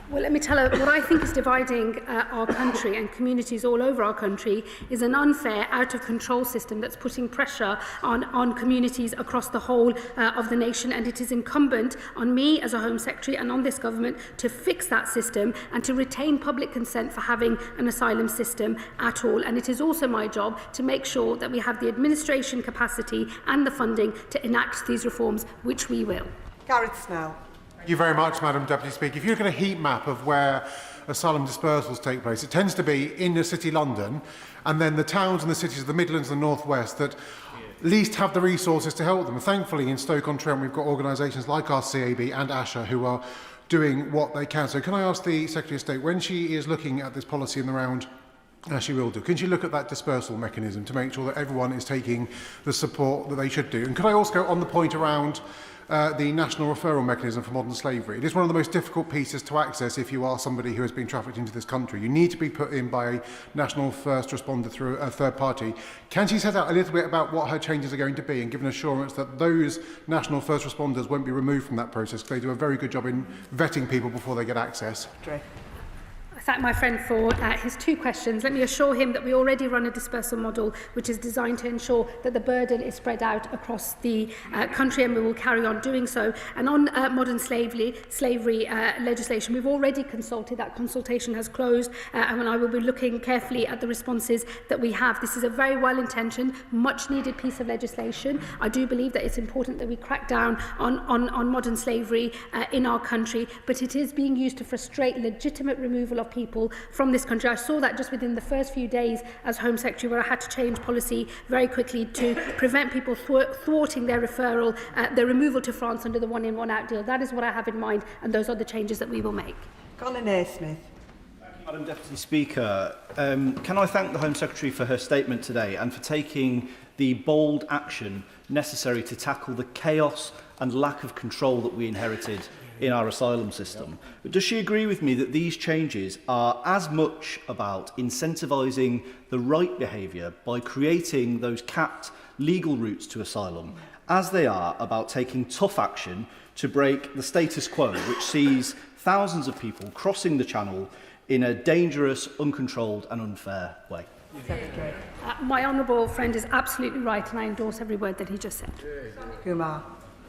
Well, let me tell her, what I think is dividing our country and communities all over our country is an unfair, out-of-control system that's putting pressure on communities across the whole of the nation, and it is incumbent on me as a Home Secretary and on this government to fix that system and to retain public consent for having an asylum system at all. And it is also my job to make sure that we have the administration capacity and the funding to enact these reforms, which we will. Gareth Snell. Thank you very much, Madam Deputy Speaker. If you look at a heat map of where asylum dispersals take place, it tends to be inner city London and then the towns and the cities of the Midlands and the North West that least have the resources to help them. And thankfully, in Stoke-on-Trent, we've got organisations like our CAB and ASHA who are doing what they can. So can I ask the Secretary of State, when she is looking at this policy in the round, as she will do, can she look at that dispersal mechanism to make sure that everyone is taking the support that they should do? And could I also go on the point around the national referral mechanism for modern slavery? It is one of the most difficult pieces to access if you are somebody who has been trafficked into this country. You need to be put in by a national first responder through a third party. Can she set out a little bit about what her changes are going to be and give an assurance that those national first responders won't be removed from that process, because they do a very good job in vetting people before they get access? I thank my friend for his two questions. Let me assure him that we already run a dispersal model which is designed to ensure that the burden is spread out across the country, and we will carry on doing so. And on modern slavery legislation, we've already consulted. That consultation has closed, and I will be looking carefully at the responses that we have. This is a very well-intentioned, much-needed piece of legislation. I do believe that it's important that we crack down on modern slavery in our country, but it is being used to frustrate legitimate removal of people from this country. I saw that just within the first few days as Home Secretary, where I had to change policy very quickly to prevent people thwarting their referral, their removal to France under the one-in, one-out deal. That is what I have in mind, and those are the changes that we will make. Colin Naismith. Madam Deputy Speaker, can I thank the Home Secretary for her statement today and for taking the bold action necessary to tackle the chaos and lack of control that we inherited in our asylum system. But does she agree with me that these changes are as much about incentivising the right behaviour by creating those capped legal routes to asylum as they are about taking tough action to break the status quo, which sees thousands of people crossing the Channel in a dangerous, uncontrolled and unfair way? My honourable friend is absolutely right, and I endorse every word that he just said. Kumar.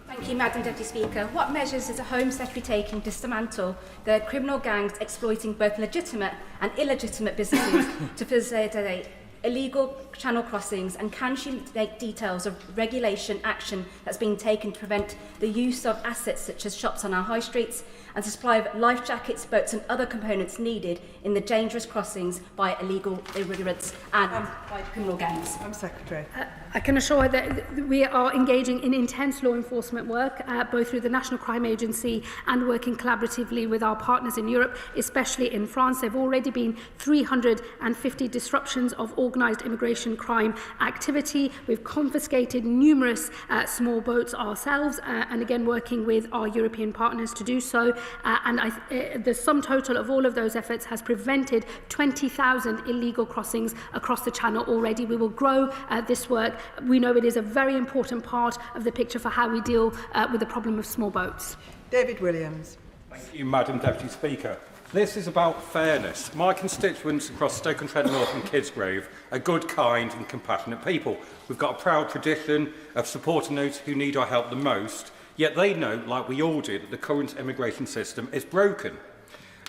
Thank you, Madam Deputy Speaker. What measures is the Home Secretary taking to dismantle the criminal gangs exploiting both legitimate and illegitimate businesses to facilitate illegal channel crossings, and can she make details of regulation action that's being taken to prevent the use of assets such as shops on our high streets and the supply of life jackets, boats and other components needed in the dangerous crossings by illegal immigrants and by criminal gangs? Home Secretary. I can assure her that we are engaging in intense law enforcement work, both through the National Crime Agency and working collaboratively with our partners in Europe, especially in France. There have already been 350 disruptions of organised immigration crime activity. We've confiscated numerous small boats ourselves, and again working with our European partners to do so. The sum total of all of those efforts has prevented 20,000 illegal crossings across the Channel already. We will grow this work. We know it is a very important part of the picture for how we deal with the problem of small boats. David Williams. Thank you, Madam Deputy Speaker. This is about fairness. My constituents across Stoke-on-Trent North and Kidsgrove are good, kind and compassionate people. We've got a proud tradition of supporting those who need our help the most, yet they know, like we all do, that the current immigration system is broken.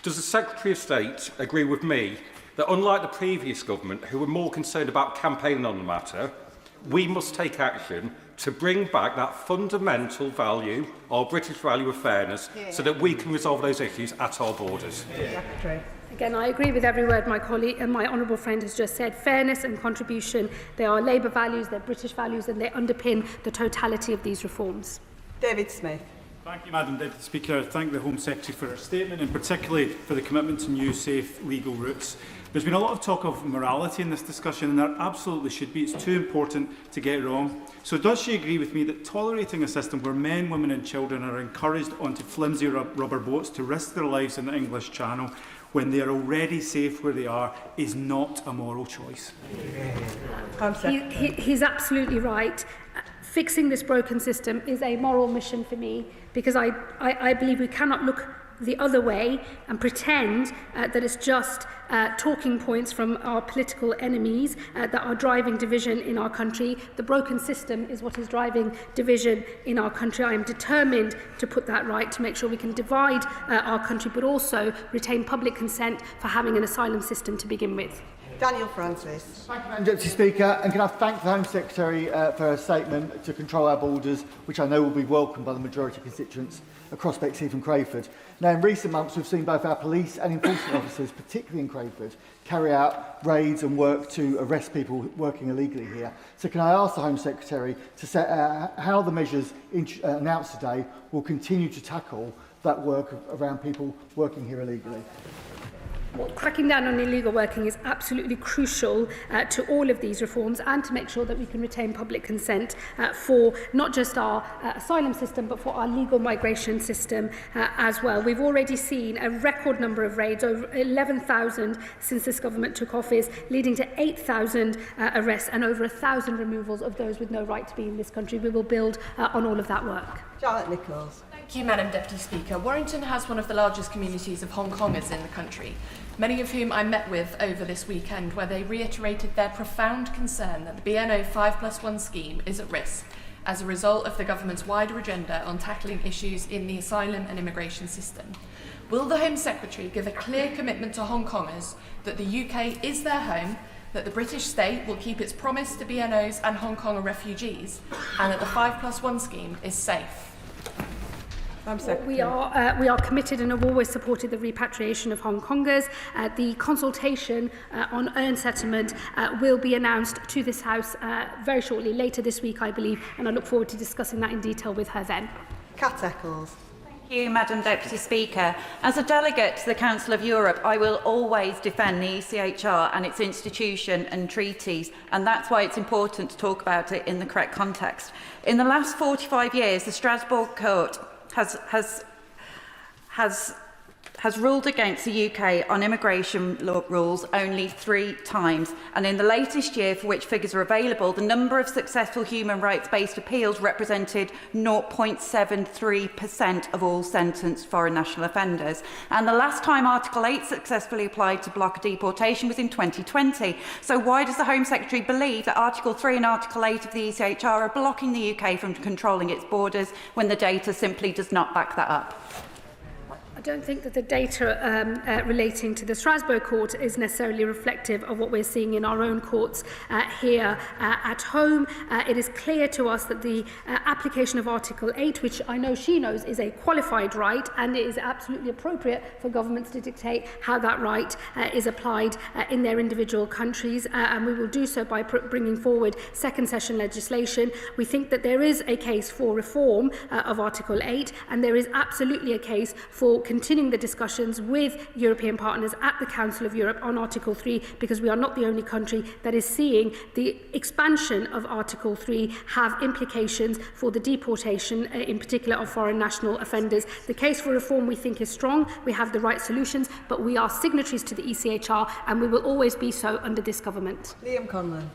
Does the Secretary of State agree with me that, unlike the previous government, who were more concerned about campaigning on the matter, we must take action to bring back that fundamental value, our British value of fairness, so that we can resolve those issues at our borders? Again, I agree with every word my colleague and my honourable friend has just said. Fairness and contribution, they are Labour values, they're British values, and they underpin the totality of these reforms. David Smith. Thank you, Madam Deputy Speaker. I thank the Home Secretary for her statement, and particularly for the commitment to new, safe, legal routes. There's been a lot of talk of morality in this discussion, and there absolutely should be. It's too important to get it wrong. So does she agree with me that tolerating a system where men, women and children are encouraged onto flimsy rubber boats to risk their lives in the English Channel when they are already safe where they are is not a moral choice? He's absolutely right. Fixing this broken system is a moral mission for me, because I believe we cannot look the other way and pretend that it's just talking points from our political enemies that are driving division in our country. The broken system is what is driving division in our country. I am determined to put that right, to make sure we can divide our country, but also retain public consent for having an asylum system to begin with. Daniel Francis. Thank you, Madam Deputy Speaker, and can I thank the Home Secretary for her statement to control our borders, which I know will be welcomed by the majority of constituents across Bexley and Crayford. Now, in recent months, we've seen both our police and enforcement officers, particularly in Crayford, carry out raids and work to arrest people working illegally here. So can I ask the Home Secretary to set how the measures announced today will continue to tackle that work around people working here illegally? Well, cracking down on illegal working is absolutely crucial to all of these reforms, and to make sure that we can retain public consent for not just our asylum system, but for our legal migration system as well. We've already seen a record number of raids, over 11,000 since this government took office, leading to 8,000 arrests and over 1,000 removals of those with no right to be in this country. We will build on all of that work. Charlotte Nichols. Thank you, Madam Deputy Speaker. Warrington has one of the largest communities of Hong Kongers in the country, many of whom I met with over this weekend, where they reiterated their profound concern that the BNO 5+1 scheme is at risk as a result of the government's wider agenda on tackling issues in the asylum and immigration system. Will the Home Secretary give a clear commitment to Hong Kongers that the UK is their home, that the British state will keep its promise to BNOs and Hong Konger refugees, and that the 5+1 scheme is safe? We are committed and have always supported the repatriation of Hong Kongers. The consultation on earned settlement will be announced to this House very shortly, later this week, I believe, and I look forward to discussing that in detail with her then. Kat Eccles. Thank you, Madam Deputy Speaker. As a delegate to the Council of Europe, I will always defend the ECHR and its institution and treaties, and that's why it's important to talk about it in the correct context. In the last 45 years, the Strasbourg Court has ruled against the UK on immigration rules only 3 times, and in the latest year, for which figures are available, the number of successful human rights-based appeals represented 0.73% of all sentenced foreign national offenders. And the last time Article 8 successfully applied to block a deportation was in 2020. So why does the Home Secretary believe that Article 3 and Article 8 of the ECHR are blocking the UK from controlling its borders when the data simply does not back that up? I don't think that the data relating to the Strasbourg court is necessarily reflective of what we're seeing in our own courts here at home. It is clear to us that the application of Article 8, which I know she knows is a qualified right, and it is absolutely appropriate for governments to dictate how that right is applied in their individual countries, and we will do so by bringing forward second session legislation. We think that there is a case for reform of Article 8, and there is absolutely a case for continuing the discussions with European partners at the Council of Europe on Article 3, because we are not the only country that is seeing the expansion of Article 3 have implications for the deportation, in particular, of foreign national offenders. The case for reform, we think, is strong. We have the right solutions, but we are signatories to the ECHR, and we will always be so under this government. Liam Conlon.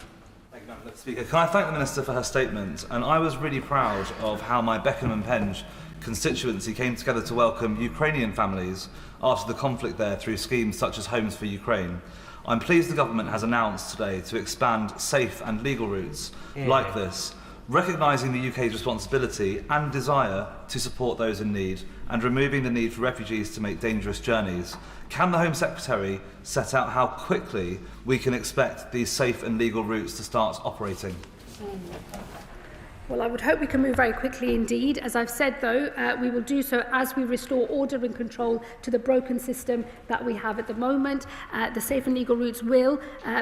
Thank you, Madam Speaker. Can I thank the Minister for her statement? And I was really proud of how my Beckenham and Penge constituency came together to welcome Ukrainian families after the conflict there through schemes such as Homes for Ukraine. I'm pleased the government has announced today to expand safe and legal routes like this, recognising the UK's responsibility and desire to support those in need and removing the need for refugees to make dangerous journeys. Can the Home Secretary set out how quickly we can expect these safe and legal routes to start operating? Well, I would hope we can move very quickly indeed. As I've said, though, we will do so as we restore order and control to the broken system that we have at the moment. The safe and legal routes will,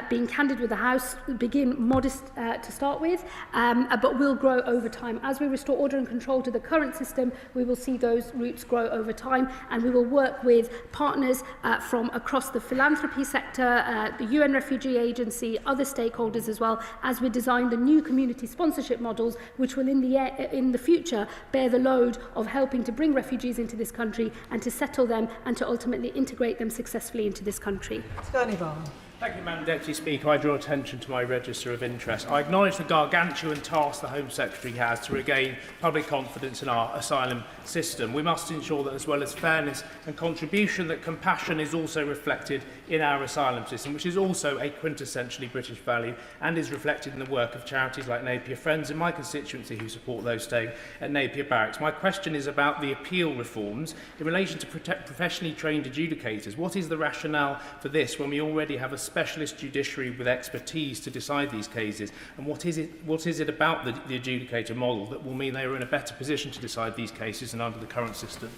being candid with the House, begin modest to start with, but will grow over time. As we restore order and control to the current system, we will see those routes grow over time, and we will work with partners from across the philanthropy sector, the UN Refugee Agency, other stakeholders as well, as we design the new community sponsorship models, which will in the future bear the load of helping to bring refugees into this country and to settle them and to ultimately integrate them successfully into this country. Scotty Ball. Thank you, Madam Deputy Speaker. I draw attention to my register of interest. I acknowledge the gargantuan task the Home Secretary has to regain public confidence in our asylum system. We must ensure that, as well as fairness and contribution, that compassion is also reflected in our asylum system, which is also a quintessentially British value and is reflected in the work of charities like Napier Friends in my constituency who support those staying at Napier Barracks. My question is about the appeal reforms in relation to professionally trained adjudicators. What is the rationale for this when we already have a specialist judiciary with expertise to decide these cases, and what is it about the adjudicator model that will mean they are in a better position to decide these cases than under the current system?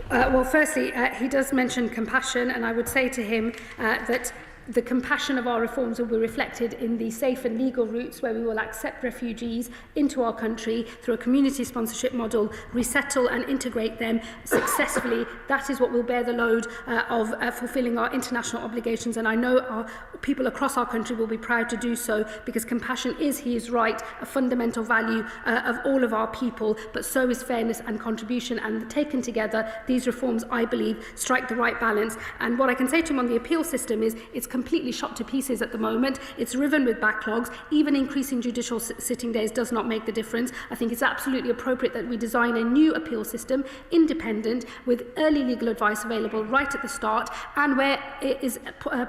Well, firstly, he does mention compassion, and I would say to him that the compassion of our reforms will be reflected in the safe and legal routes where we will accept refugees into our country through a community sponsorship model, resettle and integrate them successfully. That is what will bear the load of fulfilling our international obligations, and I know our people across our country will be proud to do so, because compassion is, he is right, a fundamental value of all of our people, but so is fairness and contribution, and taken together, these reforms, I believe, strike the right balance. And what I can say to him on the appeal system is it's completely shot to pieces at the moment. It's riven with backlogs. Even increasing judicial sitting days does not make the difference. I think it's absolutely appropriate that we design a new appeal system, independent, with early legal advice available right at the start, and where it is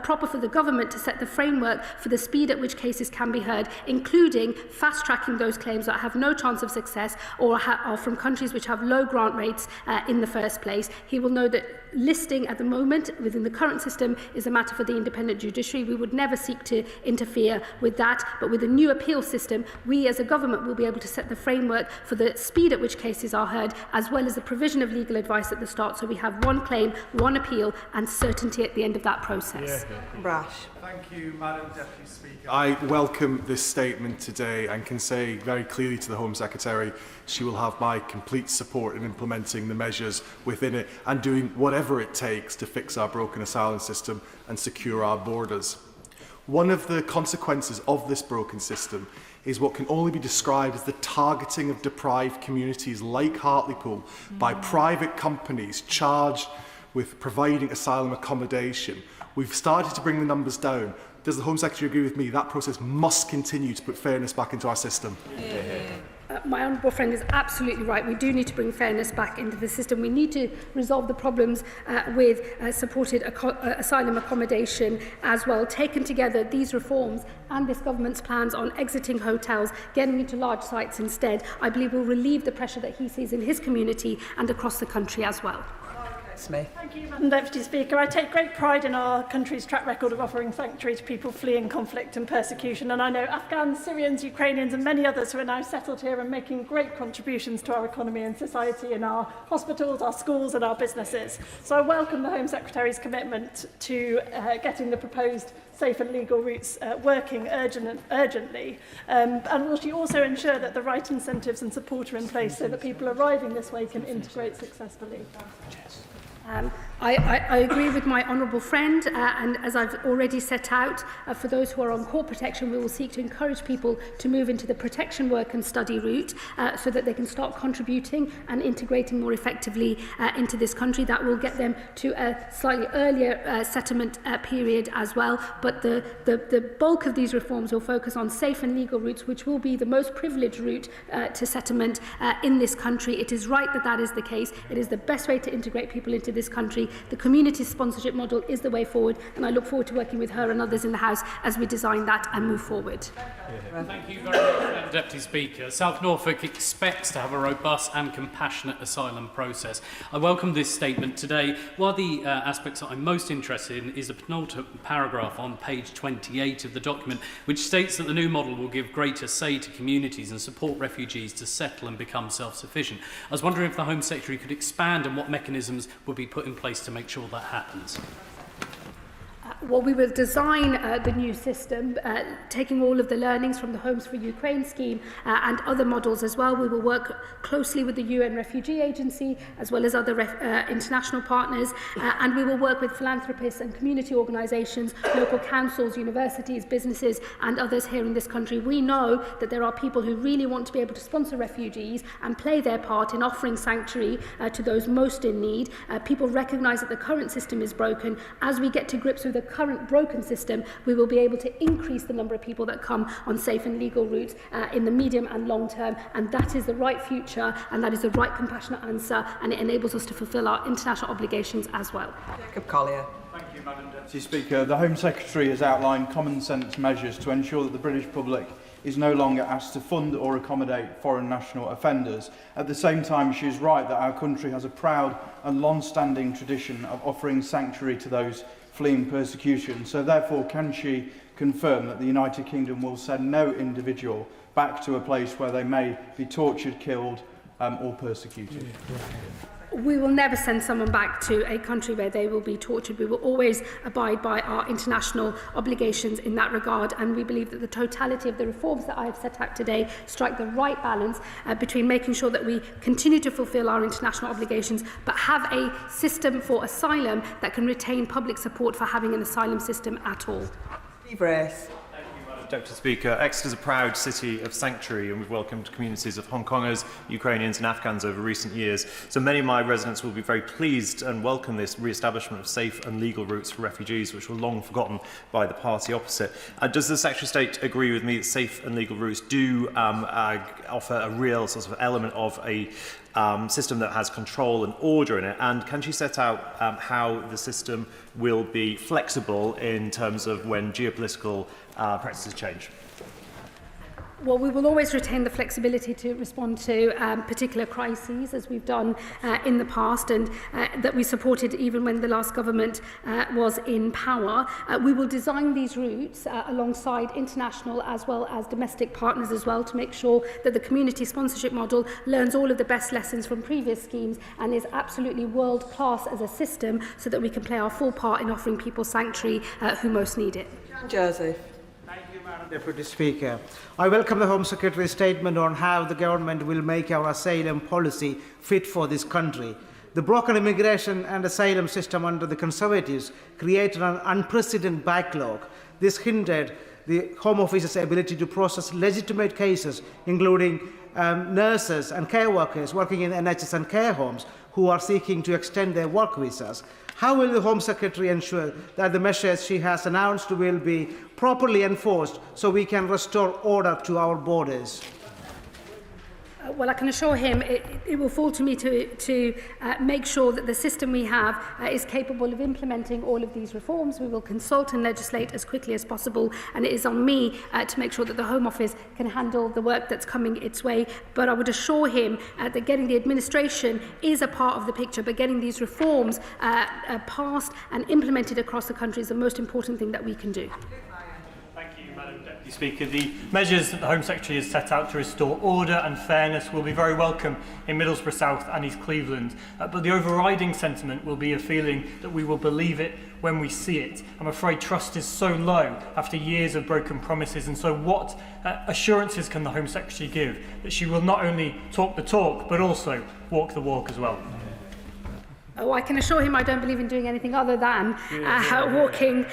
proper for the government to set the framework for the speed at which cases can be heard, including fast-tracking those claims that have no chance of success or are from countries which have low grant rates in the first place. He will know that listing at the moment within the current system is a matter for the independent judiciary. We would never seek to interfere with that, but with a new appeal system, we as a government will be able to set the framework for the speed at which cases are heard, as well as the provision of legal advice at the start, so we have one claim, one appeal, and certainty at the end of that process. Brash. Thank you, Madam Deputy Speaker. I welcome this statement today and can say very clearly to the Home Secretary she will have my complete support in implementing the measures within it and doing whatever it takes to fix our broken asylum system and secure our borders. One of the consequences of this broken system is what can only be described as the targeting of deprived communities like Hartlepool by private companies charged with providing asylum accommodation. We've started to bring the numbers down. Does the Home Secretary agree with me? That process must continue to put fairness back into our system. My honourable friend is absolutely right. We do need to bring fairness back into the system. We need to resolve the problems with supported asylum accommodation as well. Taken together, these reforms and this government's plans on exiting hotels, getting into large sites instead, I believe will relieve the pressure that he sees in his community and across the country as well. Smith. Thank you, Madam Deputy Speaker. I take great pride in our country's track record of offering sanctuary to people fleeing conflict and persecution, and I know Afghans, Syrians, Ukrainians and many others who are now settled here and making great contributions to our economy and society in our hospitals, our schools and our businesses. So I welcome the Home Secretary's commitment to getting the proposed safe and legal routes working urgently. And will she also ensure that the right incentives and support are in place so that people arriving this way can integrate successfully? I agree with my honourable friend, and as I've already set out, for those who are on court protection, we will seek to encourage people to move into the protection work and study route so that they can start contributing and integrating more effectively into this country. That will get them to a slightly earlier settlement period as well, but the bulk of these reforms will focus on safe and legal routes, which will be the most privileged route to settlement in this country. It is right that that is the case. It is the best way to integrate people into this country. The community sponsorship model is the way forward, and I look forward to working with her and others in the House as we design that and move forward. Thank you very much, Madam Deputy Speaker. South Norfolk expects to have a robust and compassionate asylum process. I welcome this statement today. One of the aspects that I'm most interested in is the penultimate paragraph on page 28 of the document, which states that the new model will give greater say to communities and support refugees to settle and become self-sufficient. I was wondering if the Home Secretary could expand on what mechanisms would be put in place to make sure that happens. Well, we will design the new system, taking all of the learnings from the Homes for Ukraine scheme and other models as well. We will work closely with the UN Refugee Agency as well as other international partners, and we will work with philanthropists and community organisations, local councils, universities, businesses and others here in this country. We know that there are people who really want to be able to sponsor refugees and play their part in offering sanctuary to those most in need. People recognise that the current system is broken. As we get to grips with the current broken system, we will be able to increase the number of people that come on safe and legal routes in the medium and long term, and that is the right future and that is the right compassionate answer, and it enables us to fulfil our international obligations as well. Jacob Collier. Thank you, Madam Deputy Speaker. The Home Secretary has outlined common sense measures to ensure that the British public is no longer asked to fund or accommodate foreign national offenders. At the same time, she is right that our country has a proud and long-standing tradition of offering sanctuary to those fleeing persecution. So therefore, can she confirm that the United Kingdom will send no individual back to a place where they may be tortured, killed or persecuted? We will never send someone back to a country where they will be tortured. We will always abide by our international obligations in that regard, and we believe that the totality of the reforms that I have set out today strike the right balance between making sure that we continue to fulfil our international obligations but have a system for asylum that can retain public support for having an asylum system at all. Steve Race. Deputy Speaker, Exeter is a proud city of sanctuary, and we've welcomed communities of Hong Kongers, Ukrainians and Afghans over recent years. So many of my residents will be very pleased and welcome this re-establishment of safe and legal routes for refugees, which were long forgotten by the party opposite. Does the Secretary of State agree with me that safe and legal routes do offer a real sort of element of a system that has control and order in it, and can she set out how the system will be flexible in terms of when geopolitical practices change? Well, we will always retain the flexibility to respond to particular crises, as we've done in the past, and that we supported even when the last government was in power. We will design these routes alongside international as well as domestic partners as well, to make sure that the community sponsorship model learns all of the best lessons from previous schemes and is absolutely world-class as a system, so that we can play our full part in offering people sanctuary who most need it. Joseph. Deputy Speaker, I welcome the Home Secretary's statement on how the government will make our asylum policy fit for this country. The broken immigration and asylum system under the Conservatives created an unprecedented backlog. This hindered the Home Office's ability to process legitimate cases, including nurses and care workers working in NHS and care homes who are seeking to extend their work visas. How will the Home Secretary ensure that the measures she has announced will be properly enforced so we can restore order to our borders? Well, I can assure him it will fall to me to make sure that the system we have is capable of implementing all of these reforms. We will consult and legislate as quickly as possible, and it is on me to make sure that the Home Office can handle the work that's coming its way. But I would assure him that getting the administration is a part of the picture, but getting these reforms passed and implemented across the country is the most important thing that we can do. Deputy Speaker, the measures that the Home Secretary has set out to restore order and fairness will be very welcome in Middlesbrough South and East Cleveland, but the overriding sentiment will be a feeling that we will believe it when we see it. I'm afraid trust is so low after years of broken promises, and so what assurances can the Home Secretary give that she will not only talk the talk but also walk the walk as well? Oh, I can assure him I don't believe in doing anything other than walking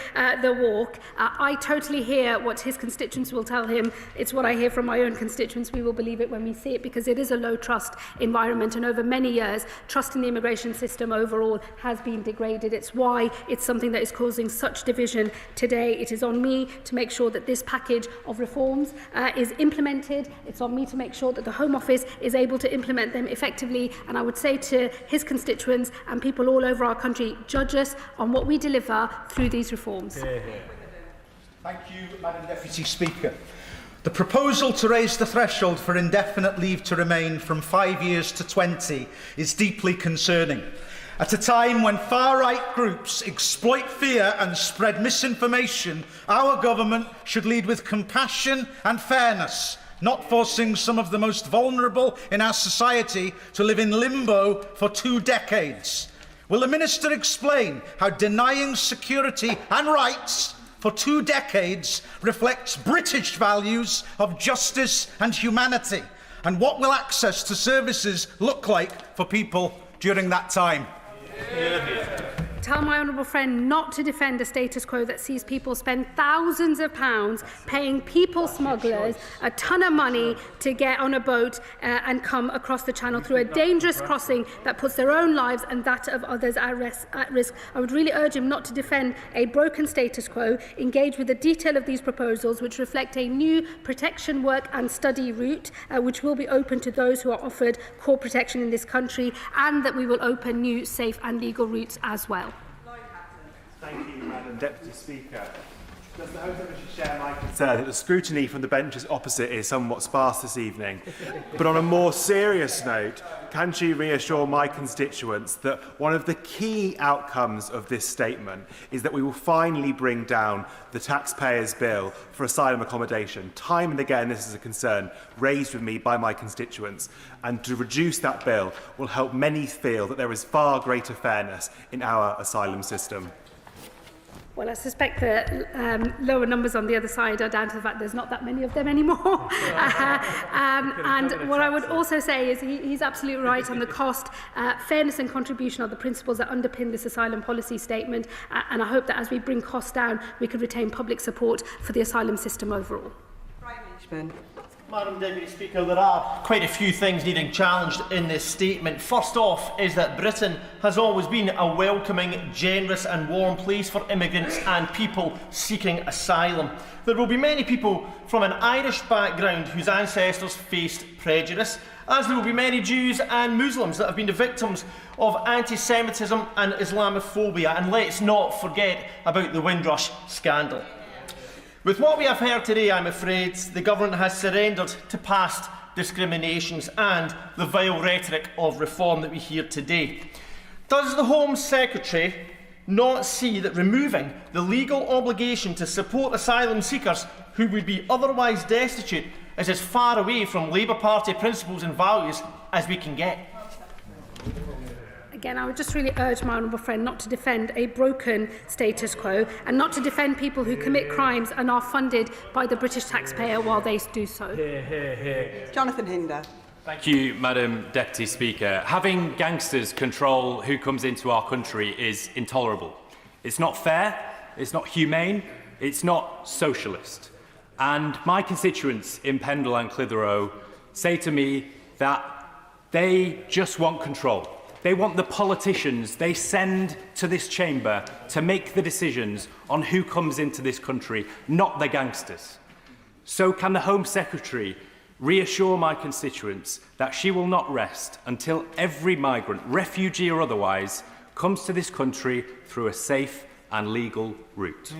the walk. I totally hear what his constituents will tell him. It's what I hear from my own constituents. We will believe it when we see it, because it is a low trust environment, and over many years trust in the immigration system overall has been degraded. It's why it's something that is causing such division today. It is on me to make sure that this package of reforms is implemented. It's on me to make sure that the Home Office is able to implement them effectively, and I would say to his constituents and people all over our country, judge us on what we deliver through these reforms. Thank you, Madam Deputy Speaker. The proposal to raise the threshold for indefinite leave to remain from 5 years to 20 is deeply concerning. At a time when far-right groups exploit fear and spread misinformation, our government should lead with compassion and fairness, not forcing some of the most vulnerable in our society to live in limbo for 2 decades. Will the Minister explain how denying security and rights for 2 decades reflects British values of justice and humanity? And what will access to services look like for people during that time? Tell my honourable friend not to defend a status quo that sees people spend thousands of pounds paying people smugglers a ton of money to get on a boat and come across the channel through a dangerous crossing that puts their own lives and that of others at risk. I would really urge him not to defend a broken status quo, engage with the detail of these proposals which reflect a new protection work and study route which will be open to those who are offered core protection in this country, and that we will open new safe and legal routes as well. Thank you, Madam Deputy Speaker. Does the Home Secretary share my concern that the scrutiny from the benches opposite is somewhat sparse this evening? But on a more serious note, can she reassure my constituents that one of the key outcomes of this statement is that we will finally bring down the taxpayers' bill for asylum accommodation? Time and again, this is a concern raised with me by my constituents, and to reduce that bill will help many feel that there is far greater fairness in our asylum system. Well, I suspect the lower numbers on the other side are down to the fact there's not that many of them anymore. And what I would also say is he's absolutely right on the cost. Fairness and contribution are the principles that underpin this asylum policy statement. And I hope that as we bring costs down, we could retain public support for the asylum system overall. Madam Deputy Speaker, there are quite a few things needing challenged in this statement. First off is that Britain has always been a welcoming, generous and warm place for immigrants and people seeking asylum. There will be many people from an Irish background whose ancestors faced prejudice, as there will be many Jews and Muslims that have been the victims of anti-Semitism and Islamophobia. And let's not forget about the Windrush scandal. With what we have heard today, I'm afraid the government has surrendered to past discriminations and the vile rhetoric of reform that we hear today. Does the Home Secretary not see that removing the legal obligation to support asylum seekers who would be otherwise destitute is as far away from Labour Party principles and values as we can get? Again, I would just really urge my honourable friend not to defend a broken status quo and not to defend people who commit crimes and are funded by the British taxpayer while they do so. Jonathan Hinder. Thank you, Madam Deputy Speaker. Having gangsters control who comes into our country is intolerable. It's not fair, it's not humane, it's not socialist. And my constituents in Pendle and Clitheroe say to me that they just want control. They want the politicians they send to this chamber to make the decisions on who comes into this country, not the gangsters. So can the Home Secretary reassure my constituents that she will not rest until every migrant, refugee or otherwise, comes to this country through a safe and legal route?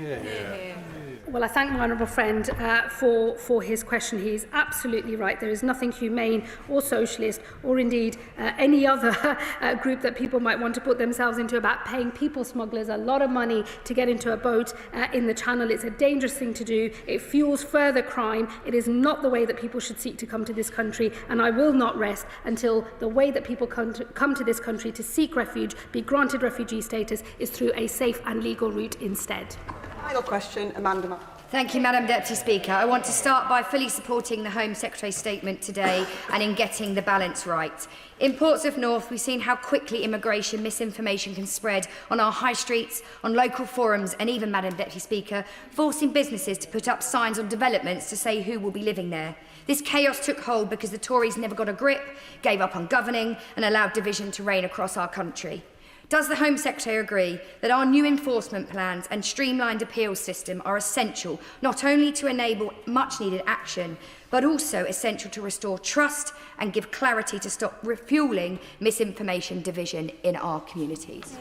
Well, I thank my honourable friend for his question. He is absolutely right. There is nothing humane or socialist or indeed any other group that people might want to put themselves into about paying people smugglers a lot of money to get into a boat in the Channel. It's a dangerous thing to do. It fuels further crime. It is not the way that people should seek to come to this country, and I will not rest until the way that people come to this country to seek refuge, be granted refugee status, is through a safe and legal route instead. Final question, Amanda. Thank you, Madam Deputy Speaker. I want to start by fully supporting the Home Secretary's statement today and in getting the balance right. In Ports of North, we've seen how quickly immigration misinformation can spread on our high streets, on local forums and even, Madam Deputy Speaker, forcing businesses to put up signs on developments to say who will be living there. This chaos took hold because the Tories never got a grip, gave up on governing and allowed division to reign across our country. Does the Home Secretary agree that our new enforcement plans and streamlined appeals system are essential not only to enable much-needed action, but also essential to restore trust and give clarity to stop refuelling misinformation division in our communities?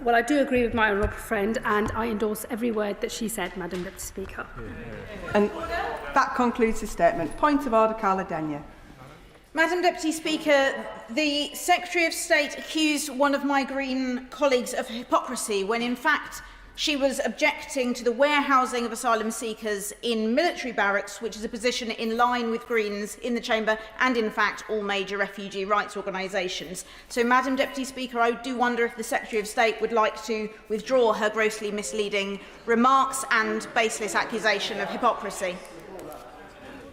Well, I do agree with my honourable friend, and I endorse every word that she said, Madam Deputy Speaker. And that concludes the statement. Point of order, Carla Denyer. Madam Deputy Speaker, the Secretary of State accused one of my Green colleagues of hypocrisy when in fact She was objecting to the warehousing of asylum seekers in military barracks, which is a position in line with Greens in the Chamber and, in fact, all major refugee rights organisations. So, Madam Deputy Speaker, I do wonder if the Secretary of State would like to withdraw her grossly misleading remarks and baseless accusation of hypocrisy.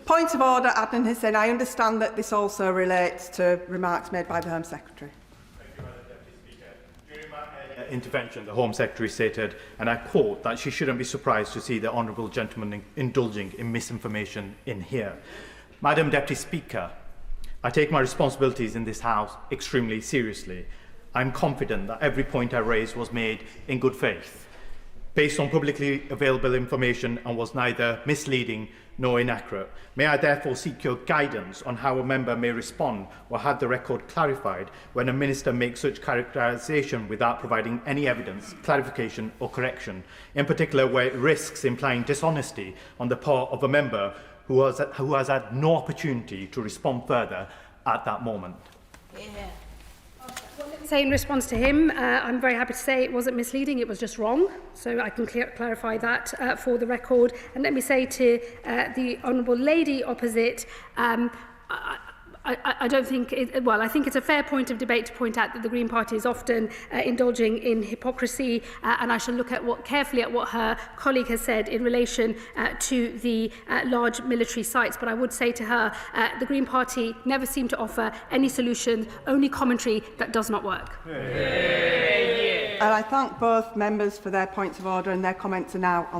Point of order, Adnan Hussain. I understand that this also relates to remarks made by the Home Secretary. Intervention, the Home Secretary stated, and I quote, that she shouldn't be surprised to see the honourable gentleman indulging in misinformation in here. Madam Deputy Speaker, I take my responsibilities in this House extremely seriously. I'm confident that every point I raised was made in good faith, based on publicly available information, and was neither misleading nor inaccurate. May I therefore seek your guidance on how a member may respond or have the record clarified when a minister makes such characterisation without providing any evidence, clarification or correction, in particular where it risks implying dishonesty on the part of a member who has had no opportunity to respond further at that moment. Say in response to him, I'm very happy to say it wasn't misleading, it was just wrong. So I can clarify that for the record. And let me say to the Honourable Lady opposite, I don't think, I think it's a fair point of debate to point out that the Green Party is often indulging in hypocrisy, and I shall look carefully at what her colleague has said in relation to the large military sites. But I would say to her, the Green Party never seem to offer any solution, only commentary that does not work. And I thank both members for their points of order, and their comments are now on